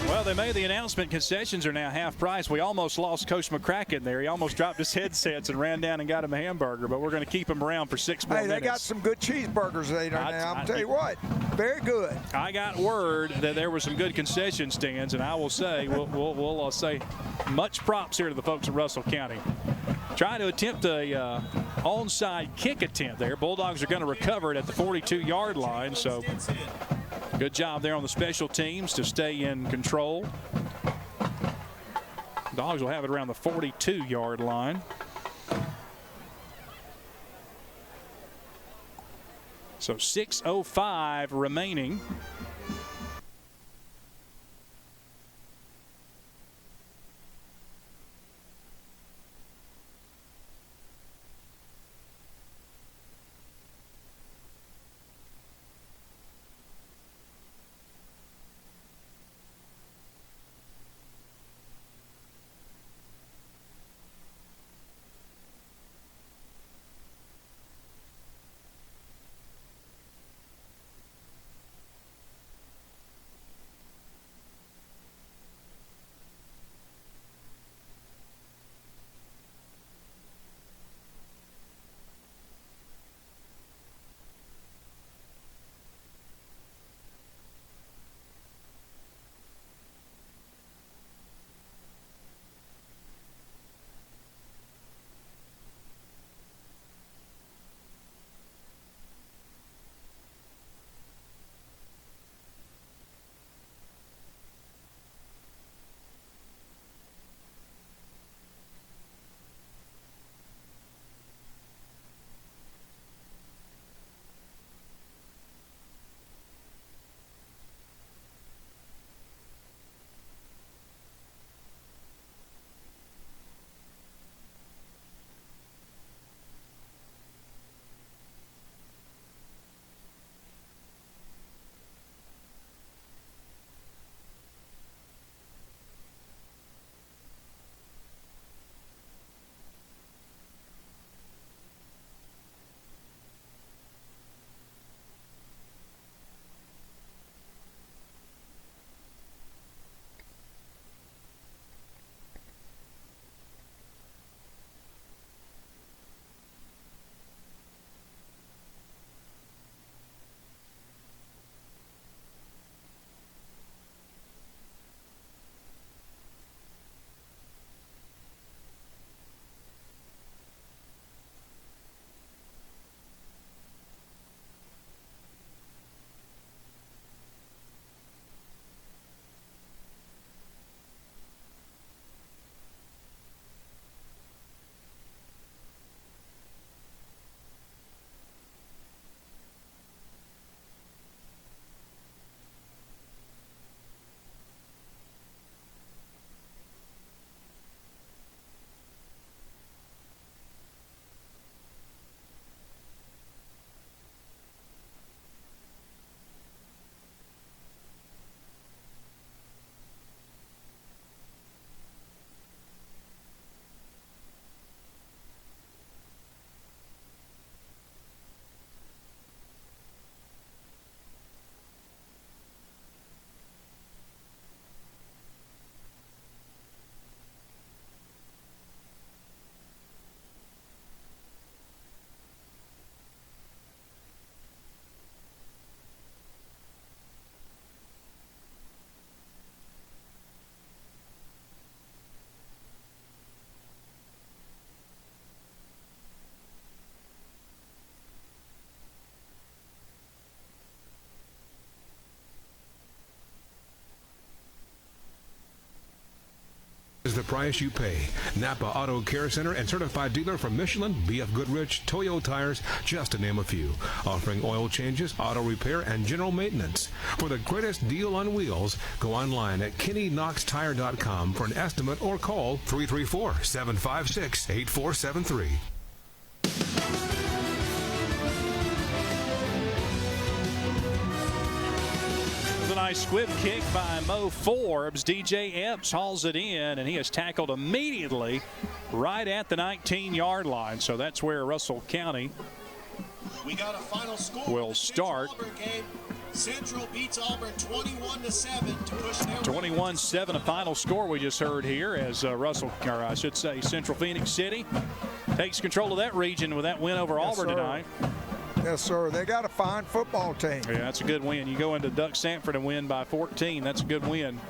Well, they made the announcement concessions are now half price. We almost lost Coach McCracken there. He almost dropped his headsets and ran down and got him a hamburger, but we're going to keep him around for 6 more minutes. Hey, they got some good cheeseburgers there now. I'll tell you what, very good. I got word that there were some good concession stands, and I will say, we'll say much props here to the folks in Russell County. Trying to attempt a onside kick attempt there. Bulldogs are going to recover it at the 42-yard line, so good job there on the special teams to stay in control. Dogs will have it around the 42-yard line. So 6:05 remaining. is the price you pay. Napa Auto Care Center and certified dealer from Michelin, BF Goodrich, Toyo Tires, just to name a few. Offering oil changes, auto repair, and general maintenance. For the greatest deal on wheels, go online at KennyKnoxTire.com for an estimate or call 334-756-8473. A nice squib kick by Mo Forbes. DJ Epps hauls it in, and he is tackled immediately right at the 19-yard line. So that's where Russell County will start. Central beats Auburn 21-7 to push their 21-7, a final score we just heard here as Central Phoenix City takes control of that region with that win over Auburn tonight. Yes, sir. They got a fine football team. Yeah, that's a good win. You go into Duck Sanford and win by 14. That's a good win.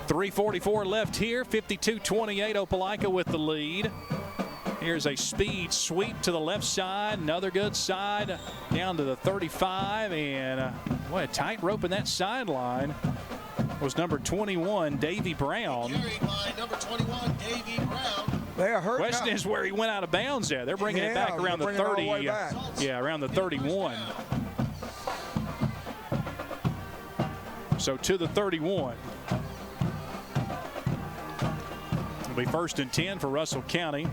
3:44 left here. 52-28. Opelika with the lead. Here's a speed sweep to the left side. Another good side down to the 35. And what a tight rope in that sideline was number 21, Davy Brown. Carried by number 21, Davy Brown. They are hurt. Question is where he went out of bounds at. They're bringing it back around the 30. Yeah, around the 31. So to the 31. It'll be 1st and 10 for Russell County.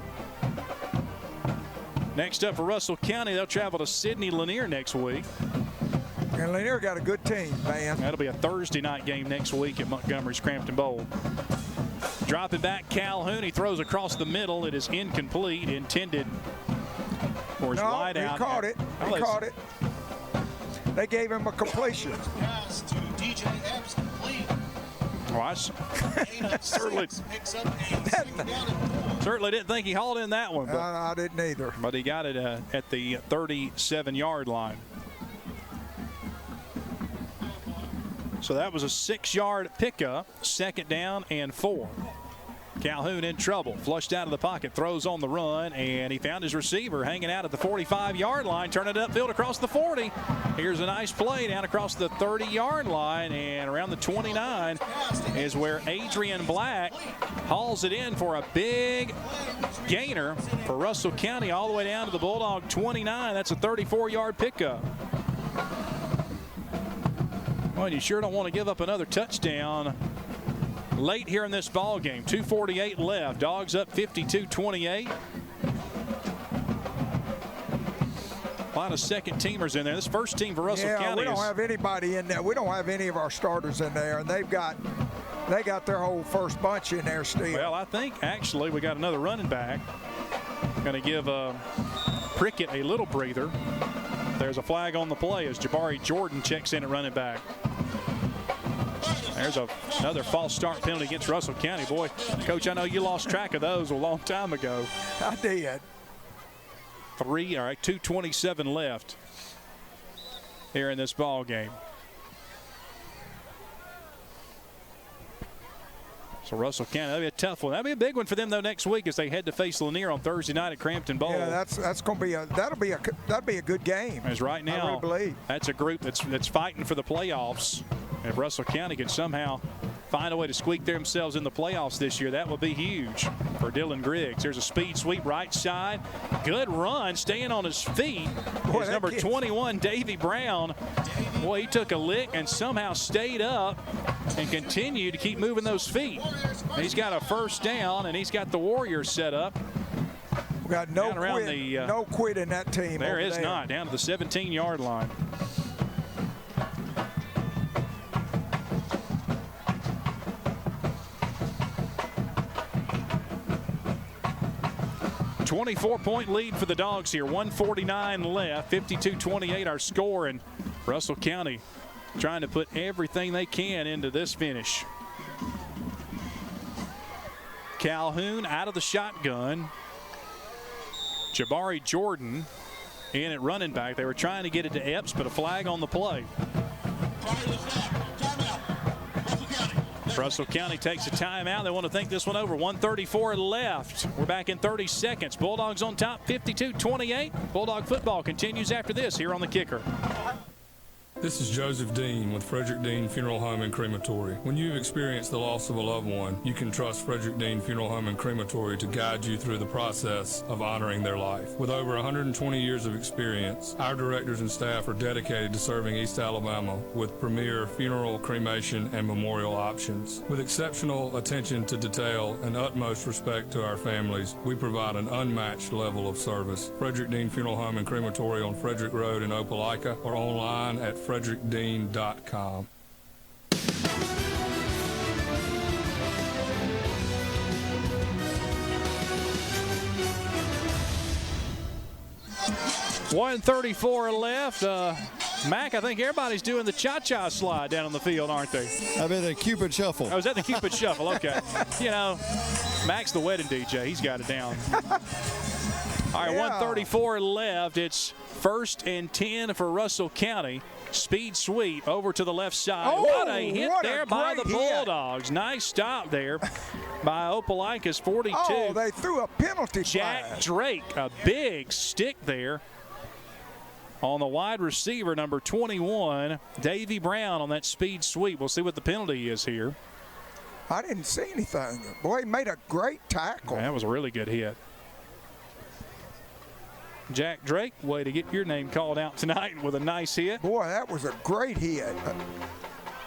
Next up for Russell County, they'll travel to Sidney Lanier next week. And Lanier got a good team, man. That'll be a Thursday night game next week at Montgomery's Crampton Bowl. Dropping back Calhoun. He throws across the middle. It is incomplete. Intended for his wide out. He caught it. He caught it. They gave him a completion. Pass to DJ Epps complete. Well, I certainly didn't think he hauled in that one. But I didn't either. But he got it at the 37-yard line. So that was a 6-yard pickup, 2nd down and 4. Calhoun in trouble, flushed out of the pocket, throws on the run, and he found his receiver hanging out at the 45-yard line, turning it upfield across the 40. Here's a nice play down across the 30-yard line, and around the 29 is where Adrian Black hauls it in for a big gainer for Russell County all the way down to the Bulldog 29. That's a 34-yard pickup. Well, you sure don't want to give up another touchdown late here in this ball game. 2:48 left. Dogs up 52-28. A lot of second teamers in there. This first team for Russell County. We don't have anybody in there. We don't have any of our starters in there, and they got their whole first bunch in there still. Well, I think actually we got another running back. Going to give Prickett a little breather. There's a flag on the play as Jabari Jordan checks in at running back. There's another false start penalty against Russell County. Boy, Coach, I know you lost track of those a long time ago. I did. 2:27 left here in this ball game. So Russell County, that'll be a tough one. That'll be a big one for them though next week as they head to face Lanier on Thursday night at Crampton Bowl. Yeah, that's going to be that'll be a good game. As right now, I really believe that's a group that's fighting for the playoffs. If Russell County can somehow find a way to squeak themselves in the playoffs this year, that will be huge for Dylan Griggs. There's a speed sweep right side. Good run, staying on his feet. Is number 21, Davy Brown. Boy, he took a lick and somehow stayed up and continued to keep moving those feet. He's got a first down, and he's got the Warriors set up. We got no quit in that team. There is not, down to the 17-yard line. A 24-point lead for the Dogs here. 1:49 left. 52-28 our score, and Russell County trying to put everything they can into this finish. Calhoun out of the shotgun. Jabari Jordan in at running back. They were trying to get it to Epps, but a flag on the play. Russell County takes a timeout. They want to think this one over. 1:34 left. We're back in 30 seconds. Bulldogs on top, 52-28. Bulldog football continues after this here on The Kicker. This is Joseph Dean with Frederick Dean Funeral Home and Crematory. When you've experienced the loss of a loved one, you can trust Frederick Dean Funeral Home and Crematory to guide you through the process of honoring their life. With over 120 years of experience, our directors and staff are dedicated to serving East Alabama with premier funeral, cremation, and memorial options. With exceptional attention to detail and utmost respect to our families, we provide an unmatched level of service. Frederick Dean Funeral Home and Crematory on Frederick Road in Opelika or online at frederickdean.com. .134 left. Mac, I think everybody's doing the cha-cha slide down on the field, aren't they? I mean the Cupid Shuffle. Oh, is that the Cupid Shuffle? Okay. You know, Mac's the wedding DJ. He's got it down. All right, 134 left. It's 1st and 10 for Russell County. Speed sweep over to the left side. Oh, what a hit there by the hit. Bulldogs. Nice stop there by Opelika's 42. Oh, they threw a penalty Jack flag. Drake, a big stick there on the wide receiver, number 21, Davy Brown, on that speed sweep. We'll see what the penalty is here. I didn't see anything. Boy, he made a great tackle. That was a really good hit. Jack Drake, way to get your name called out tonight with a nice hit. Boy, that was a great hit.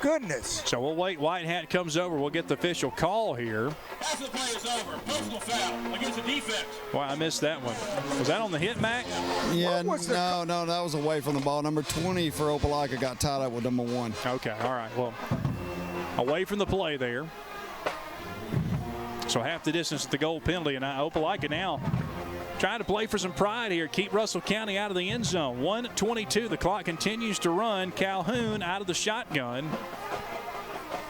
Goodness. So we'll wait. White Hat comes over. We'll get the official call here. Half the play is over. Personal foul against the defense. Wow, I missed that one. Was that on the hit, Mac? Yeah, no, that was away from the ball. Number 20 for Opelika got tied up with number 1. Okay, all right. Well, away from the play there. So half the distance at the goal penalty, and Opelika now trying to play for some pride here. Keep Russell County out of the end zone. 1:22. The clock continues to run. Calhoun out of the shotgun.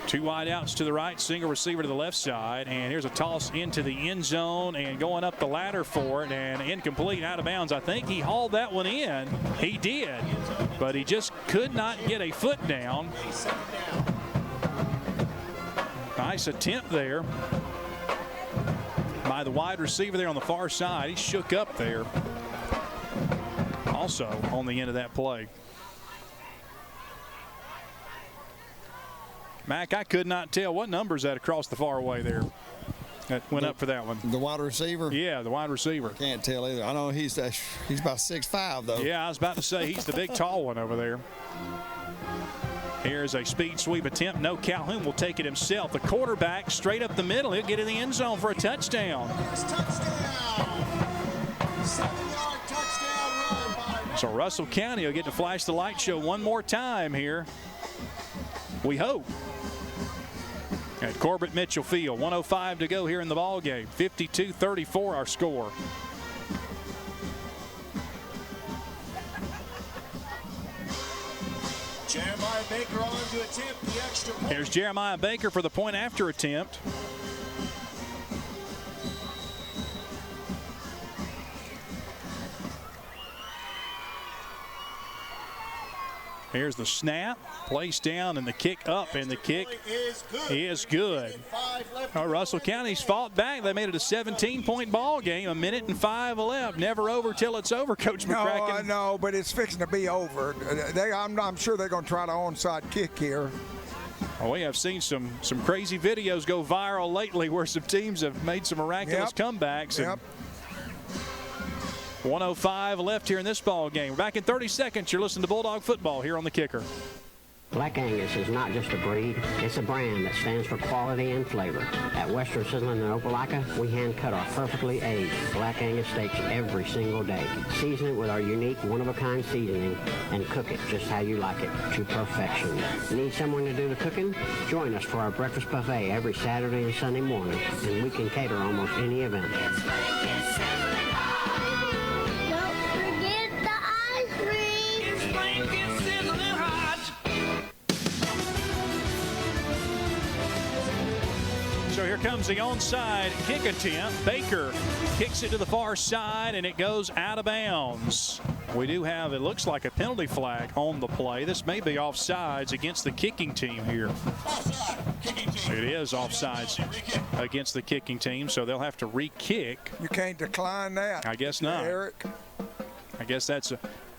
2 wide outs to the right, single receiver to the left side, and here's a toss into the end zone and going up the ladder for it, and incomplete, out of bounds. I think he hauled that one in. He did, but he just could not get a foot down. Nice attempt there by the wide receiver there on the far side. He shook up there also on the end of that play. Mac, I could not tell. What number is that across the far way there that went up for that one? The wide receiver? Yeah, the wide receiver. Can't tell either. I know he's about 6'5", though. Yeah, I was about to say he's the big tall one over there. Here's a speed sweep attempt. No, Calhoun will take it himself. The quarterback straight up the middle. He'll get in the end zone for a touchdown. So Russell County will get to flash the light show one more time here. We hope. At Corbett Mitchell Field. 1:05 to go here in the ball game. 52-34 our score. Jeremiah Baker on to attempt the extra point. Here's Jeremiah Baker for the point after attempt. Here's the snap, placed down, and the kick up, and the kick is good. Russell County's fought back. They made it a 17-point ball game, 1:05 left. Never over till it's over, Coach McCracken. No, I know, but it's fixing to be over. I'm sure they're going to try to onside kick here. Well, we have seen some crazy videos go viral lately where some teams have made some miraculous comebacks. Yep. 1:05 left here in this ball game. We're back in 30 seconds. You're listening to Bulldog Football here on the Kicker. Black Angus is not just a breed, it's a brand that stands for quality and flavor. At Western Sizzling in Opelika, we hand cut our perfectly aged Black Angus steaks every single day. Season it with our unique one-of-a-kind seasoning and cook it just how you like it, to perfection. Need someone to do the cooking? Join us for our breakfast buffet every Saturday and Sunday morning, and we can cater almost any event. So here comes the onside kick attempt. Baker kicks it to the far side, and it goes out of bounds. We do have, it looks like, a penalty flag on the play. This may be offsides against the kicking team here. It is offsides against the kicking team, so they'll have to re-kick. You can't decline that. I guess not. Eric. I guess that's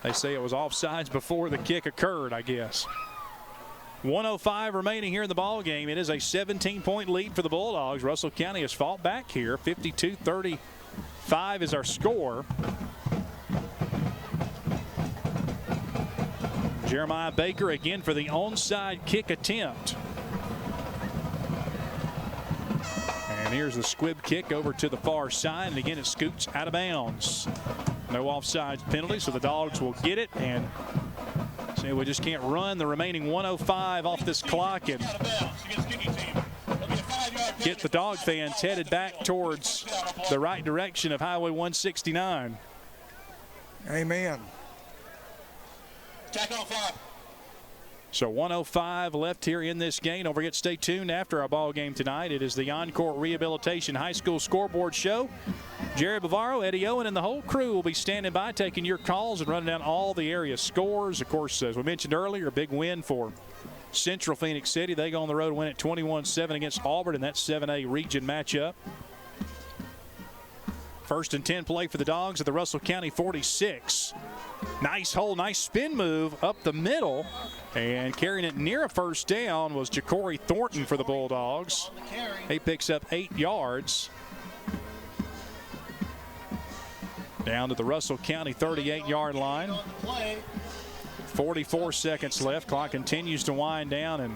They say it was offsides before the kick occurred, I guess. 1:05 remaining here in the ball game. It is a 17-point lead for the Bulldogs. Russell County has fought back here. 52-35 is our score. Jeremiah Baker again for the onside kick attempt. And here's the squib kick over to the far side, and again it scoots out of bounds. No offsides penalty, so the Dogs will get it, and so we just can't run the remaining 1:05 off this clock and get the Dog fans headed back towards the right direction of Highway 169. Amen. Tackle on 5. So 1:05 left here in this game. Don't forget, stay tuned after our ball game tonight. It is the Encore Rehabilitation High School Scoreboard Show. Jerry Bavaro, Eddie Owen, and the whole crew will be standing by taking your calls and running down all the area scores. Of course, as we mentioned earlier, a big win for Central Phoenix City. They go on the road and win at 21-7 against Auburn in that 7A region matchup. 1st and 10 play for the Dogs at the Russell County 46. Nice hole, nice spin move up the middle, and carrying it near a first down was Ja'Cory Thornton for the Bulldogs. He picks up 8 yards. Down to the Russell County 38-yard line. 44 seconds left. Clock continues to wind down, and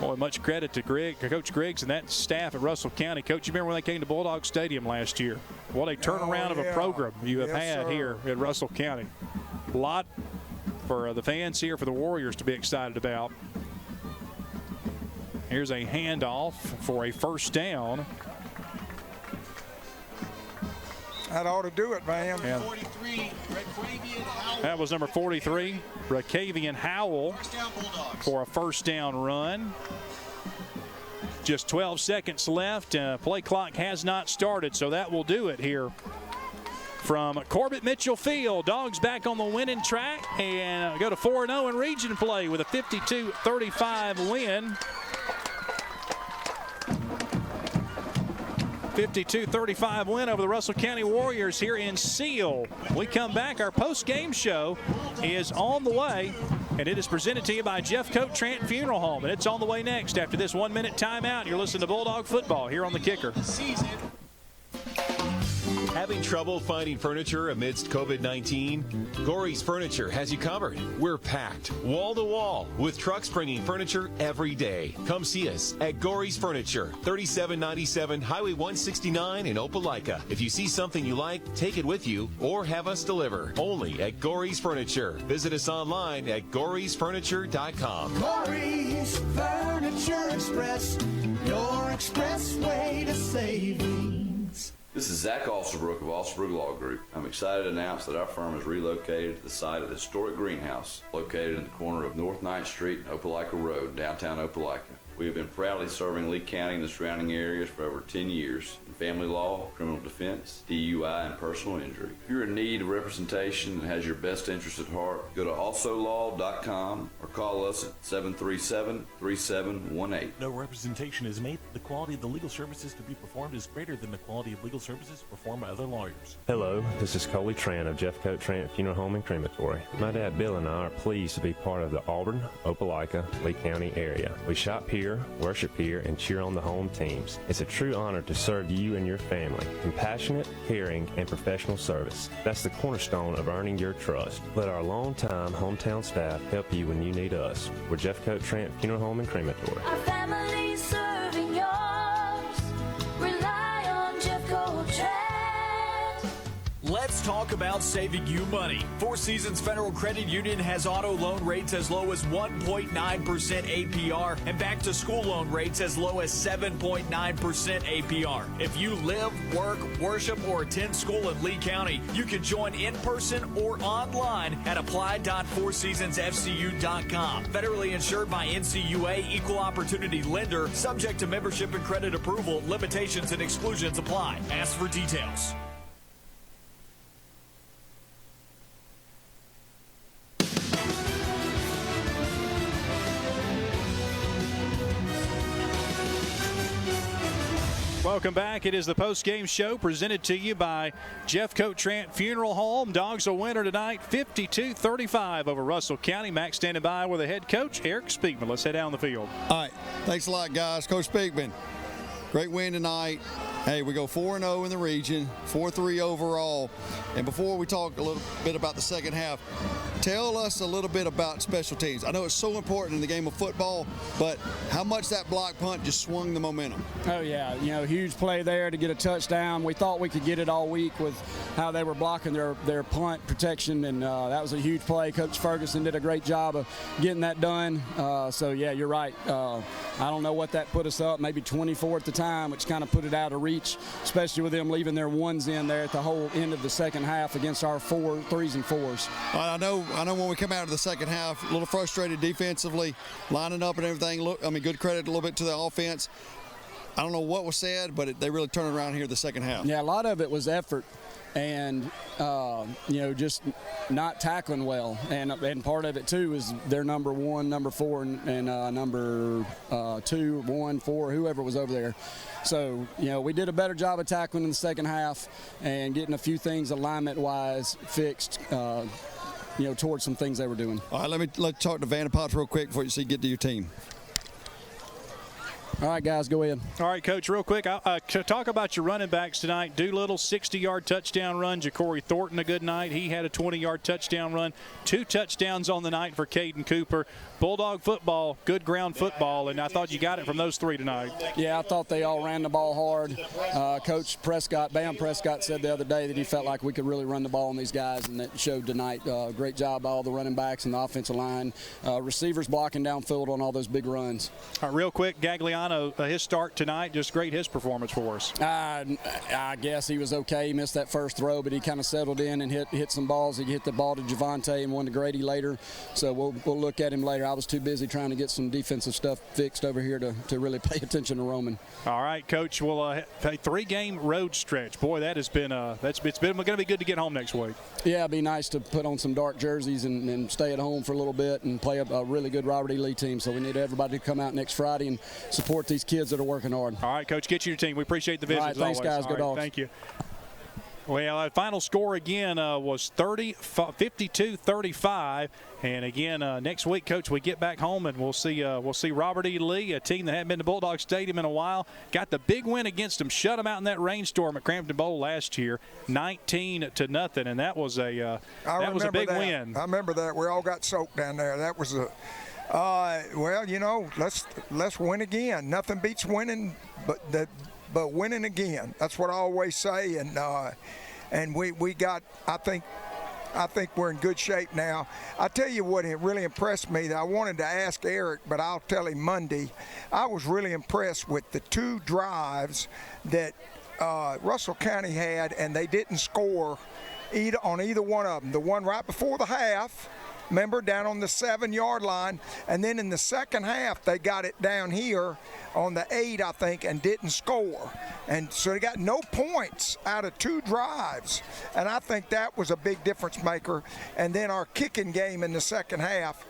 boy, much credit to Coach Griggs and that staff at Russell County. Coach, you remember when they came to Bulldog Stadium last year? What a turnaround of a program you have had here at Russell County. A lot for the fans here, for the Warriors to be excited about. Here's a handoff for a first down. That ought to do it, Van. Yeah. 43, that was number 43, Rakavian Howell, for a first down run. Just 12 seconds left. Play clock has not started, so that will do it here from Corbett Mitchell Field. Dogs back on the winning track and go to 4-0 in region play with a 52-35 win. 52-35 win over the Russell County Warriors here in Seal. When we come back, our post-game show is on the way, and it is presented to you by Jeff Coat Trant Funeral Home. And it's on the way next after this 1-minute timeout. You're listening to Bulldog Football here on The Kicker. Having trouble finding furniture amidst COVID-19? Gory's Furniture has you covered. We're packed wall to wall with trucks bringing furniture every day. Come see us at Gory's Furniture, 3797 Highway 169 in Opelika. If you see something you like, take it with you or have us deliver. Only at Gory's Furniture. Visit us online at gorysfurniture.com. Gory's Furniture Express, your expressway to savings. This is Zach Alsterbrook of Alsterbrook Law Group. I'm excited to announce that our firm has relocated to the site of the historic greenhouse located in the corner of North 9th Street and Opelika Road, downtown Opelika. We have been proudly serving Lee County and the surrounding areas for over 10 years in family law, criminal defense, DUI, and personal injury. If you're in need of representation and has your best interest at heart, go to alsolaw.com or call us at 737-3718. No representation is made. The quality of the legal services to be performed is greater than the quality of legal services performed by other lawyers. Hello, this is Coley Tran of Jeff Coat Trant Funeral Home and Crematory. My dad Bill and I are pleased to be part of the Auburn, Opelika, Lee County area. We shop here, worship here, and cheer on the home teams. It's a true honor to serve you and your family. Compassionate, caring, and professional service. That's the cornerstone of earning your trust. Let our longtime hometown staff help you when you need us. We're Jeff Coat Trant Funeral Home and Crematory. Our family serving yours. Rely on Jeff Coat Trant. Let's talk about saving you money. Four Seasons Federal Credit Union has auto loan rates as low as 1.9% APR and back to school loan rates as low as 7.9% APR. If you live, work, worship, or attend school in Lee County, you can join in person or online at apply.fourseasonsfcu.com. Federally insured by NCUA, equal opportunity lender, subject to membership and credit approval. Limitations and exclusions apply. Ask for details. Welcome back. It is the post-game show presented to you by Jeffcoat Trent Funeral Home. Dogs a winner tonight, 52-35 over Russell County. Max standing by with the head coach, Eric Speakman. Let's head down the field. All right. Thanks a lot, guys. Coach Speakman, great win tonight. Hey, we go 4-0 in the region, 4-3 overall. And before we talk a little bit about the second half, tell us a little bit about special teams. I know it's so important in the game of football, but how much that block punt just swung the momentum? Oh, yeah. Huge play there to get a touchdown. We thought we could get it all week with how they were blocking their punt protection, and that was a huge play. Coach Ferguson did a great job of getting that done. So, yeah, you're right. I don't know what that put us up, maybe 24 at the time, which kind of put it out of reach, especially with them leaving their ones in there at the whole end of the second half against our 3s and 4s. I know when we come out of the second half, a little frustrated defensively, lining up and everything. Good credit a little bit to the offense. I don't know what was said, but they really turned around here the second half. Yeah, a lot of it was effort and, just not tackling well. And part of it, too, is their number 1, number 4, and number 2, 1, 4, whoever was over there. So, we did a better job of tackling in the second half and getting a few things alignment-wise fixed, towards some things they were doing. All right, let's talk to Vanna Potts real quick before you get to your team. All right, guys, go ahead. All right, Coach, real quick, talk about your running backs tonight. Doolittle, 60-yard touchdown run. Ja'Cory Thornton, a good night. He had a 20-yard touchdown run. 2 touchdowns on the night for Caden Cooper. Bulldog football, good ground football, and I thought you got it from those 3 tonight. Yeah, I thought they all ran the ball hard. Coach Prescott, Bam Prescott, said the other day that he felt like we could really run the ball on these guys, and that showed tonight. Great job by all the running backs and the offensive line. Receivers blocking downfield on all those big runs. All right, real quick, Gagliano, his start tonight, just great his performance for us. I guess he was okay. He missed that first throw, but he kind of settled in and hit some balls. He hit the ball to Javante and one to Grady later. So we'll look at him later. I was too busy trying to get some defensive stuff fixed over here to really pay attention to Roman. All right, Coach. Well, a 3-game road stretch. Boy, that has been it's been going to be good to get home next week. Yeah, it'd be nice to put on some dark jerseys and stay at home for a little bit and play a really good Robert E. Lee team. So we need everybody to come out next Friday and support these kids that are working hard. All right, Coach, get you your team. We appreciate the visit. All right, thanks, always. guys. Go Dogs. Thank you. Well, final score again was 52-35, and again next week, Coach, we get back home and we'll see Robert E. Lee, a team that hadn't been to Bulldog Stadium in a while. Got the big win against them, shut them out in that rainstorm at Crampton Bowl last year, 19-0, and that was a big win. I remember that. We all got soaked down there. That was a. Let's win again. Nothing beats winning, but winning again. That's what I always say. And we got. I think we're in good shape now. I tell you what, it really impressed me. That I wanted to ask Eric, but I'll tell him Monday. I was really impressed with the 2 drives that Russell County had, and they didn't score on either one of them. The one right before the half. Remember, down on the 7-yard line, and then in the second half they got it down here on the 8, I think, and didn't score. And so they got no points out of 2 drives, and I think that was a big difference maker. And then our kicking game in the second half,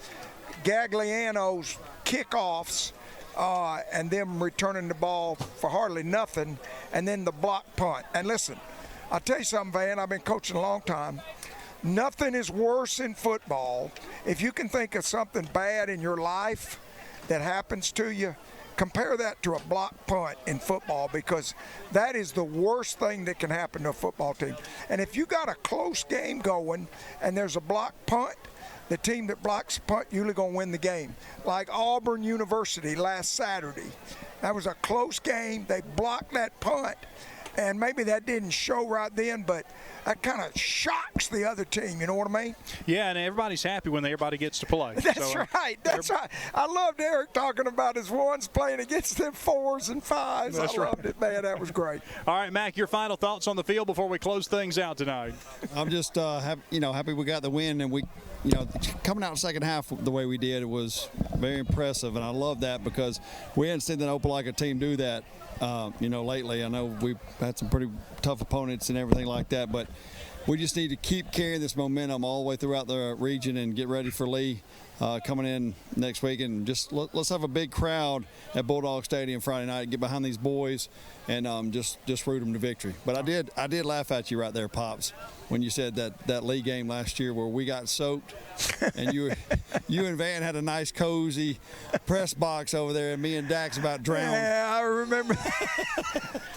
Gagliano's kickoffs, and them returning the ball for hardly nothing, and then the block punt. And listen, I'll tell you something, Van, I've been coaching a long time. Nothing is worse in football. If you can think of something bad in your life that happens to you, compare that to a block punt in football, because that is the worst thing that can happen to a football team. And if you got a close game going and there's a block punt, the team that blocks the punt usually going to win the game. Like Auburn University last Saturday. That was a close game. They blocked that punt. And maybe that didn't show right then, but that kind of shocks the other team, you know what I mean? Yeah, and everybody's happy when everybody gets to play. That's right. That's right. I loved Eric talking about his ones playing against them 4s and 5s. That's I loved it, man. That was great. All right, Mac, your final thoughts on the field before we close things out tonight? I'm just happy we got the win, and we, coming out the second half the way we did, it was very impressive, and I love that because we hadn't seen the Opelika team do that. Lately. I know we've had some pretty tough opponents and everything like that, but we just need to keep carrying this momentum all the way throughout the region and get ready for Lee coming in next week, and just let's have a big crowd at Bulldog Stadium Friday night. Get behind these boys and just root them to victory. But I did laugh at you right there, Pops, when you said that league game last year where we got soaked, and you and Van had a nice cozy press box over there, and me and Dax about drowned. Yeah, I remember.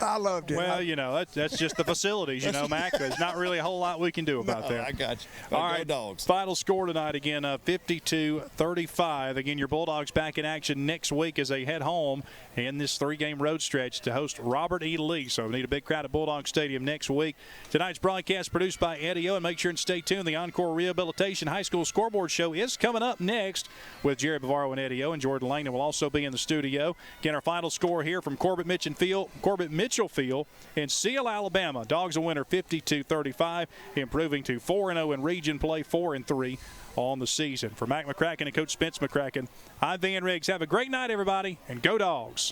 I loved it. Well, that's just the facilities, Mac. There's not really a whole lot we can do about that. I got you. All right, Dogs. Final score tonight again, 52-35. Again, your Bulldogs back in action next week as they head home in this 3-game road stretch to host Robert E. Lee. So we need a big crowd at Bulldog Stadium next week. Tonight's broadcast produced by Eddie O, and make sure and stay tuned. The Encore Rehabilitation High School Scoreboard Show is coming up next with Jerry Bavaro and Eddie O, and Jordan Langdon will also be in the studio. Again, our final score here from Corbett Mitchell Field in Seal, Alabama. Dogs a winner 52-35, improving to 4-0 in region play, 4-3 on the season. For Mac McCracken and Coach Spence McCracken, I'm Van Riggs. Have a great night, everybody, and go Dogs.